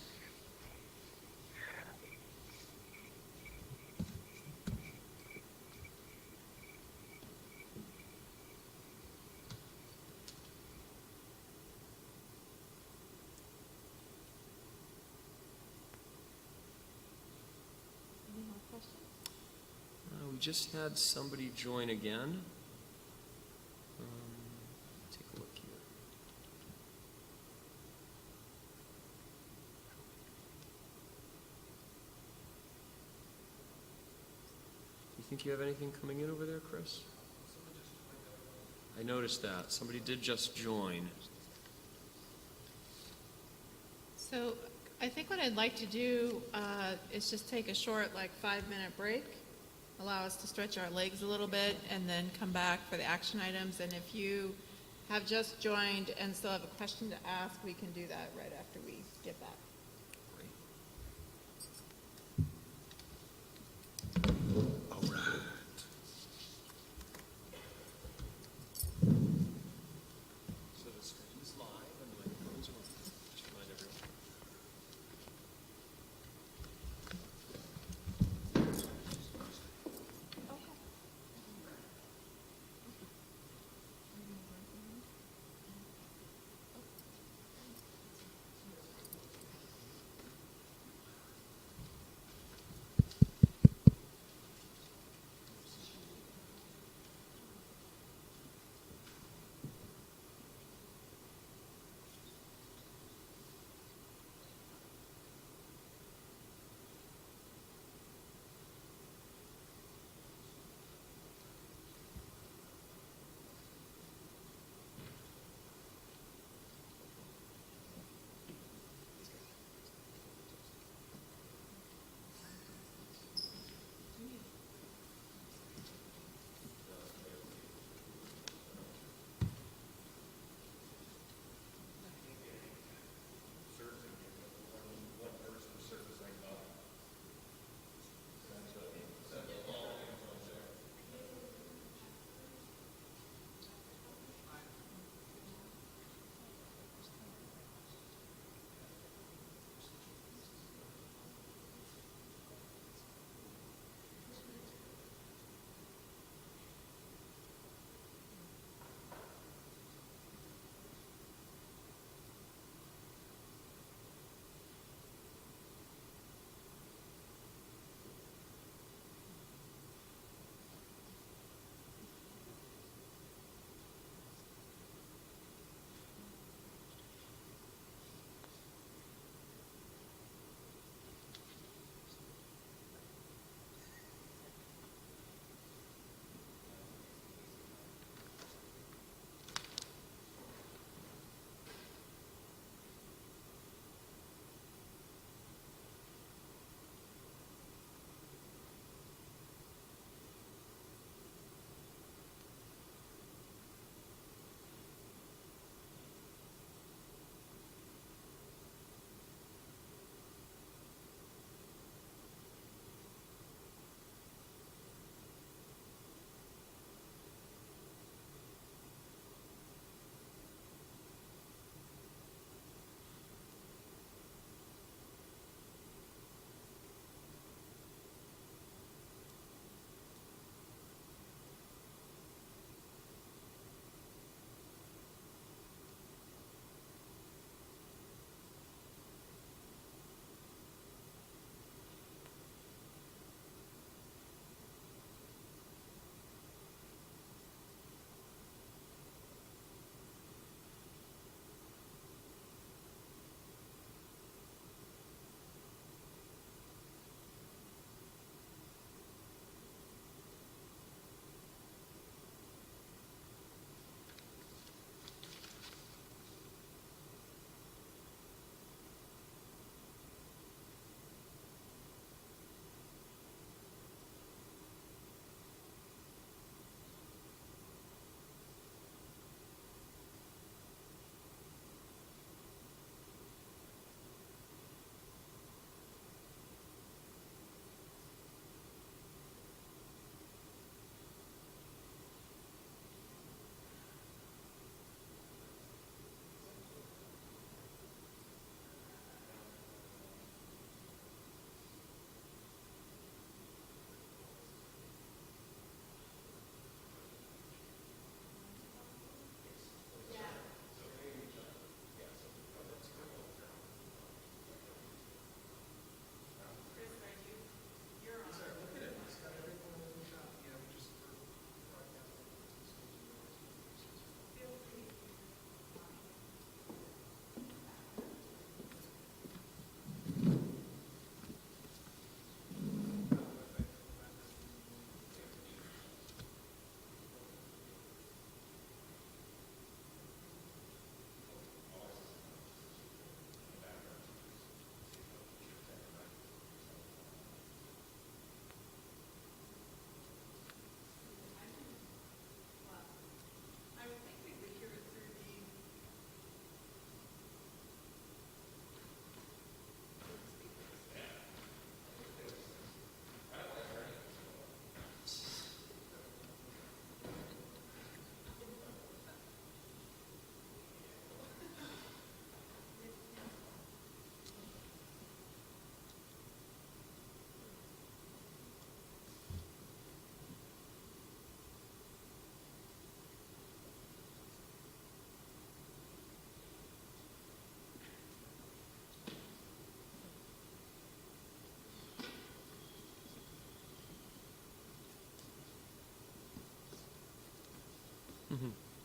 We just had somebody join again. Take a look here. Do you think you have anything coming in over there, Chris? I noticed that. Somebody did just join. So I think what I'd like to do is just take a short, 5-minute break, allow us to stretch our legs a little bit, and then come back for the action items. And if you have just joined and still have a question to ask, we can do that right after we get back. All right. So the screen's live and the microphone's on. Just remind everyone.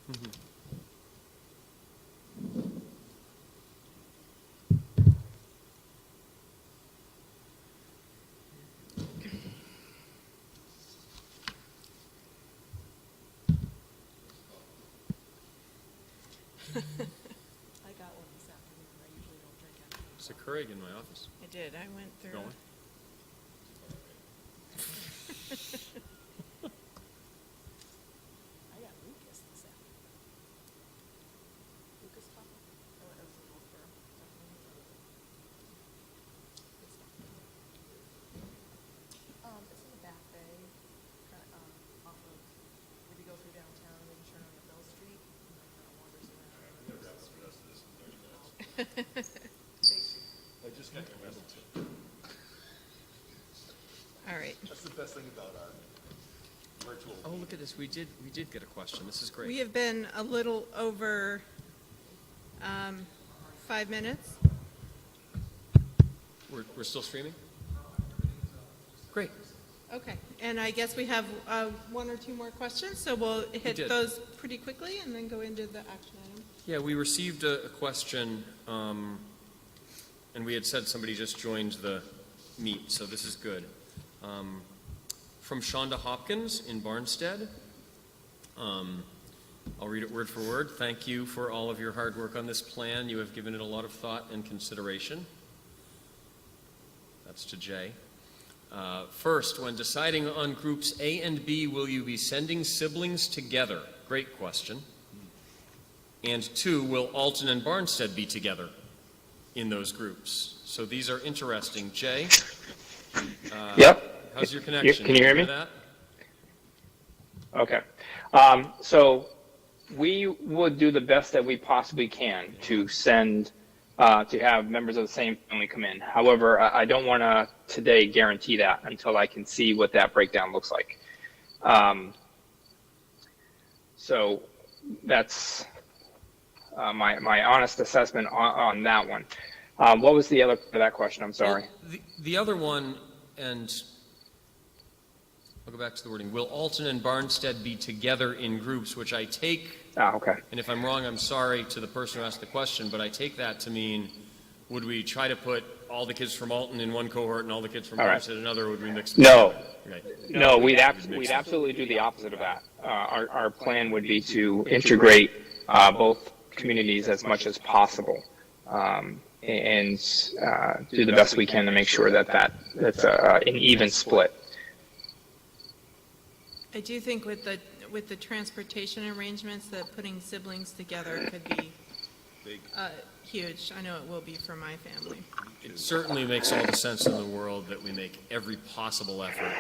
I got one this afternoon. I usually don't drink after. It's a Keurig in my office. I did, I went through. Going? I got Lucas this afternoon. Lucas coffee? Oh, it was a little firm. Good stuff. It's in the Back Bay, off of, if you go through downtown and then turn on Bell Street, and like kind of wanders around. Bay Street. I just got your message. All right. That's the best thing about our virtual. Oh, look at this. We did get a question. This is great. We have been a little over 5 minutes. We're still streaming? Great. Okay, and I guess we have one or two more questions, so we'll hit did. those pretty quickly and then go into the action item. Yeah, we received a question, and we had said somebody just joined the meet, so this is good. From Shonda Hopkins in Barnstead. I'll read it word for word. Thank you for all of your hard work on this plan. You have given it a lot of thought and consideration. That's to Jay. First, when deciding on groups A and B, will you be sending siblings together? Great question. And 2, will Alton and Barnstead be together in those groups? So these are interesting. Jay? Yep. How's your connection? Can you hear me? That? Okay. So we would do the best that we possibly can to send, to have members of the same family come in. However, I don't want to today guarantee that until I can see what that breakdown looks like. So that's my honest assessment on that one. What was the other part of that question? I'm sorry. Well, the other one, and I'll go back to the wording. Will Alton and Barnstead be together in groups, which I take, okay. and if I'm wrong, I'm sorry to the person who asked the question, but I take that to mean, would we try to put all the kids from Alton in one cohort and all the kids from Barnstead in another, or would we mix them? No. Okay. No, we'd absolutely do the opposite of that. Our plan would be to integrate both communities as much as possible, and do the best we can to make sure that's an even split. I do think with the transportation arrangements, that putting siblings together could be huge. I know it will be for my family. It certainly makes all the sense in the world that we make every possible effort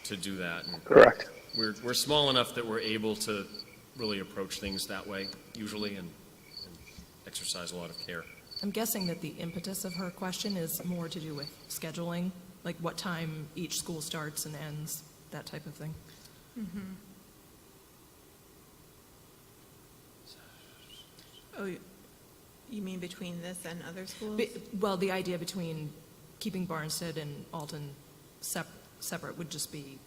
to do that. And correct. We're small enough that we're able to really approach things that way, usually, and exercise a lot of care. I'm guessing that the impetus of her question is more to do with scheduling, like what time each school starts and ends, that type of thing. Mm-hmm. Oh, you mean between this and other schools? Well, the idea between keeping Barnstead and Alton separate would just be,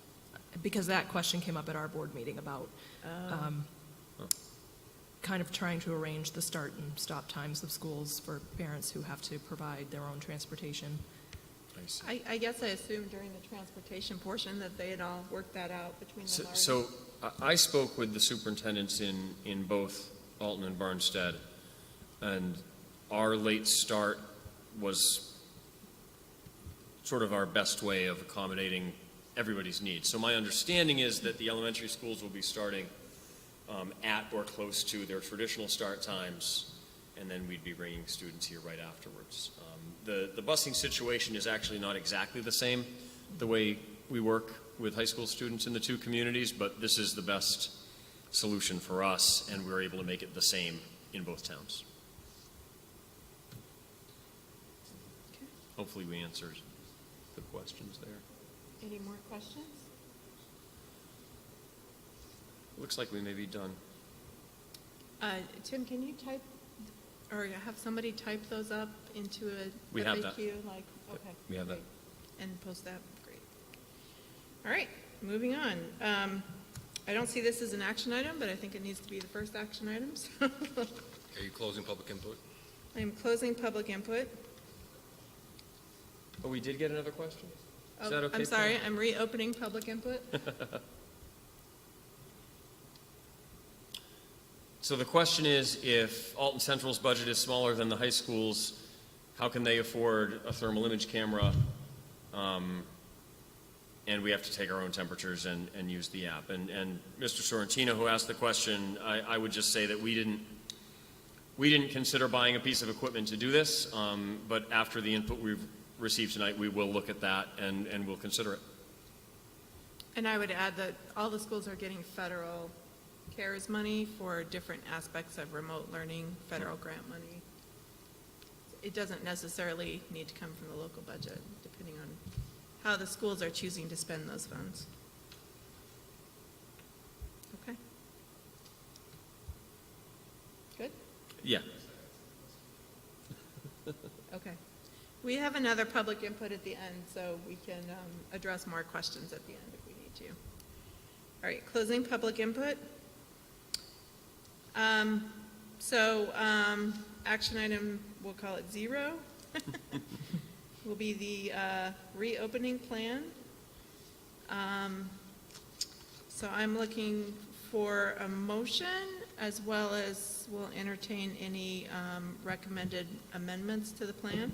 because that question came up at our board meeting about kind of trying to arrange the start and stop times of schools for parents who have to provide their own transportation. I guess I assumed during the transportation portion that they had all worked that out between them already. So I spoke with the superintendents in both Alton and Barnstead, and our late start was sort of our best way of accommodating everybody's needs. So my understanding is that the elementary schools will be starting at or close to their traditional start times, and then we'd be bringing students here right afterwards. The busing situation is actually not exactly the same, the way we work with high school students in the two communities, but this is the best solution for us, and we're able to make it the same in both towns. Okay. Hopefully we answered the questions there. Any more questions? Looks like we may be done. Tim, can you type, or have somebody type those up into a We have that. FAQ? Like, okay. We have that. Great. And post that? Great. All right, moving on. I don't see this as an action item, but I think it needs to be the first action item. So Are you closing public input? I'm closing public input. Oh, we did get another question? Is Oh, that okay? I'm sorry, Pam? I'm reopening public input. So the question is, if Alton Central's budget is smaller than the high school's, how can they afford a thermal image camera? And we have to take our own temperatures and use the app. And Mr. Sorrentino, who asked the question, I would just say that we didn't consider buying a piece of equipment to do this, but after the input we've received tonight, we will look at that and we'll consider it. And I would add that all the schools are getting federal CARES money for different aspects of remote learning, federal grant money. It doesn't necessarily need to come from the local budget, depending on how the schools are choosing to spend those funds. Okay. Good? Yeah. Okay. We have another public input at the end, so we can address more questions at the end if we need to. All right, closing public input. Action item, we'll call it 0, will be the reopening plan. So I'm looking for a motion, as well as we'll entertain any recommended amendments to the plan.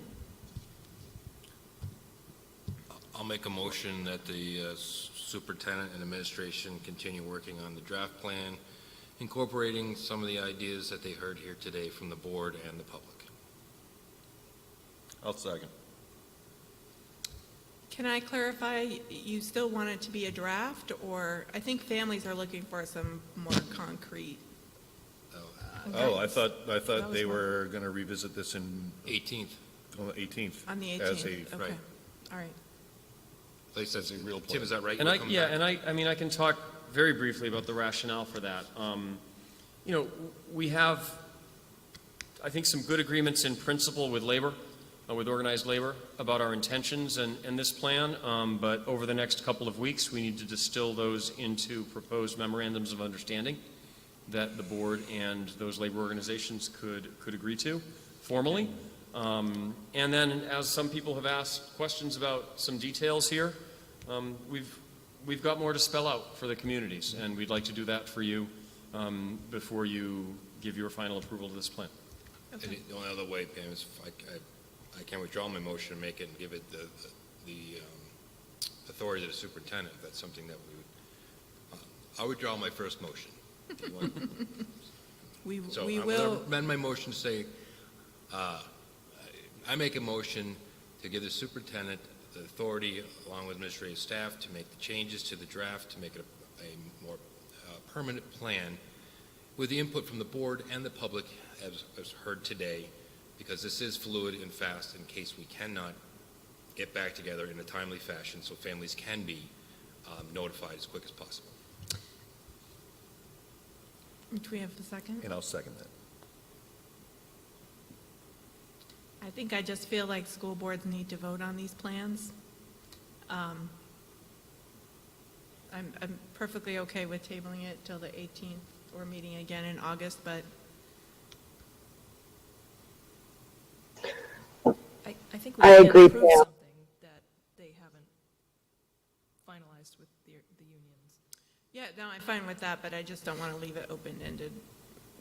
I'll make a motion that the superintendent and administration continue working on the draft plan, incorporating some of the ideas that they heard here today from the board and the public. I'll second. Can I clarify, you still want it to be a draft, or I think families are looking for some more concrete? Oh, I thought they were going to revisit this in 18th. 18th. On the 18th? As Okay, right. all right. At least that's a real plan. Tim, is that right? And You'll come back? I mean, I can talk very briefly about the rationale for that. You know, we have, I think, some good agreements in principle with labor, with organized labor, about our intentions and this plan, but over the next couple of weeks, we need to distill those into proposed memorandums of understanding that the board and those labor organizations could agree to formally. And then, as some people have asked questions about some details here, we've got more to spell out for the communities, and we'd like to do that for you before you give your final approval to this plan. Okay. And the only other way, Pam, is if I can withdraw my motion and make it and give it the authority to the superintendent, if that's something that we would. I'll withdraw my first motion. You want- So We I'm will. going to amend my motion to say, I make a motion to give the superintendent the authority, along with administrative staff, to make the changes to the draft to make it a more permanent plan with the input from the board and the public, as heard today, because this is fluid and fast in case we cannot get back together in a timely fashion so families can be notified as quick as possible. Do we have a second? And I'll second that. I think I just feel like school boards need to vote on these plans. I'm perfectly okay with tabling it till the 18th or meeting again in August, but I think I we can agree, approve Pam. something that they haven't finalized with the unions. yeah, no, I'm fine with that, but I just don't want to leave it open-ended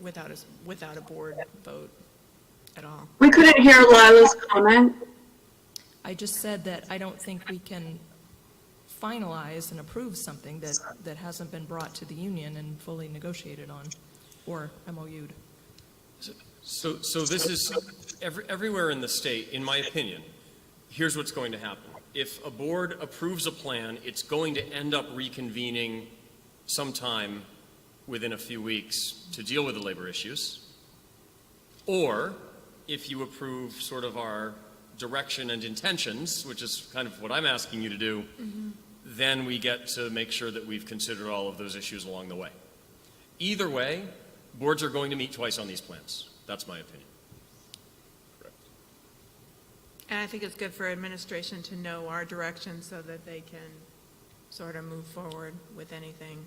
without a board vote at all. We couldn't hear Lila's comment. I just said that I don't think we can finalize and approve something that hasn't been brought to the union and fully negotiated on, or MOU'd. So this is, everywhere in the state, in my opinion, here's what's going to happen. If a board approves a plan, it's going to end up reconvening sometime within a few weeks to deal with the labor issues. Or, if you approve sort of our direction and intentions, which is kind of what I'm asking you to do, then we get to make sure that we've considered all of those issues along the way. Either way, boards are going to meet twice on these plans. That's my opinion. And I think it's good for administration to know our direction so that they can sort of move forward with anything.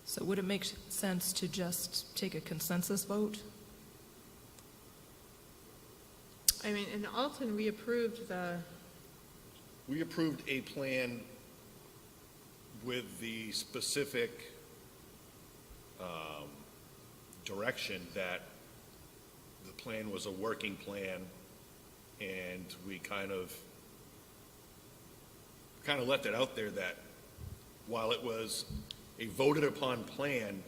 So would it make sense to just take a consensus vote? I mean, in Alton, we approved We approved a plan with the specific direction that the plan was a working plan, and we kind of left it out there that while it was a voted upon plan,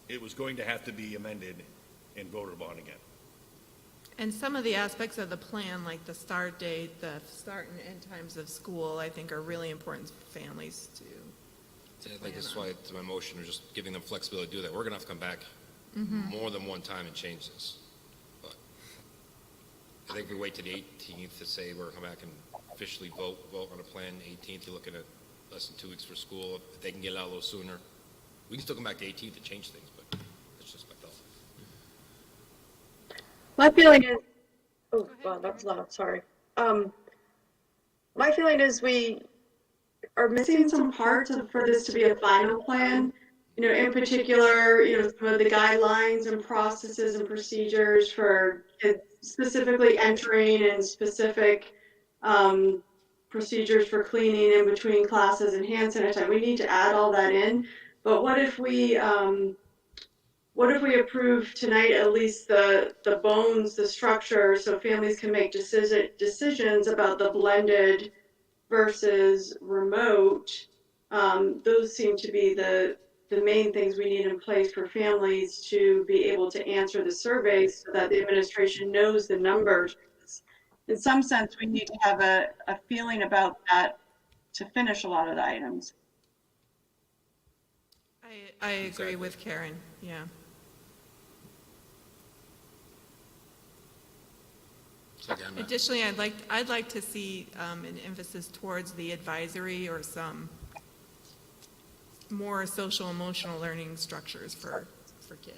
it was going to have to be amended and voted upon again. and some of the aspects of the plan, like the start date, the start and end times of school, I think are really important for families to Yeah, I plan think that's on. why to my motion, we're just giving them flexibility to do that. We're gonna have to come back more than one time and change this. But I think we wait to the 18th to say we're gonna come back and officially vote on a plan. 18th, you're looking at less than 2 weeks for school. If they can get it out a little sooner, we can still come back to 18th to change things, but that's just my thought. My feeling is, oh, wow, that was loud, sorry. My feeling is we are missing some parts for this to be a final plan. You know, in particular, you know, some of the guidelines and processes and procedures for kids specifically entering and specific procedures for cleaning in between classes and hand sanitizer. We need to add all that in. But what if we approve tonight at least the bones, the structure, so families can make decisions about the blended versus remote? Those seem to be the main things we need in place for families to be able to answer the surveys so that the administration knows the numbers. In some sense, we need to have a feeling about that to finish a lot of the items. I agree with Karen, yeah. So again, Additionally, I'd like to see an emphasis towards the advisory or some more social emotional learning structures for kids.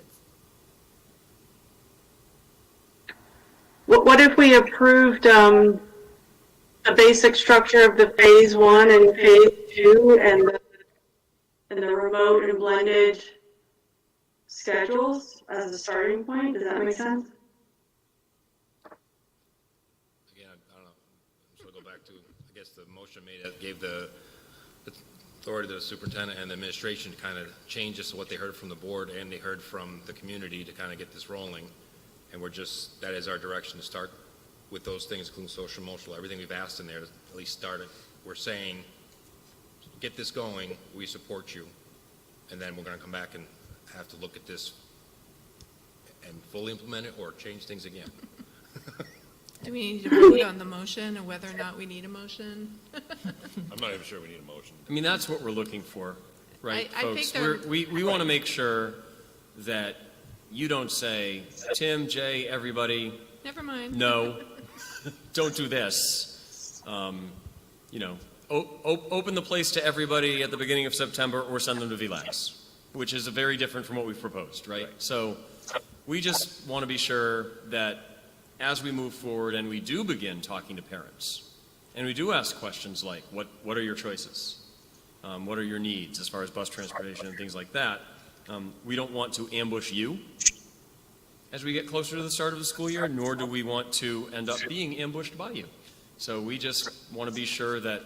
What if we approved the basic structure of the phase 1 and phase 2 and the remote and blended schedules as a starting point? Does that make sense? again, I don't know, I'm just gonna go back to, I guess the motion made, that gave the authority to the superintendent and the administration to kind of change this to what they heard from the board and they heard from the community to kind of get this rolling. And we're just, that is our direction to start with those things, including social, emotional, everything we've asked in there, to at least start it. We're saying, get this going, we support you. And then we're gonna come back and have to look at this and fully implement it or change things again. Do we need to vote on the motion and whether or not we need a motion? I'm not even sure we need a motion. I mean, that's what we're looking for, right, I think folks? there- We want to make sure that you don't say, Tim, Jay, everybody, Never mind. no, don't do this. You know, open the place to everybody at the beginning of September or send them to VLAX, which is very different from what we've proposed, right? So we just want to be sure that as we move forward and we do begin talking to parents, and we do ask questions like, what are your choices? What are your needs as far as bus transportation and things like that? We don't want to ambush you as we get closer to the start of the school year, nor do we want to end up being ambushed by you. So we just want to be sure that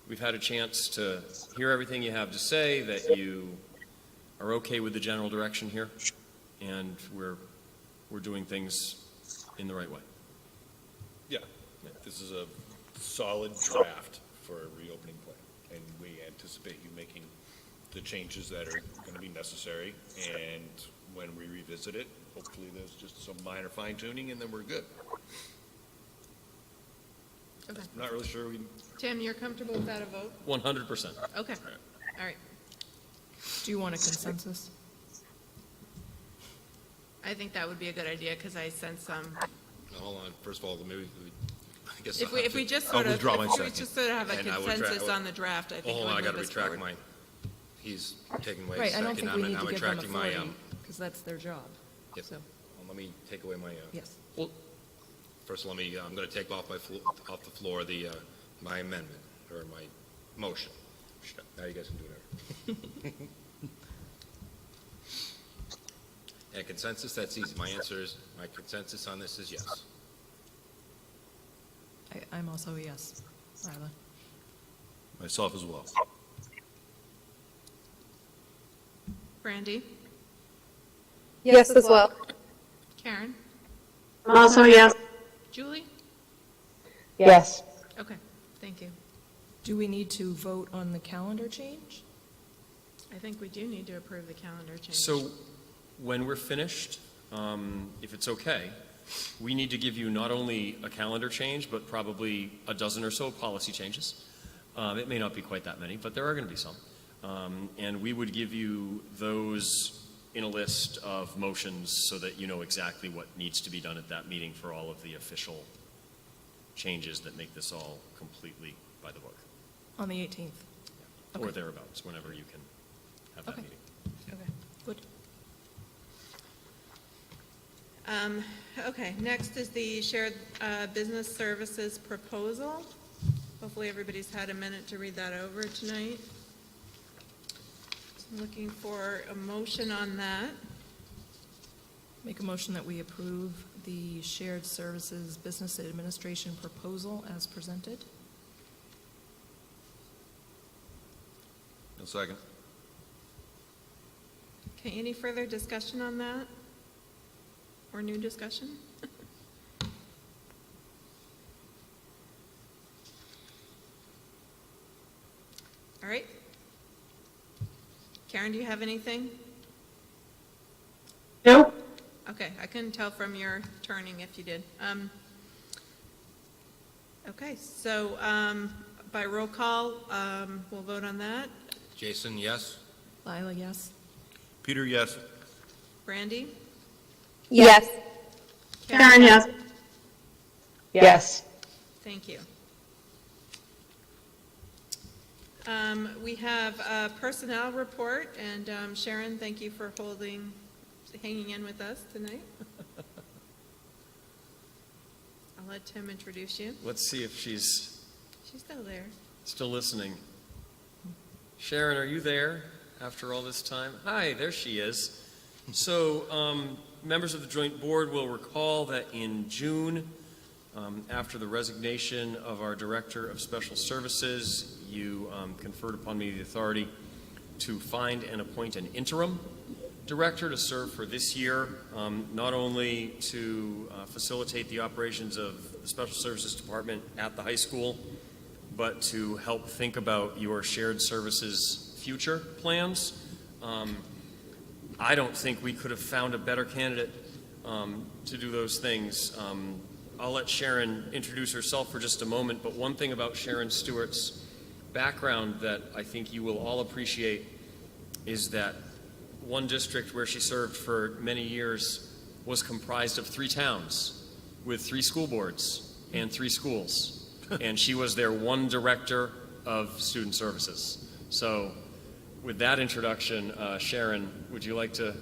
we've had a chance to hear everything you have to say, that you are okay with the general direction here, and we're doing things in the right way. Yeah, this is a solid draft for a reopening plan, and we anticipate you making the changes that are going to be necessary, and when we revisit it, hopefully there's just some minor fine tuning, and then we're good. Okay. I'm not really sure we, Tim, you're comfortable with that a vote? 100%. Okay, all right. Do you want a consensus? I think that would be a good idea, because I sense some, Now, hold on, first of all, maybe, I guess. if we just I'll sort of, withdraw my if we second. just sort of have a And I would consensus on the draft, I think it Hold would on, I move gotta us retract forward. mine. He's taking away Right, his I don't second, think we need I'm to give them retracting my, authority, because that's their job. Yep. So, let me take away my, yes. well, first let me, I'm gonna take off off the floor my amendment, or my motion. Now you guys can do whatever. A consensus, that's easy. My consensus on this is yes. I'm also a yes. Lila? Myself as well. Brandy? Yes, as well. Karen? Also, yes. Julie? Yes. Okay, thank you. Do we need to vote on the calendar change? I think we do need to approve the calendar change. So when we're finished, if it's okay, we need to give you not only a calendar change, but probably a dozen or so policy changes. It may not be quite that many, but there are going to be some. And we would give you those in a list of motions so that you know exactly what needs to be done at that meeting for all of the official changes that make this all completely by the book. On the 18th? Or Okay. thereabouts, whenever you can have that Okay. meeting. Okay, good. Okay, next is the shared business services proposal. Hopefully everybody's had a minute to read that over tonight. So I'm looking for a motion on that. Make a motion that we approve the shared services business administration proposal as presented. A second. Okay, any further discussion on that? Or new discussion? All right. Karen, do you have anything? No? Okay, I couldn't tell from your turning if you did. Okay, so by roll call, we'll vote on that. Jason, yes? Lila, yes? Peter, yes. Brandy? Yes. Karen, yes. Yes. Thank you. We have a personnel report, and Sharon, thank you for hanging in with us tonight. I'll let Tim introduce you. Let's see if she's She's still there. still listening. Sharon, are you there after all this time? Hi, there she is. So, members of the Joint Board will recall that in June, after the resignation of our Director of Special Services, you conferred upon me the authority to find and appoint an interim director to serve for this year, not only to facilitate the operations of the Special Services Department at the high school, but to help think about your shared services future plans. I don't think we could have found a better candidate to do those things. I'll let Sharon introduce herself for just a moment, but one thing about Sharon Stewart's background that I think you will all appreciate is that one district where she served for many years was comprised of 3 towns with 3 school boards and 3 schools. And she was their one director of student services. So with that introduction, Sharon, would you like to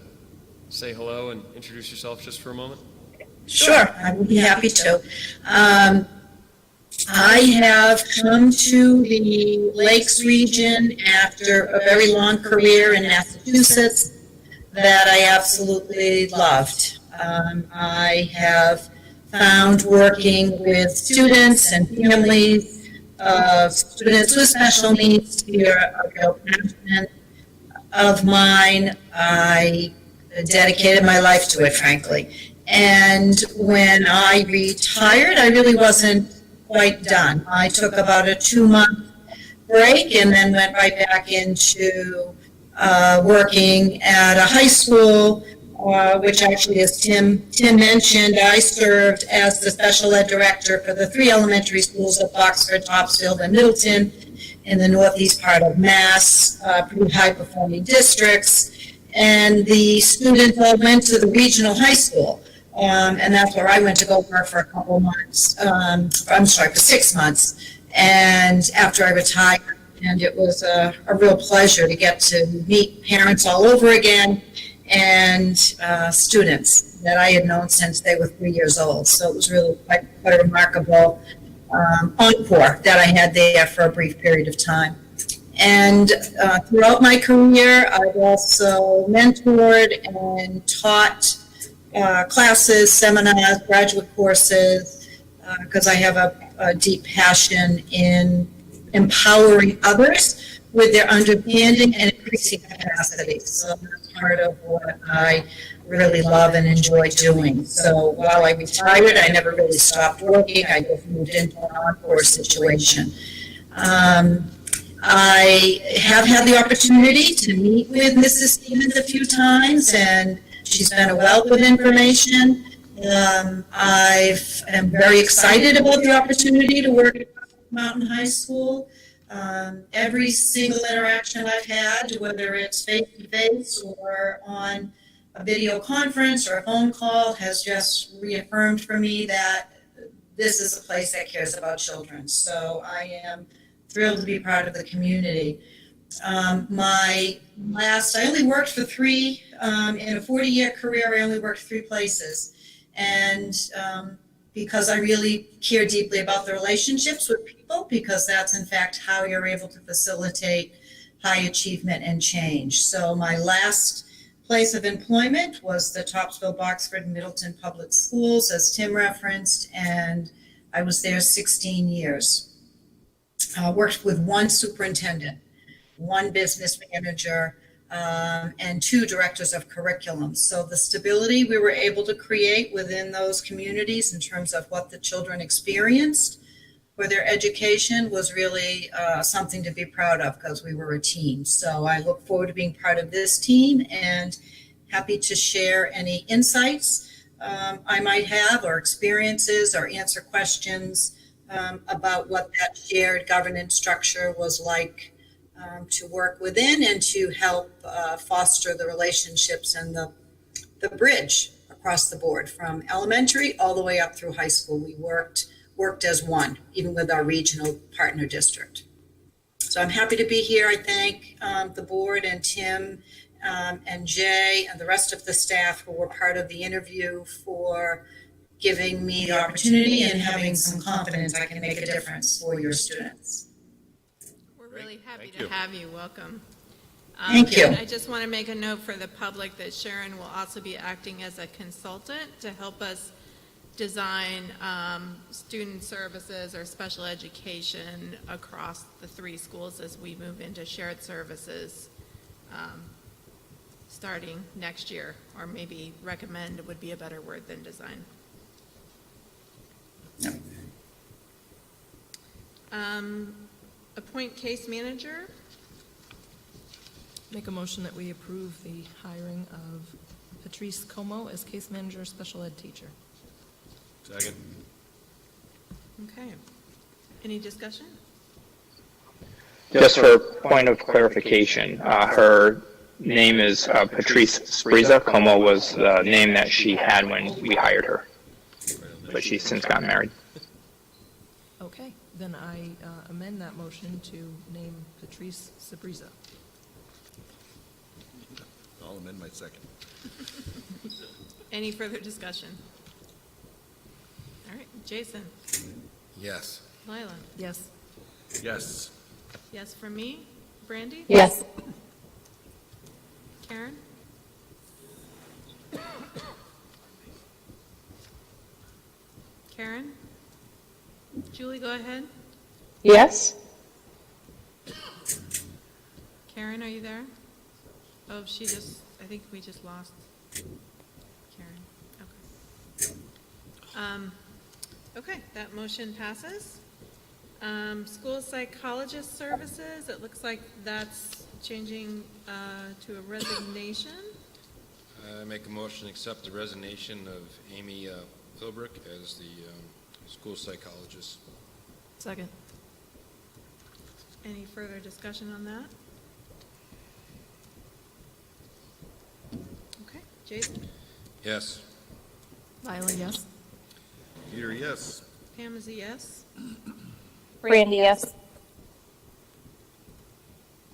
say hello and introduce yourself just for a moment? Sure, I would be happy to. I have come to the Lakes region after a very long career in Massachusetts that I absolutely loved. I have found working with students and families of students with special needs to be a real passion of mine. I dedicated my life to it, frankly. And when I retired, I really wasn't quite done. I took about a 2-month break and then went right back into working at a high school, which actually, as Tim mentioned, I served as the special ed director for the 3 elementary schools of Oxford, Topsfield, and Middleton in the northeast part of Mass, pretty high-performing districts. And the students all went to the regional high school. And that's where I went to go work for a couple months, for 6 months. And after I retired, and it was a real pleasure to get to meet parents all over again and students that I had known since they were 3 years old. So it was really quite a remarkable encore that I had there for a brief period of time. And throughout my career, I've also mentored and taught classes, seminars, graduate courses, because I have a deep passion in empowering others with their understanding and increasing capacity. So that's part of what I really love and enjoy doing. So while I retired, I never really stopped working. I just moved into an encore situation. I have had the opportunity to meet with Mrs. Stevens a few times, and she's been a wealth of information. I am very excited about the opportunity to work at Mountain High School. Every single interaction I've had, whether it's face-to-face or on a video conference or a phone call, has just reaffirmed for me that this is a place that cares about children. So I am thrilled to be part of the community. I only worked for three, in a 40-year career, I only worked 3 places. And because I really care deeply about the relationships with people, because that's in fact how you're able to facilitate high achievement and change. So my last place of employment was the Topsville, Boxford, Middleton Public Schools, as Tim referenced, and I was there 16 years. Worked with 1 superintendent, 1 business manager, and 2 directors of curriculum. So the stability we were able to create within those communities in terms of what the children experienced for their education was really something to be proud of, because we were a team. So I look forward to being part of this team and happy to share any insights I might have, or experiences, or answer questions about what that shared governance structure was like to work within, and to help foster the relationships and the bridge across the board from elementary all the way up through high school. We worked as one, even with our regional partner district. So I'm happy to be here. I thank the board and Tim and Jay and the rest of the staff who were part of the interview for giving me the opportunity and having some confidence I can make a difference for your students. We're really happy to have you. Welcome. Thank you. I just want to make a note for the public that Sharon will also be acting as a consultant to help us design student services or special education across the 3 schools as we move into shared services starting next year, or maybe recommend would be a better word than design. Appoint case manager. Make a motion that we approve the hiring of Patrice Como as case manager, special ed teacher. Second. Okay. Any discussion? Just for point of clarification, her name is Patrice Spriza. Como was the name that she had when we hired her, but she's since gotten married. Okay, then I amend that motion to name Patrice Spriza. I'll amend my second. Any further discussion? All right, Jason. Yes. Lila. Yes. Yes. Yes from me. Brandy? Yes. Karen? Karen? Julie, go ahead. Yes? Karen, are you there? Oh, I think we just lost Karen. Okay. Okay, that motion passes. School psychologist services, it looks like that's changing to a resignation. I make a motion to accept the resignation of Amy Philbrick as the school psychologist. Second. Any further discussion on that? Okay, Jason? Yes. Lila, yes. Peter, yes. Pam is a yes. Brandy, yes.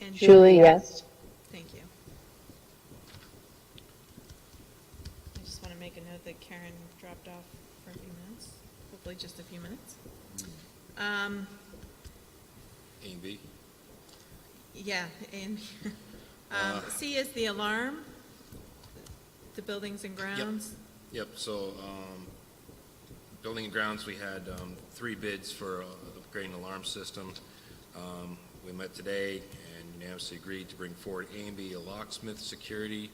And Julie, yes. Thank you. I just want to make a note that Karen dropped off for a few minutes, hopefully just a few minutes. A and B. Yeah, and C is the alarm, the buildings and grounds. Yep, so, building and grounds, we had 3 bids for upgrading alarm system. We met today and unanimously agreed to bring forward A&B Locksmith Security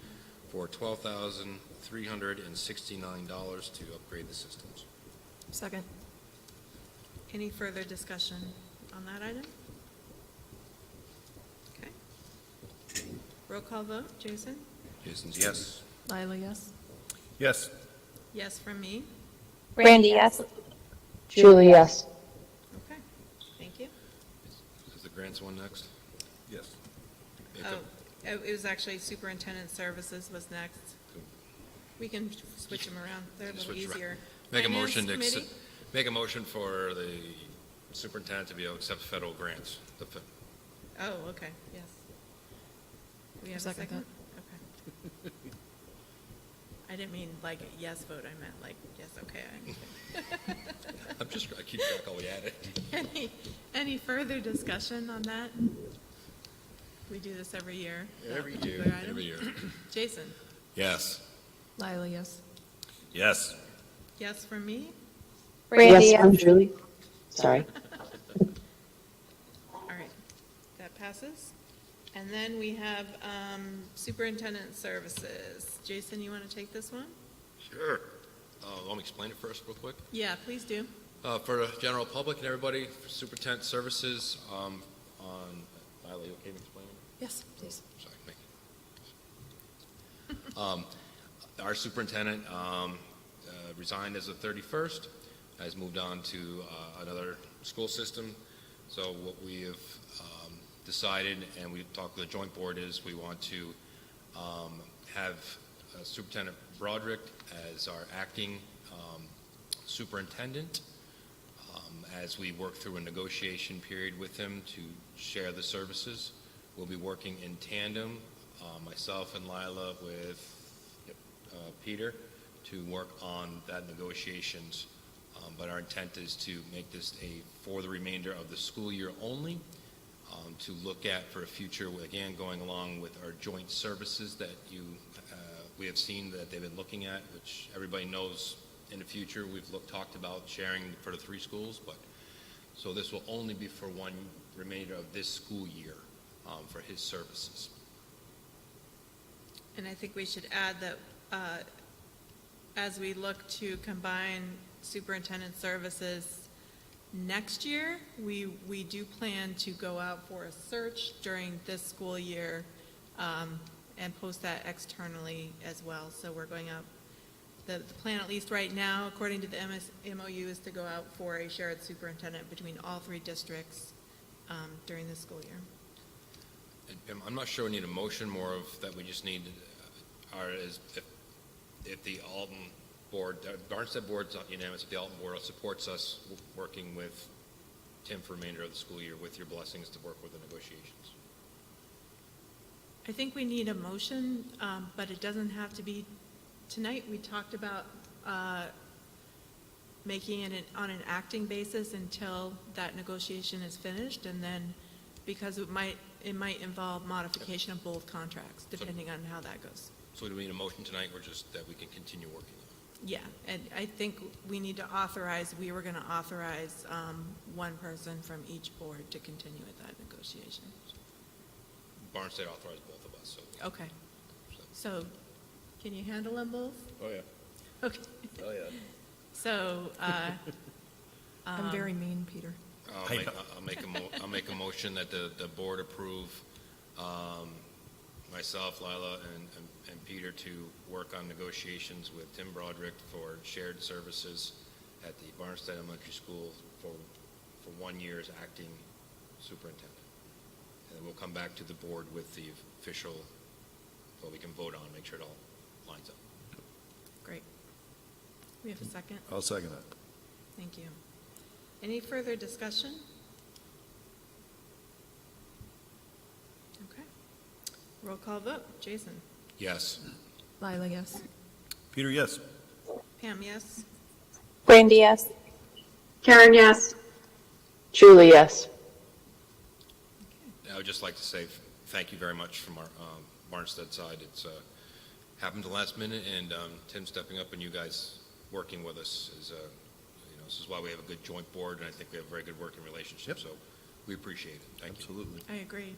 for $12,369 to upgrade the systems. Second. Any further discussion on that item? Okay. Roll call vote, Jason? Jason's yes. Lila, yes? Yes. Yes from me. Brandy, yes. Julie, yes. Okay, thank you. Is the grants one next? Yes. Oh, it was actually superintendent services was next. We can switch them around. They're a little Switch around. easier. Make a Finance motion to, committee? make a motion for the superintendent to be able to accept federal grants. Oh, okay, yes. We have a Second second? Okay. I didn't mean like a yes vote, I meant like, yes, okay. I keep track all we added. Any further discussion on that? We do this every year. Every that year, particular item? every year. Jason? Yes. Lila, yes? Yes. Yes from me? Brandy, Yes from yes. Julie. Sorry. All right, that passes. And then we have superintendent services. Jason, you want to take this one? Sure. Want me to explain it first real quick? Yeah, please do. For the general public and everybody, for superintendent services, on, Lila, you okay with explaining it? Yes, please. Sorry, our superintendent resigned as of 31st, has moved on to another school system. So what we have decided, and we talked with the joint board, is we want to have Superintendent Broderick as our acting superintendent as we work through a negotiation period with him to share the services. We'll be working in tandem, myself and Lila with Peter, to work on that negotiations. But our intent is to make this for the remainder of the school year only, to look at for a future, again, going along with our joint services that we have seen that they've been looking at, which everybody knows in the future we've talked about sharing for the 3 schools. But so this will only be for one remainder of this school year for his services. And I think we should add that as we look to combine superintendent services next year, we do plan to go out for a search during this school year and post that externally as well. So we're going out, the plan at least right now, according to the MOU, is to go out for a shared superintendent between all 3 districts during this school year. I'm not sure we need a motion, more of that we just need, if the Alton board, Barnstead board's unanimous, if the Alton board supports us working with Tim for the remainder of the school year, with your blessings to work with the negotiations. I think we need a motion, but it doesn't have to be tonight. We talked about making it on an acting basis until that negotiation is finished, and then because it might involve modification of both contracts, depending on how that goes. So do we need a motion tonight, or just that we can continue working on it? Yeah, and I think we need to authorize, we were going to authorize one person from each board to continue with that negotiation. Barnstead authorized both of us, so. Okay. So, can you handle them both? Oh, yeah. Okay. Oh, yeah. So, I'm very mean, Peter. I'll make a motion that the board approve myself, Lila, and Peter to work on negotiations with Tim Broderick for shared services at the Barnstead Elementary School for 1 year as acting superintendent. And then we'll come back to the board with the official, what we can vote on, make sure it all lines up. great. We have a second? I'll second that. Thank you. Any further discussion? Okay. Roll call vote. Jason? Yes. Lila, yes? Peter, yes. Pam, yes? Brandy, yes. Karen, yes. Julie, yes. I would just like to say thank you very much from our Barnstead side. It's happened the last minute, and Tim stepping up and you guys working with us is, this is why we have a good joint board, and I think we have a very good working relationship. So we appreciate it. Thank you. Absolutely. I agree.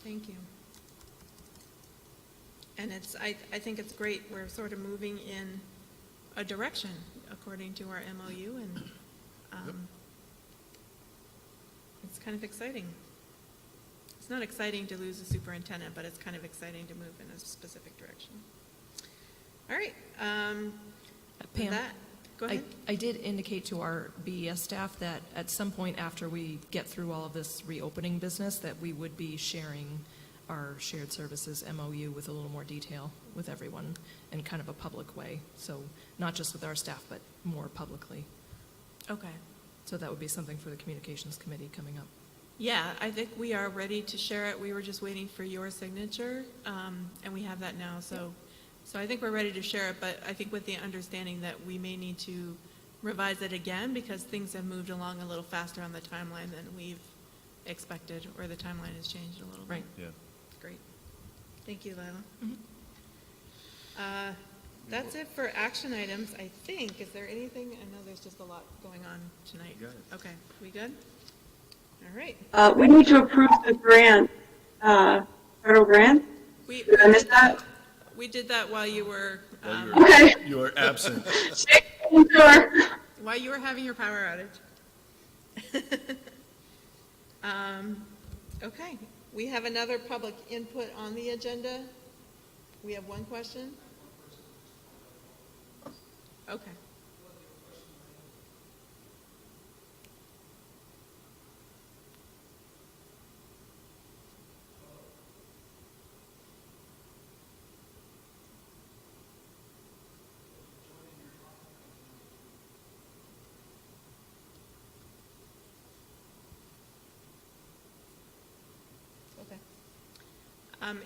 Thank you. And I think it's great. We're sort of moving in a direction according to our MOU, and it's kind of exciting. It's not exciting to lose a superintendent, but it's kind of exciting to move in a specific direction. All right. Pam, Go ahead. I did indicate to our BES staff that at some point after we get through all of this reopening business, that we would be sharing our shared services MOU with a little more detail with everyone in kind of a public way. So not just with our staff, but more publicly. Okay. So that would be something for the communications committee coming up. Yeah, I think we are ready to share it. We were just waiting for your signature, and we have that now. So I think we're ready to share it, but I think with the understanding that we may need to revise it again because things have moved along a little faster on the timeline than we've expected, or the timeline has changed a little bit. Right. Yeah. Great. Thank you, Lila. Mm-hmm. That's it for action items, I think. Is there anything? I know there's just a lot going on tonight. You got it. Okay, we good? All right. We need to approve the grant, federal grant. Did I miss that? We did that while you were, Okay. You are absent. Sure. while you were having your power outage. Okay, we have another public input on the agenda. We have one question? Okay.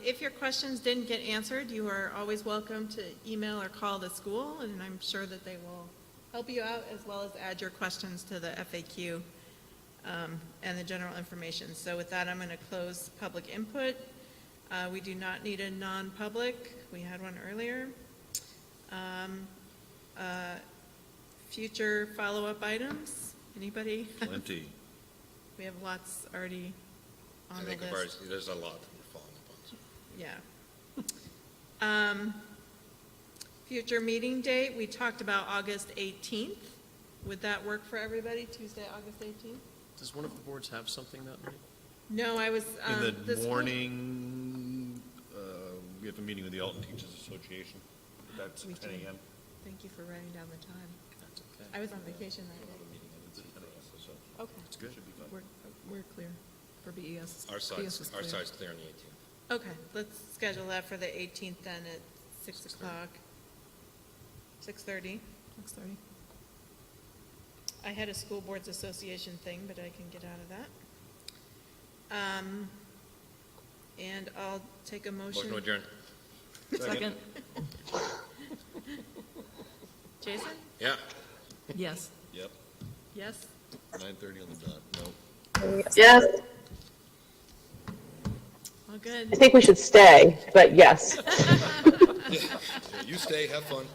If your questions didn't get answered, you are always welcome to email or call the school, and I'm sure that they will help you out, as well as add your questions to the FAQ and the general information. So with that, I'm going to close public input. We do not need a non-public. We had one earlier. Future follow-up items? Anybody? Plenty. We have lots already on I the think list. there's a lot that we're following up on. So. Yeah. Future meeting date, we talked about August 18th. Would that work for everybody, Tuesday, August 18th? Does one of the boards have something that night? No, I was, In the school- morning, we have a meeting with the Alton Teachers Association. That's We 10 do. a.m. Thank you for writing down the time. That's okay. I was on vacation that day. Okay. It's good. Should be fun. We're clear for BES. Our BES side's, is our clear. side's clear on the 18th. Okay, let's schedule that for the 18th then at 6 o'clock. 6:30. 6:30. I had a school boards association thing, but I can get out of that. And I'll take a motion. Motion to adjourn. Second. Jason? Yeah. Yes. Yep. Yes? 9:30 on the dot. No. Yes. All good. I think we should stay, but yes. Yeah, you stay, have fun.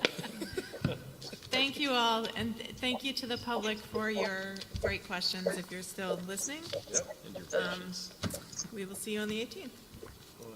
Thank you all, and thank you to the public for your great questions, if you're still listening. And your patience. We will see you on the 18th.